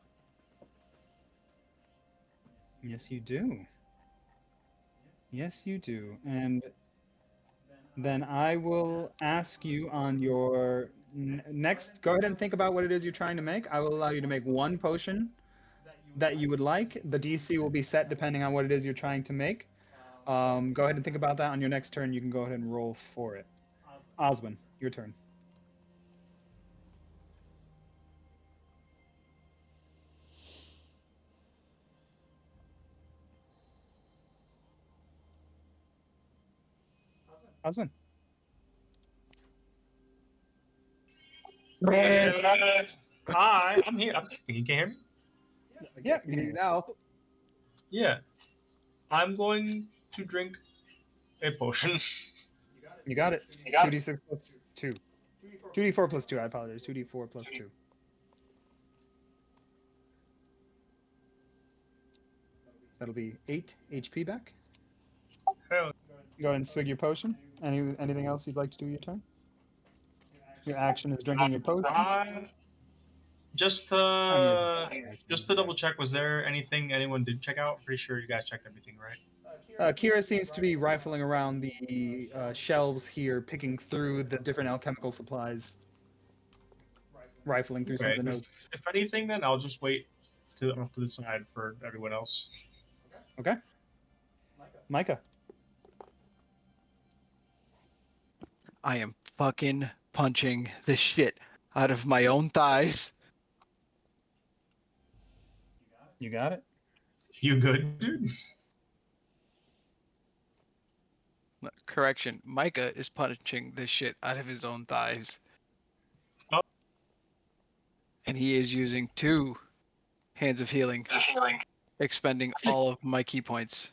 Yes, you do. Yes, you do. And then I will ask you on your next. Go ahead and think about what it is you're trying to make. I will allow you to make one potion that you would like. The DC will be set depending on what it is you're trying to make. Go ahead and think about that on your next turn. You can go ahead and roll for it. Oswin, your turn. Oswin. Hi, I'm here. I'm talking. You can hear me? Yeah, You do now. Yeah. I'm going to drink a potion. you got it. 2d6 plus 2. 2d4 plus 2, I apologize. 2d4 plus 2. So that'll be 8 HP back. Hell, Go ahead and swig your potion. Anything else you'd like to do your turn? Your action is drinking your potion. just On your just action, to yeah. double check, was there anything anyone did check out? Pretty sure you guys checked everything, right? Kira seems to be rifling around the shelves here, picking through the different alchemical supplies, rifling through some of Okay. the notes. If anything, then I'll just wait to off to the side for everyone else. Okay. Micah. I am fucking punching the shit out of my own thighs. You got it. You good, dude? Correction, Micah is punching the shit out of his own thighs. Oh. And he is using 2 hands of healing, expending all of my key points.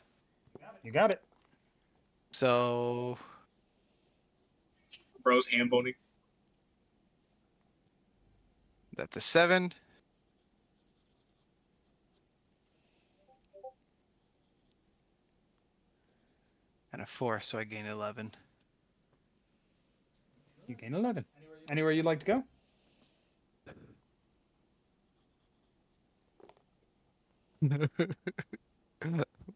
You got it. So Bro's hand boning. that's a 7. And a 4, so I gain 11. You gain 11. Anywhere you'd like to go?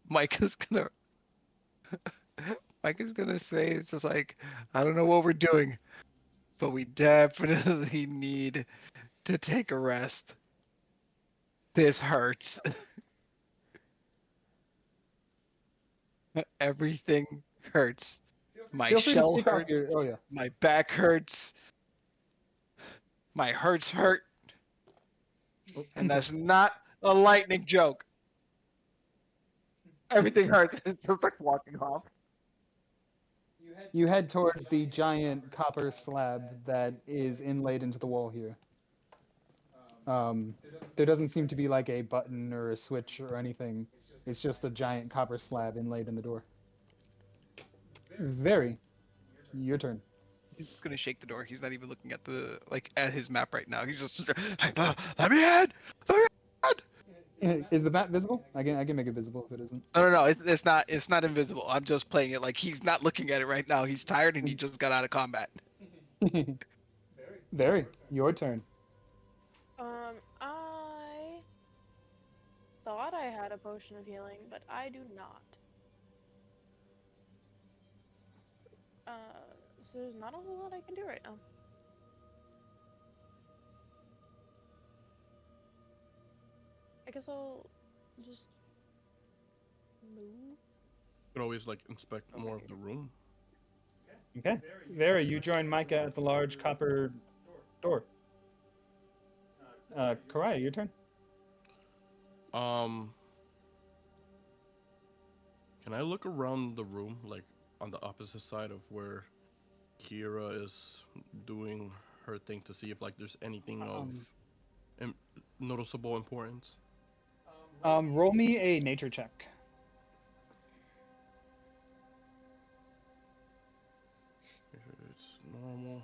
Micah's gonna Micah's gonna say it's just like, I don't know what we're doing, but we definitely need to take a rest. This hurts. Everything hurts. My Feel free to shell take off hurts. your. Oh yeah. My back hurts. My hurts hurt. And that's not a lightning joke. Everything hurts. It's just like walking off. You head towards the giant copper slab that is inlaid into the wall here. There doesn't seem to be like a button or a switch or anything. It's just a giant copper slab inlaid in the door. Very. Your turn. He's just gonna shake the door. He's not even looking at the at his map right now. He's just let me in! Let me in! Is the map visible? I can make it visible if it isn't. No, no, no. It's not invisible. I'm just playing it like he's not looking at it right now. He's tired and he just got out of combat. Very. Your turn. I thought I had a potion of healing, but I do not. So there's not a whole lot I can do right now. I guess I'll just move. You could always like inspect more of the room. Okay. Very. You join Micah at the large copper door. Karaya, your turn. Um, can I look around the room, like on the opposite side of where Kira is doing her thing, to see if like there's anything of im- noticeable importance? Roll me a nature check. It's normal.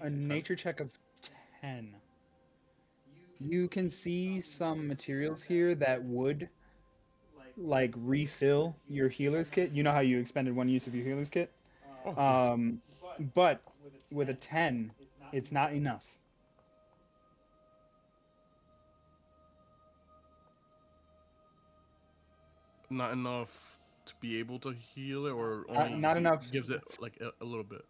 A nature check of 10. You can see some materials here that would like refill your healer's kit. You know how you expended one use of your healer's kit? Oh, yeah. But with a 10, it's not enough. Not enough to be able to heal it, or only Not enough. gives it like a little bit.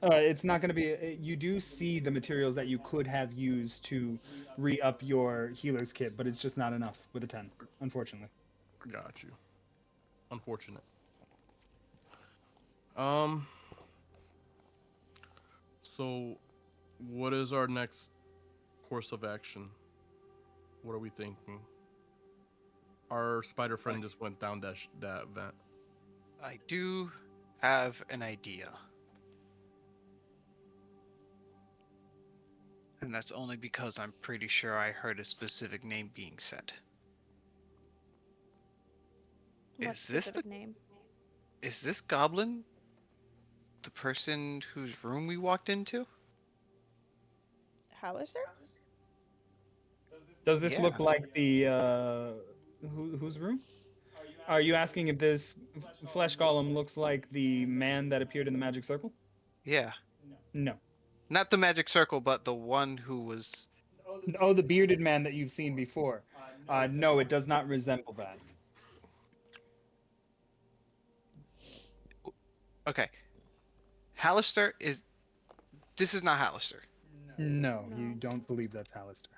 It's not going to be. You do see the materials that you could have used to re-up your healer's kit, but it's just not enough with a 10, unfortunately. Got you. Unfortunate. Um. So, what is our next course of action? What are we thinking? Our spider friend just went down that vent. I do have an idea. And that's only because I'm pretty sure I heard a specific name being said. What specific name? Is this goblin the person whose room we walked into? Hallister? Does this Yeah. look like the whose room? Are you asking if this flesh golem looks like the man that appeared in the magic circle? Yeah. No. Not the magic circle, but the one who was. Oh, the bearded man that you've seen before. No, it does not resemble that. Okay. Hallister is. This is not Hallister. No, No. you don't believe that's Hallister.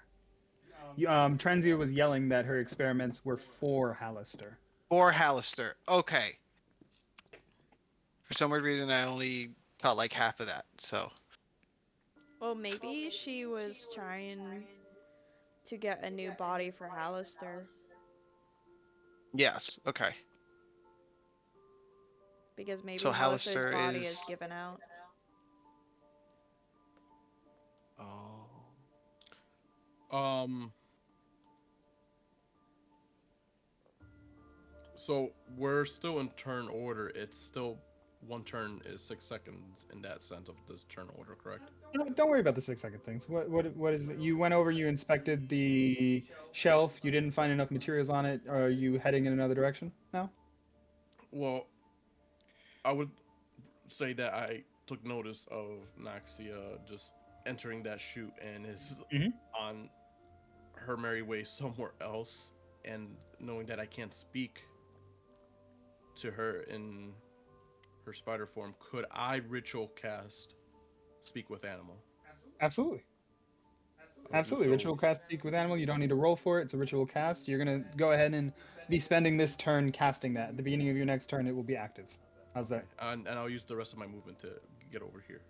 Trenzia was yelling that her experiments were for Hallister. Or Hallister. Okay. For some weird reason, I only caught like half of that. So. Well, maybe she was trying to get a new body for Hallister. Yes. Okay. Because maybe So Hallister's Hallister body is. is given out. Oh. Um. So we're still in turn order. It's still one turn is 6 seconds in that sense of this turn order, correct? No, don't worry about the 6 second things. What is it? You went over, you inspected the shelf, you didn't find enough materials on it. Are you heading in another direction now? Well, I would say that I took notice of Naxia just entering that chute and is Mhm. on her merry way somewhere else, and knowing that I can't speak to her in her spider form, could I ritual cast speak with animal? Absolutely. I would do Absolutely. so. Ritual cast speak with animal. You don't need to roll for it. It's a ritual cast. You're gonna go ahead and be spending this turn casting that. At the beginning of your next turn, it will be active. How's Okay, that? and I'll use the rest of my movement to get over here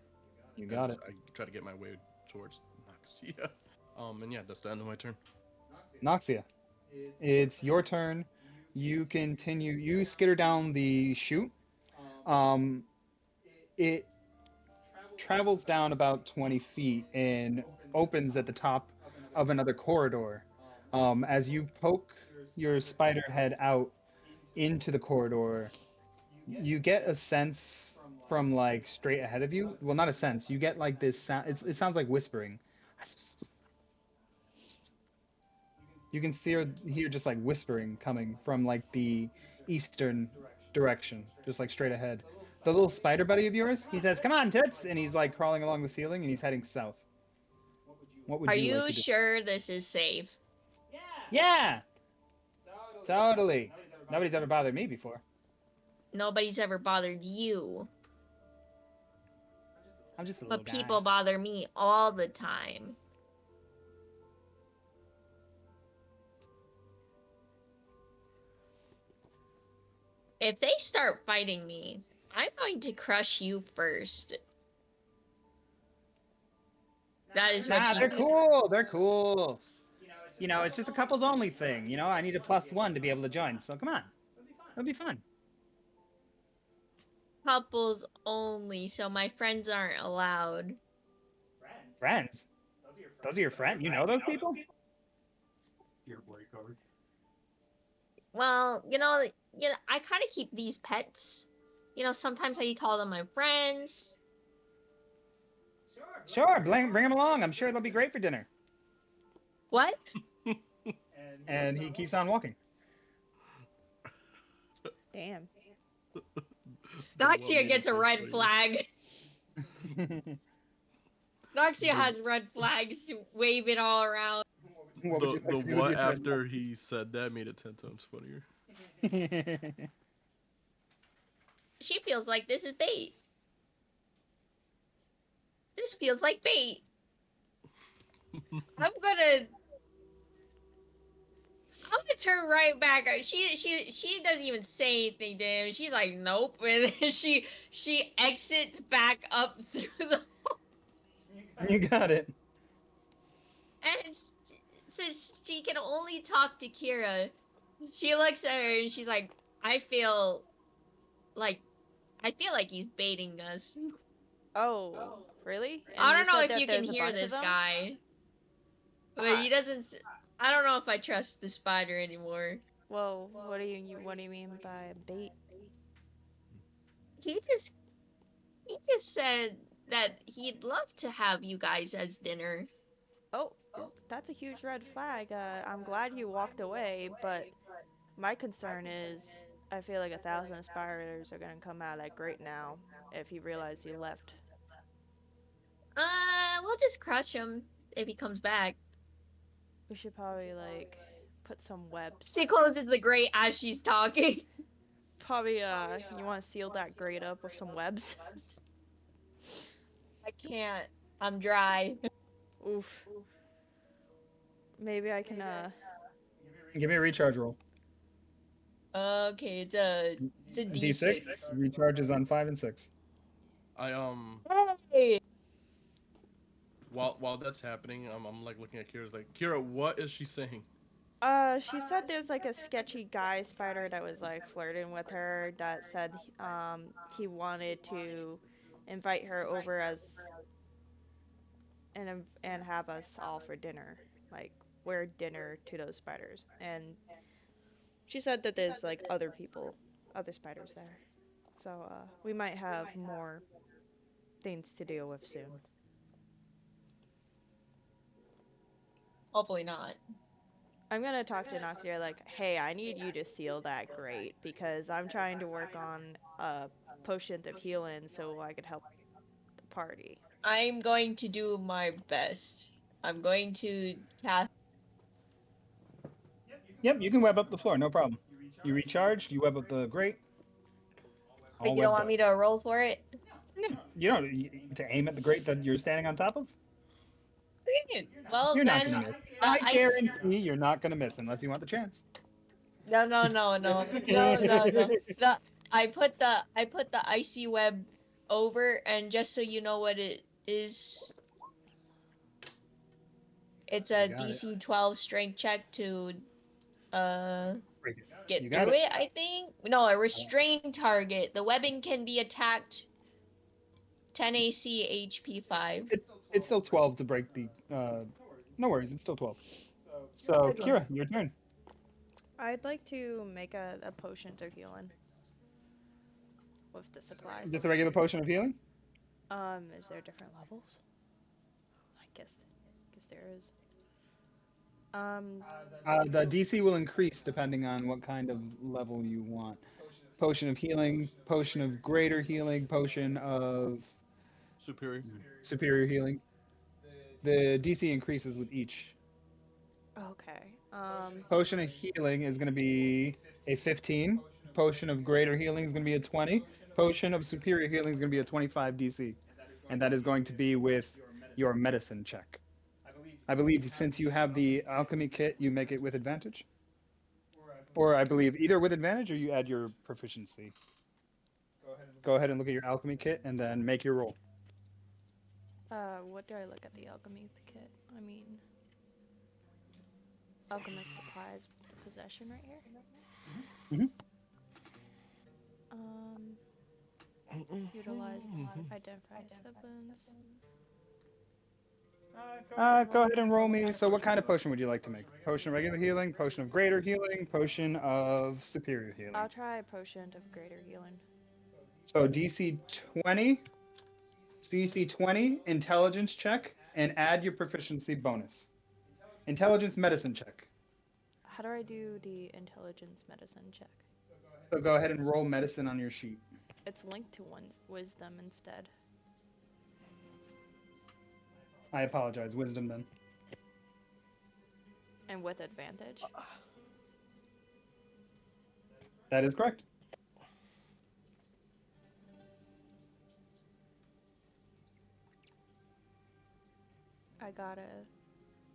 You as got it. I try to get my way towards Naxia. And yeah, that's the end of my turn. Noxia, it's your turn. You continue. You skitter down the chute. Um, it travels down about 20 feet and opens at the top of another corridor. As you poke your spider head out into the corridor, you get a sense from like straight ahead of you. Well, not a sense. You get like this sound. It sounds like whispering. You can hear just like whispering coming from like the eastern direction, just like straight ahead. The little spider buddy of yours, he says, "Come on, Toots!" And he's like crawling along the ceiling and he's heading south. What would Are you like you to do? sure this is safe? Yeah, totally. Nobody's ever bothered me before. Nobody's ever bothered you, I'm just a little but guy. people bother me all the time. If they start fighting me, I'm going to crush you first. That is what Nah, she. they're cool. They're cool. You know, it's just a couples only thing. You know, I need a +1 to be able to join. So come on, it'll be fun. Couples only, so my friends aren't allowed. Friends? Those are your friends? You know those people? Well, I kind of keep these pets. Sometimes I call them my friends. Sure, bring them along. I'm sure they'll be great for dinner. What? And he keeps on walking. Damn. Noxia gets a red flag. Noxia has red flags waving all around. What would you like The to do with what your friend? after he said that made it 10 times funnier. She feels like this is bait. This feels like bait. I'm gonna turn right back. She doesn't even say anything to him. She's like, nope, and then she exits back up through the. You got it. And so she can only talk to Kira. She looks at her and she's like, I feel like he's baiting us. Oh, really? I And you don't know said if that you can there's a hear bunch of this them? guy, but Ah. he doesn't. I don't know if I trust the spider anymore. Well, what do you mean by bait? He just said that he'd love to have you guys as dinner. Oh, that's a huge red flag. I'm glad you walked away, but my concern is I feel like 1,000 spiders are gonna come out of that grate now if he realized you left. We'll just crush him if he comes back. We should probably like put some webs. She closes the grate as she's talking. Probably you want to seal that grate up with some webs. I can't. I'm dry. Oof. Maybe I can Give me a recharge roll. Okay, it's a D6. Recharges on 5 and 6. I Hey! while that's happening, I'm like looking at Kira's like, Kira, what is she saying? She said there's like a sketchy guy spider that was like flirting with her that said he wanted to invite her over as and have us all for dinner. Like we're dinner to those spiders. And she said that there's like other spiders there. So we might have more things to deal with soon. Hopefully not. I'm gonna talk to Noxia like, hey, I need you to seal that grate because I'm trying to work on a potion of healing so I could help the party. I'm going to do my best. I'm going to cast. Yep, you can web up the floor, no problem. You recharge, you web up the grate. But All you don't webbed want up. me to roll for it? Yeah, you don't to aim at the grate that you're standing on top of. Well, You're not then gonna miss. the I ice. guarantee you're not gonna miss unless you want the chance. No, no, no, no, no, no, no. I put the icy web over, and just so you know what it is, it's a You got it. DC 12 strength check to Break it. get You got through it. it. I think no, a restrained target. The webbing can be attacked 10 AC, HP 5. It's still 12 to break the. No worries, it's still 12. So Kira, your turn. I'd like to make a potion to healing with the supplies. Just a regular potion of healing. Is there different levels? I guess there is. The DC will increase depending on what kind of level you want. Potion of healing, potion of greater healing, potion of Superior. superior healing. The DC increases with each. Okay. Potion of healing is going to be a 15. Potion of greater healing is going to be a 20. Potion of superior healing is going to be a 25 DC. And that is going to be with your medicine check. I believe since you have the alchemy kit, you make it with advantage. Or I believe either with advantage or you add your proficiency. Go ahead and look at your alchemy kit and then make your roll. What do I look at the alchemy kit? I mean, alchemist supplies, the possession right here. Mhm. Utilize identify siblings. Go ahead and roll me. So what kind of potion would you like to make? Potion of regular healing, potion of greater healing, potion of superior healing. I'll try a potion of greater healing. So DC 20, DC 20, intelligence check, and add your proficiency bonus. Intelligence medicine check. How do I do the intelligence medicine check? So go ahead and roll medicine on your sheet. It's linked to one's wisdom instead. I apologize. Wisdom then. And with advantage. That is correct. I got I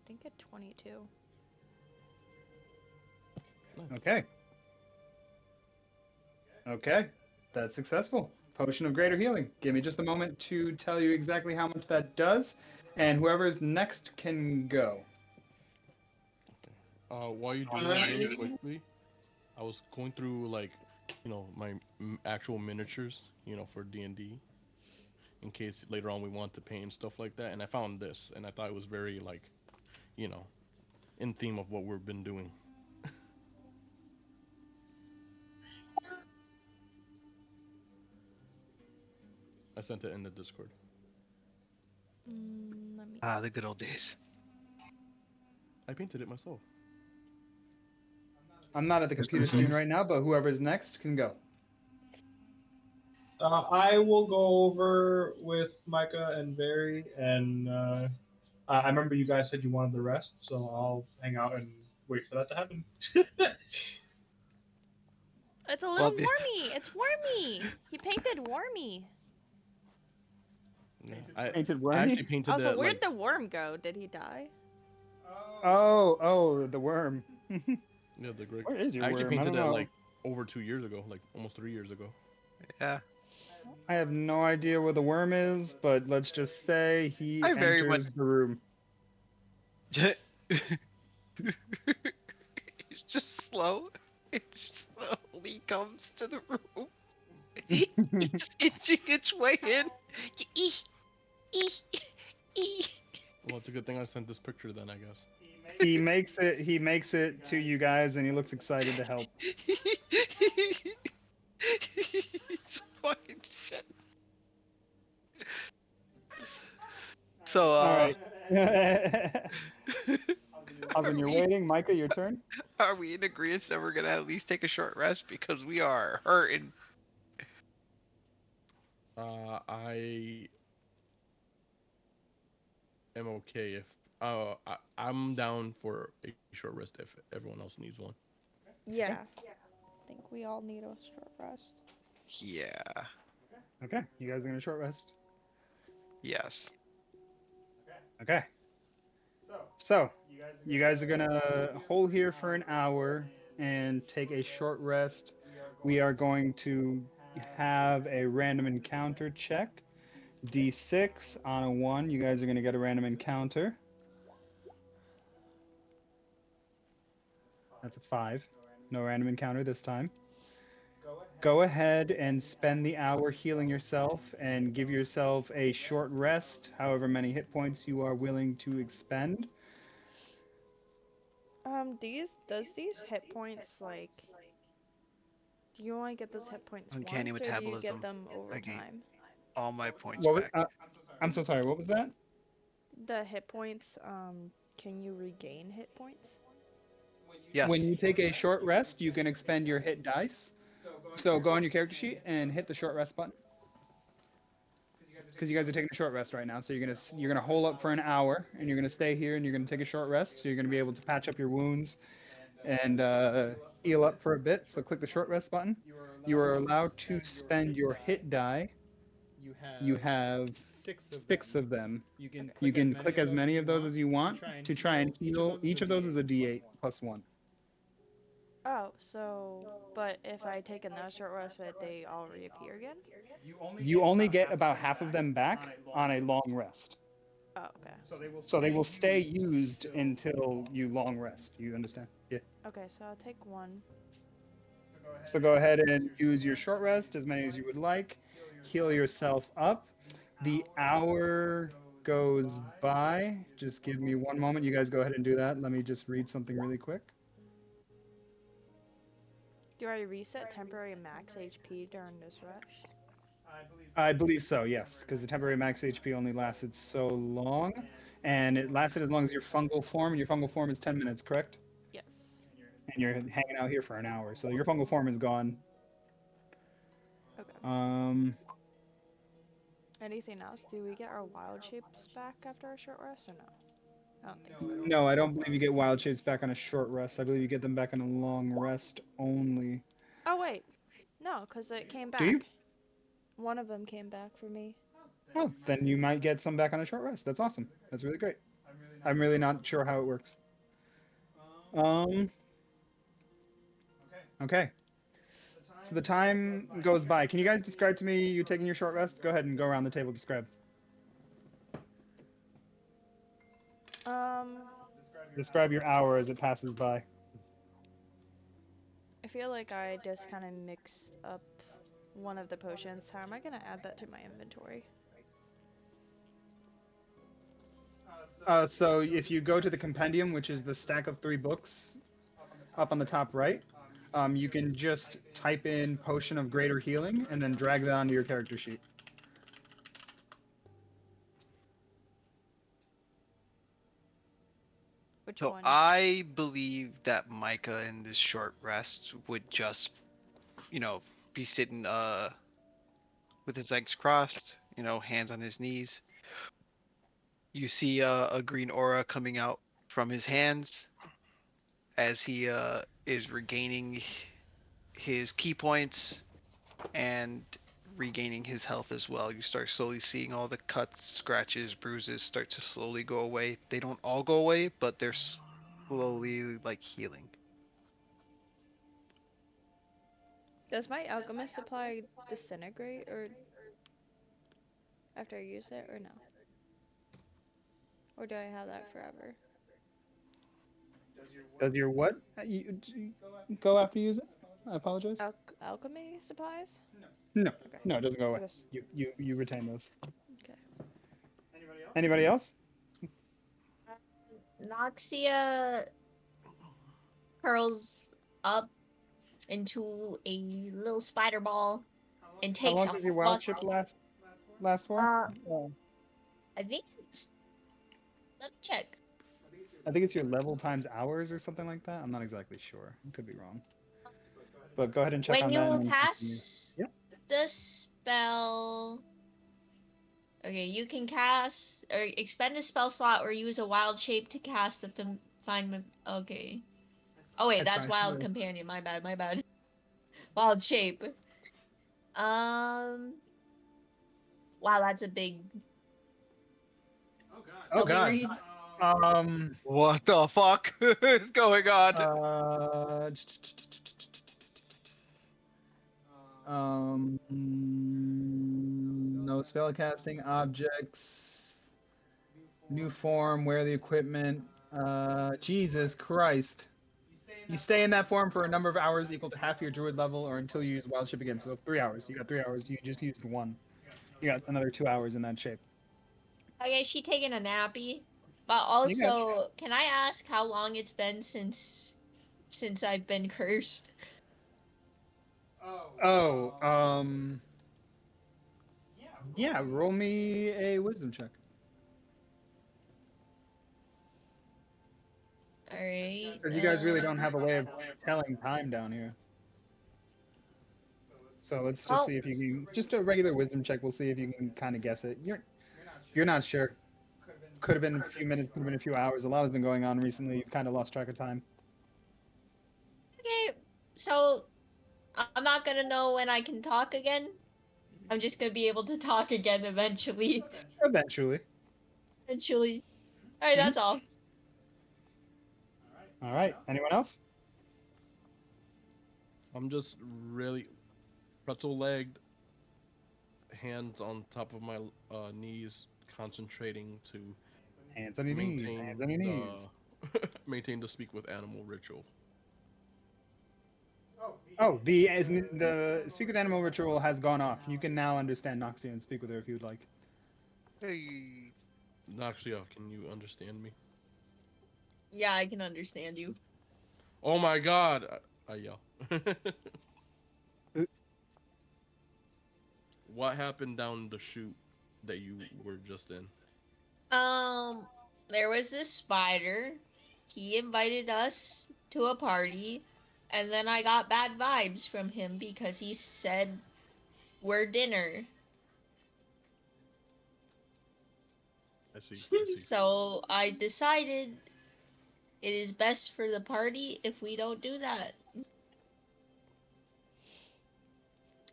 think a 22. Okay. Okay. That's successful. Potion of greater healing. Give me just a moment to tell you exactly how much that does. And whoever's next can go. While you do that really quickly, I was going through like, my actual miniatures, for D&D, in case later on we want to paint and stuff like that, and I found this, and I thought it was very like, in theme of what we've been doing. I sent it in the Discord. Let me The good old days. I painted it myself. I'm not at the computer screen right now, but whoever's next can go. I will go over with Micah and Barry, and I remember you guys said you wanted the rest, so I'll hang out and wait for that to happen. It's a little Well, wormy. It's wormy. He painted wormy. Yeah, Painted I wormy? actually painted Also, that where'd like the worm go? Did he die? Oh, the worm. yeah the Greg. Where is your I actually worm? I painted don't that know. like over 2 years ago, like almost 3 years ago. yeah. I have no idea where the worm is, but let's just say he I very much. enters the room. It's just slow. It slowly comes to the room. It's just inching its way in. Well, it's a good thing I sent this picture then, I guess. He makes it to you guys, and he looks excited to help. It's fucking shit. So, All right. When you're waiting, Micah, your turn. Are we in agreement that we're gonna at least take a short rest because we are hurting? I am okay if I'm down for a short rest if everyone else needs one. Yeah. I think we all need a short rest. Yeah. Okay, you guys are gonna short rest. Yes. Okay. So, you guys are gonna hold here for an hour and take a short rest. We are going to have a random encounter check. D6 on a 1. You guys are gonna get a random encounter. That's a 5. No random encounter this time. Go ahead and spend the hour healing yourself and give yourself a short rest, however many hit points you are willing to expend. These hit points like do you only get those hit points Uncanny once or do you get metabolism. them over I gain time? all my points What was, back. I'm so sorry, what was that? The hit points, can you regain hit points? When Yes. you take a short rest, you can expend your hit dice. So go on your character sheet and hit the short rest button because you guys are taking a short rest right now. So you're gonna hold up for an hour and you're gonna stay here and you're gonna take a short rest. So you're gonna be able to patch up your wounds and heal up for a bit. So click the short rest button. You are allowed to spend your hit die. You have six of them. You can click as many of those as you want to try and heal. Each of those is a D8 plus one. Oh, so but if I take another short rest, they all reappear again? You only get about half of them back on a long rest. Oh, okay. So they will stay used until you long rest. You understand? Yeah. Okay, so I'll take one. So go ahead and use your short rest as many as you would like. Heal yourself up. The hour goes by. Just give me one moment. You guys go ahead and do that. Let me just read something really quick. Do I reset temporary max HP during this rush? I believe so, yes, because the temporary max HP only lasted so long, and it lasted as long as your fungal form, and your fungal form is 10 minutes, correct? Yes. And you're hanging out here for an hour, so your fungal form is gone. Okay. Um, Anything else? Do we get our wild shapes back after our short rest or no? I don't think so. no, I don't believe you get wild shapes back on a short rest. I believe you get them back on a long rest only. Oh wait, no, cause it came Do you? back. One of them came back for me. Oh, then you might get some back on a short rest. That's awesome. That's really great. I'm really not sure how it works. Um, okay. So the time goes by. Can you guys describe to me you taking your short rest? Go ahead and go around the table. Describe. Um, Describe your hour as it passes by. I feel like I just kind of mixed up one of the potions. How am I gonna add that to my inventory? So if you go to the compendium, which is the stack of 3 books up on the top right, you can just type in potion of greater healing and then drag that onto your character sheet. Which So one? I believe that Micah in this short rest would just, be sitting with his legs crossed, hands on his knees. You see a green aura coming out from his hands as he is regaining his key points and regaining his health as well. You start slowly seeing all the cuts, scratches, bruises start to slowly go away. They don't all go away, but they're slowly like healing. Does my alchemist supply disintegrate or after I use it or no? Or do I have that forever? Does your what? Go after you use it? I apologize. Alchemy supplies? No, Okay. no, it doesn't go away. Just You retain those. okay. Anybody else? Noxia curls up into a little spider ball and How takes long a does your wild fuck. ship last for? Uh, I think it's. Let me check. I think it's your level times hours or something like that. I'm not exactly sure. I could be wrong. But go ahead and check When on that and you then continue. cast Yeah. the spell. Okay, you can cast or expend a spell slot or use a wild shape to cast the find. Okay. Oh wait, It's that's fine. wild companion. My bad. My bad. Wild shape. Um. Wow, that's a big. Oh Help me God. read. What the fuck is going on? Uh, no spell casting objects. New form. Wear the equipment. Jesus Christ. You stay in that form for a number of hours equal to half your druid level, or until you use wild shape again. So 3 hours. You got 3 hours. You just used one. You got another 2 hours in that shape. Okay, she taking a nappy. But You got it. also, can I ask how long it's been since I've been cursed? Oh, yeah. Roll me a wisdom check. All right. Because you guys really don't have a way of telling time down here. So let's just Oh, see if you can. Just a regular wisdom check. We'll see if you can kind of guess it. You're not sure. Could have been a few minutes. Could have been a few hours. A lot has been going on recently. You've kind of lost track of time. okay. So I'm not gonna know when I can talk again. I'm just gonna be able to talk again eventually. Eventually. Eventually. All right, Mhm. that's all. All right. Anyone else? I'm just really pretzel legged, hands on top of my knees, concentrating to Hands on your knees. maintain Hands on your knees. the maintain the speak with animal ritual. Oh, the speak with animal ritual has gone off. You can now understand Noxia and speak with her if you'd like. Hey. Naxia, can you understand me? Yeah, I can understand you. Oh my god! I yell. What happened down the chute that you were just in? Um, there was this spider. He invited us to a party, and then I got bad vibes from him because he said we're dinner. I see. I see. So I decided it is best for the party if we don't do that.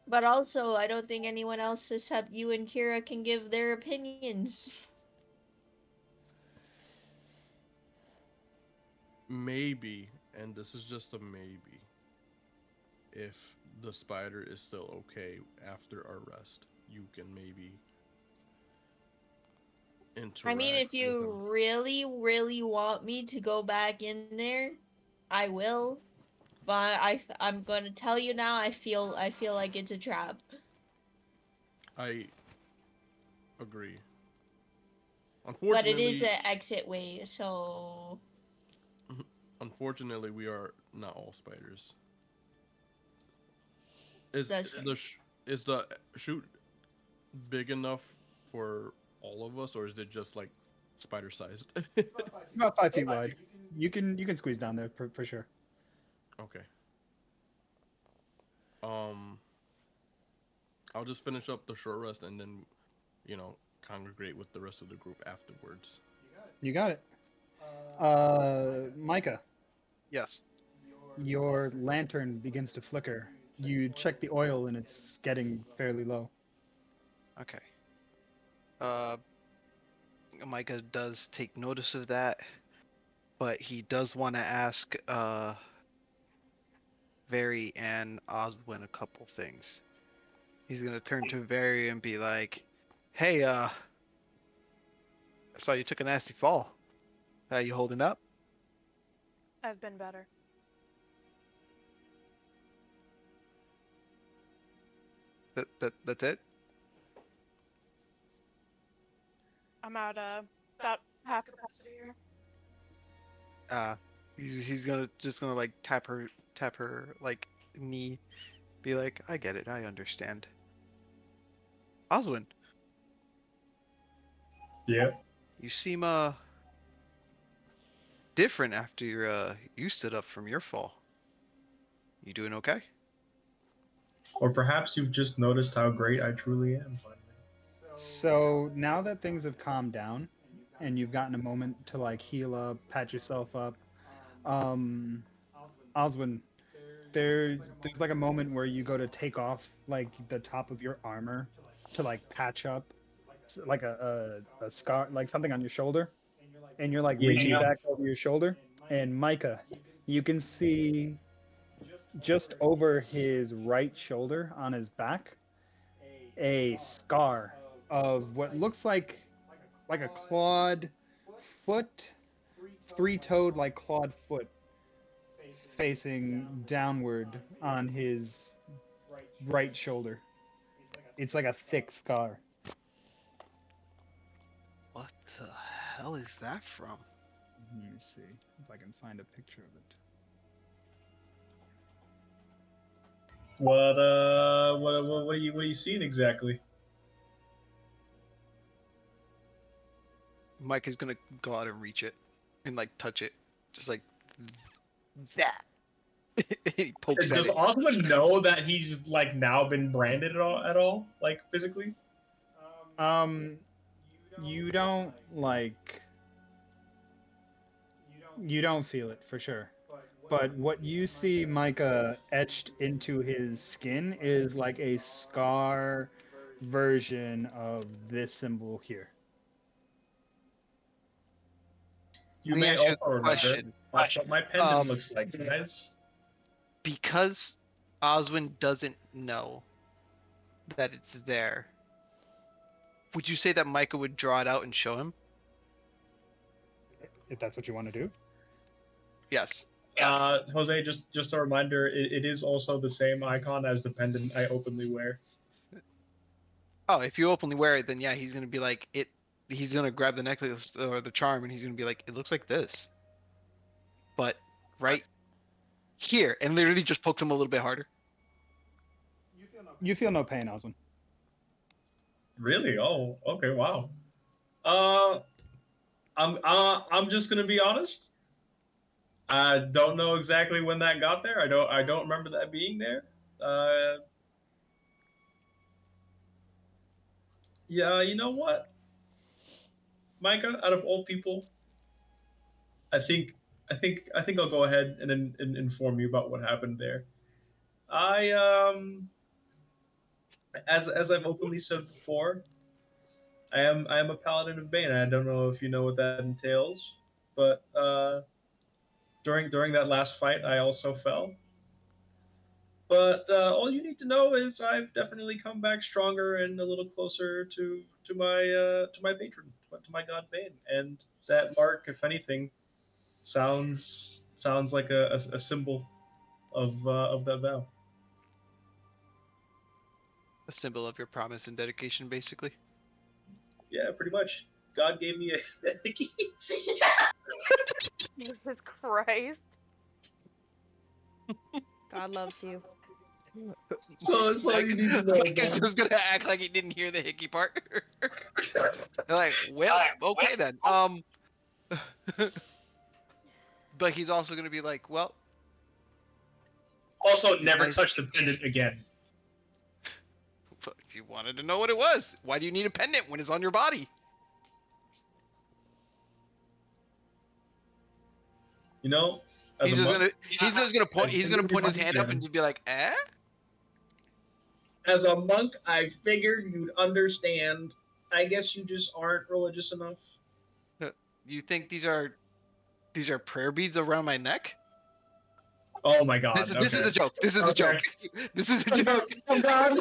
But also, I don't think anyone else except you and Kira can give their opinions. Maybe, and this is just a maybe, if the spider is still okay after our rest, you can maybe I mean, interact if with you him. really, really want me to go back in there, I will. But I'm going to tell you now. I feel like it's a trap. I agree. But it is Unfortunately, an exit way, so unfortunately, we are not all spiders. Is that's fair. is the chute big enough for all of us, or is it just like spider sized? About 5 feet wide. You can squeeze down there for sure. Okay. Um, I'll just finish up the short rest and then, congregate with the rest of the group afterwards. You got it. Micah, Yes. your lantern begins to flicker. You check the oil and it's getting fairly low. Okay. Uh, Micah does take notice of that, but he does want to ask Very and Oswin a couple things. He's gonna turn to Very and be like, "Hey, I saw you took a nasty fall. How you holding up?" I've been better. That's it. I'm at about half capacity here. Uh, he's gonna like tap her like knee, be like, "I get it, I understand." Oswin, Yeah. you seem different after you stood up from your fall. You doing okay? Or perhaps you've just noticed how great I truly am finally. So now that things have calmed down, and you've gotten a moment to like heal up, patch yourself up, um, Oswin, there's like a moment where you go to take off like the top of your armor to like patch up like a scar, like something on your shoulder, and you're like Yeah, reaching yeah. back over your shoulder, and Micah, you can see just over his right shoulder on his back a scar of what looks like a clawed foot, three-toed like clawed foot facing downward on his right shoulder. It's like a thick scar. What the hell is that from? Let me see if I can find a picture of it. What are you seeing exactly? Mike is gonna go out and reach it and like touch it, just like that. He pokes at Does it. Osmond know that he's like now been branded at all, like physically? You don't like. You don't feel it for sure. But what you see Micah etched into his skin is like a scar version of this symbol here. You Let me may ask you also a remember question. that's what my pendant looks like, guys. Because Oswin doesn't know that it's there, would you say that Micah would draw it out and show him? If that's what you want to do. Yes. Jose, just a reminder, it is also the same icon as the pendant I openly wear. Oh, if you openly wear it, then yeah, he's gonna be like it. He's gonna grab the necklace or the charm, and he's gonna be like, "It looks like this." But right here, and literally just poked him a little bit harder. You feel no pain, Oswin. Really? Oh, okay, wow. I'm just gonna be honest. I don't know exactly when that got there. I don't remember that being there. Uh, yeah, you know what, Micah? Out of all people, I think I think I'll go ahead and inform you about what happened there. I as I've openly said before, I am a paladin of Bane. I don't know if you know what that entails, but during that last fight, I also fell. But all you need to know is I've definitely come back stronger and a little closer to my patron, to my god Bane, and that mark, if anything, sounds like a symbol of that vow. A symbol of your promise and dedication, basically. Yeah, pretty much. God gave me a Jesus Christ. God loves you. so you need to know. Mike is Man. just gonna act like he didn't hear the hickey part. Like, well, okay then. But he's also gonna be like, well, Also, it's never nice. touch the pendant again. You wanted to know what it was. Why do you need a pendant when it's on your body? You know, as He's a just monk, gonna he's just gonna point I he's gonna genuinely point his hand up and understand. just be like, eh? As a monk, I figured you'd understand. I guess you just aren't religious enough. You think these are prayer beads around my neck? Oh my god. This is Okay. a joke. This is a Okay. joke. This is a joke. Oh god.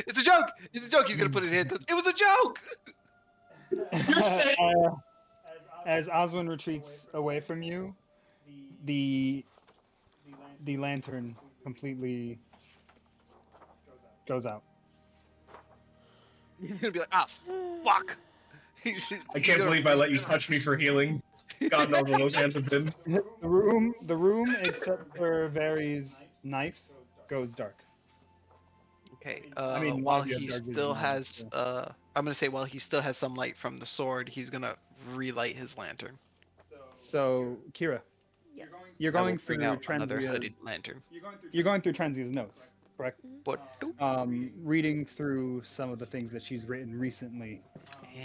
It's a joke. It's a joke. He's gonna put his hands up. It was a joke. You're saying As Oswin retreats away from you, the lantern completely goes out. He's gonna be like, ah, fuck. I can't believe I let you touch me for healing. God knows where those hands have been. The room, except for Vary's knife, goes dark. Okay. I mean, While you have he dark still vision, has, I'm gonna say while he still has some light from the sword, he's gonna relight his lantern. So, Kira, Yes. you're I will going bring through out another Transia's. hooded lantern. You're going through Transia's notes, correct? What? Reading through some of the things that she's written recently.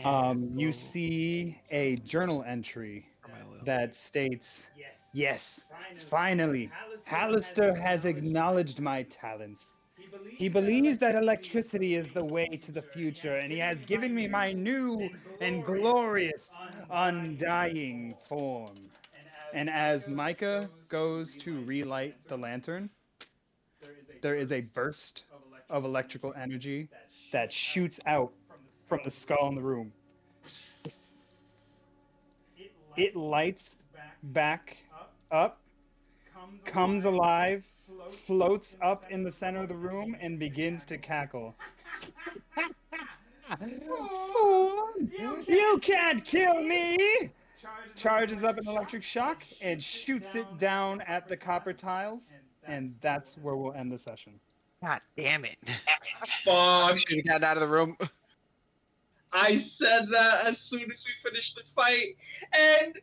And You see a journal entry for my oil. that states, "Yes, finally, Hallister has acknowledged my talents. He believes that electricity is the way to the future, and he has given me my new and glorious, undying form." And as Micah goes to relight the lantern, there is a burst of electrical energy that shoots out from the skull in the room. It lights back up, comes alive, floats up in the center of the room, and begins to cackle. Fool! You can't kill me! Charges up an electric shock and shoots it down at the copper tiles, and that's where we'll end the session. God damn it! Fuck. Should have gotten out of the room. I said that as soon as we finished the fight, and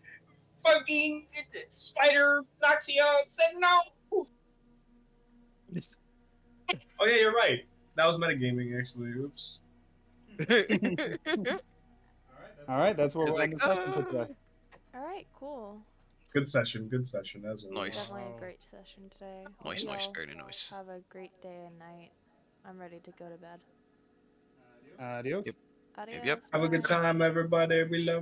fucking Spider Noxia said no. Oh yeah, you're right. That was metagaming actually. Oops. All right, that's where It's we'll end like, the session for today. All right, cool. Good session as always. Nice. Definitely a great session today. Hope Nice, you nice, all very nice. have a great day and night. I'm ready to go to bed. Adios. Yep. Adios. Yep. Have a good bye. time, everybody. We love